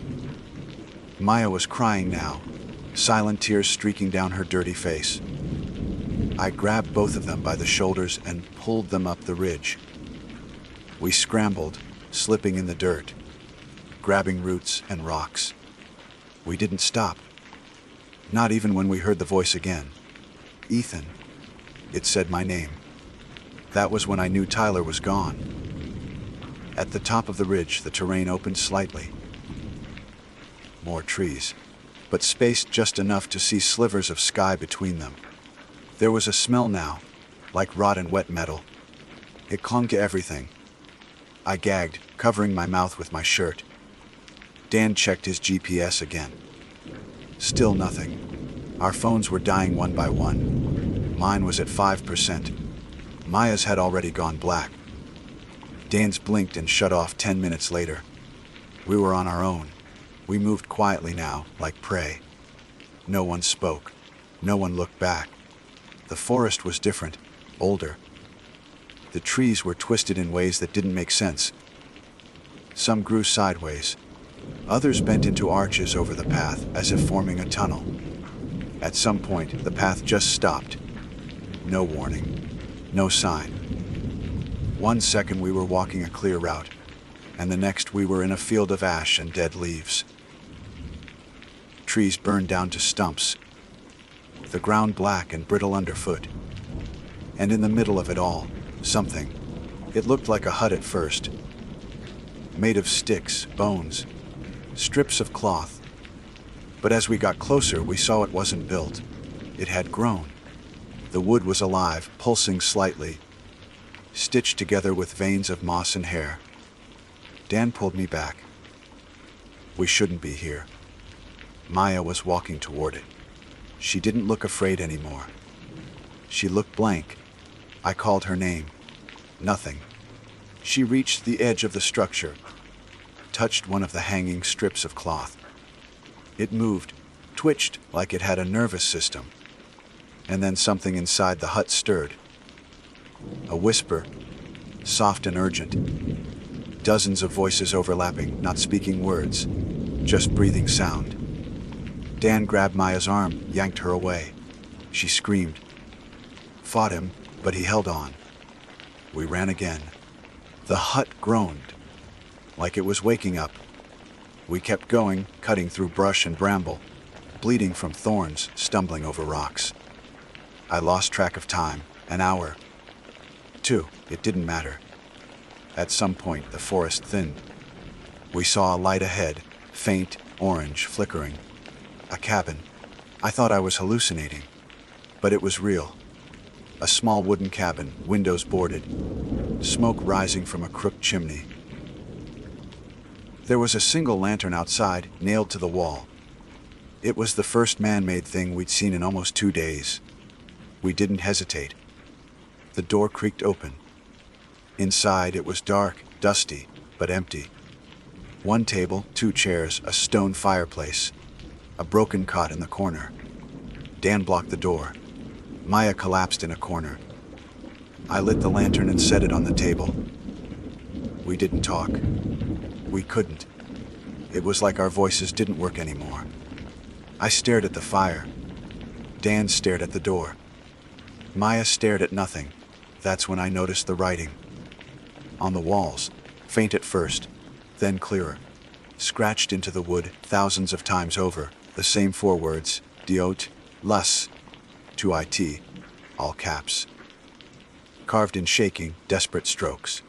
Maya was crying now, silent tears streaking down her dirty face. I grabbed both of them by the shoulders and pulled them up the ridge. We scrambled, slipping in the dirt, grabbing roots and rocks. We didn't stop. Not even when we heard the voice again. "Ethan." It said my name. That was when I knew Tyler was gone. At the top of the ridge, the terrain opened slightly. More trees, but spaced just enough to see slivers of sky between them. There was a smell now, like rotten wet metal. It clung to everything. I gagged, covering my mouth with my shirt. Dan checked his GPS again. Still nothing. Our phones were dying one by one. Mine was at 5%. Maya's had already gone black. Dan's blinked and shut off 10 minutes later. We were on our own. We moved quietly now, like prey. No one spoke. No one looked back. The forest was different, older. The trees were twisted in ways that didn't make sense. Some grew sideways. Others bent into arches over the path, as if forming a tunnel. At some point, the path just stopped. No warning. No sign. 1 second we were walking a clear route, and the next we were in a field of ash and dead leaves. Trees burned down to stumps. The ground black and brittle underfoot. And in the middle of it all, something. It looked like a hut at first. Made of sticks, bones, strips of cloth. But as we got closer, we saw it wasn't built. It had grown. The wood was alive, pulsing slightly, stitched together with veins of moss and hair. Dan pulled me back. We shouldn't be here. Maya was walking toward it. She didn't look afraid anymore. She looked blank. I called her name. Nothing. She reached the edge of the structure, touched one of the hanging strips of cloth. It moved, twitched like it had a nervous system. And then something inside the hut stirred. A whisper, soft and urgent. Dozens of voices overlapping, not speaking words, just breathing sound. Dan grabbed Maya's arm, yanked her away. She screamed. Fought him, but he held on. We ran again. The hut groaned, like it was waking up. We kept going, cutting through brush and bramble, bleeding from thorns, stumbling over rocks. I lost track of time. An hour. 2. It didn't matter. At some point, the forest thinned. We saw a light ahead, faint, orange, flickering. A cabin. I thought I was hallucinating, but it was real. A small wooden cabin, windows boarded, smoke rising from a crooked chimney. There was a single lantern outside, nailed to the wall. It was the first man-made thing we'd seen in almost 2 days. We didn't hesitate. The door creaked open. Inside, it was dark, dusty, but empty. 1 table, 2 chairs, a stone fireplace, a broken cot in the corner. Dan blocked the door. Maya collapsed in a corner. I lit the lantern and set it on the table. We didn't talk. We couldn't. It was like our voices didn't work anymore. I stared at the fire. Dan stared at the door. Maya stared at nothing. That's when I noticed the writing. On the walls, faint at first, then clearer. Scratched into the wood thousands of times over, the same 4 words, Diot, Lus, to IT, all caps. Carved in shaking, desperate strokes.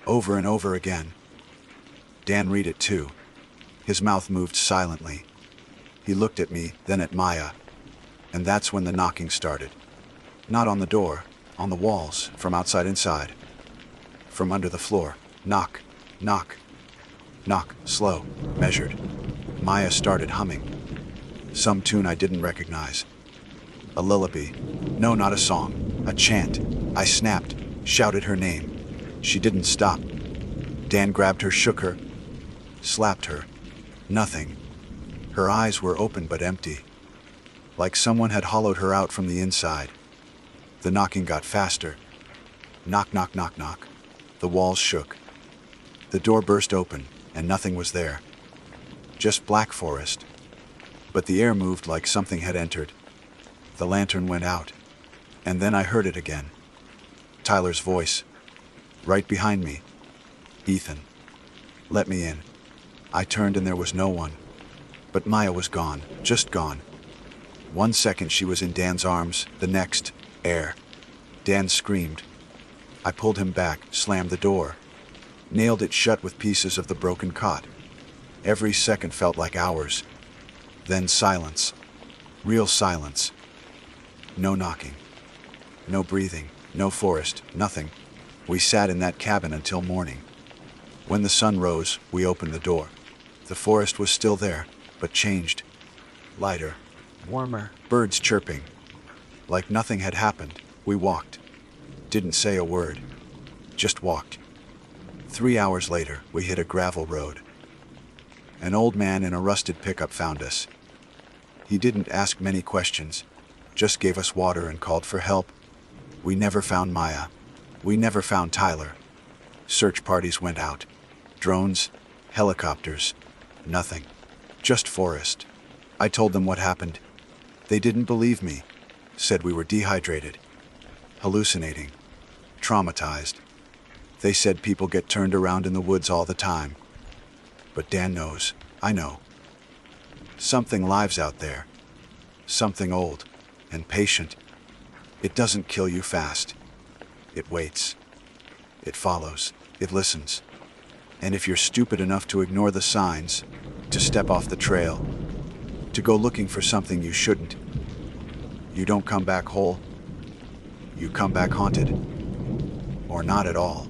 Over and over again. Dan read it too. His mouth moved silently. He looked at me, then at Maya. And that's when the knocking started. Not on the door, on the walls, from outside inside. From under the floor. Knock, knock, knock, slow, measured. Maya started humming. Some tune I didn't recognize. A lullaby. No, not a song. A chant. I snapped, shouted her name. She didn't stop. Dan grabbed her, shook her, slapped her. Nothing. Her eyes were open but empty. Like someone had hollowed her out from the inside. The knocking got faster. Knock, knock, knock, knock. The walls shook. The door burst open, and nothing was there. Just black forest. But the air moved like something had entered. The lantern went out. And then I heard it again. Tyler's voice. Right behind me. Ethan. Let me in. I turned and there was no one. But Maya was gone, just gone. 1 second she was in Dan's arms, the next, air. Dan screamed. I pulled him back, slammed the door. Nailed it shut with pieces of the broken cot. Every second felt like hours. Then silence. Real silence. No knocking. No breathing, no forest, nothing. We sat in that cabin until morning. When the sun rose, we opened the door. The forest was still there, but changed. Lighter. Warmer. Birds chirping. Like nothing had happened, we walked. Didn't say a word. Just walked. 3 hours later, we hit a gravel road. An old man in a rusted pickup found us. He didn't ask many questions, just gave us water and called for help. We never found Maya. We never found Tyler. Search parties went out. Drones, helicopters, nothing. Just forest. I told them what happened. They didn't believe me. Said we were dehydrated, hallucinating, traumatized. They said people get turned around in the woods all the time. But Dan knows. I know. Something lives out there. Something old and patient. It doesn't kill you fast. It waits. It follows. It listens. And if you're stupid enough to ignore the signs, to step off the trail, to go looking for something you shouldn't, you don't come back whole. You come back haunted. Or not at all.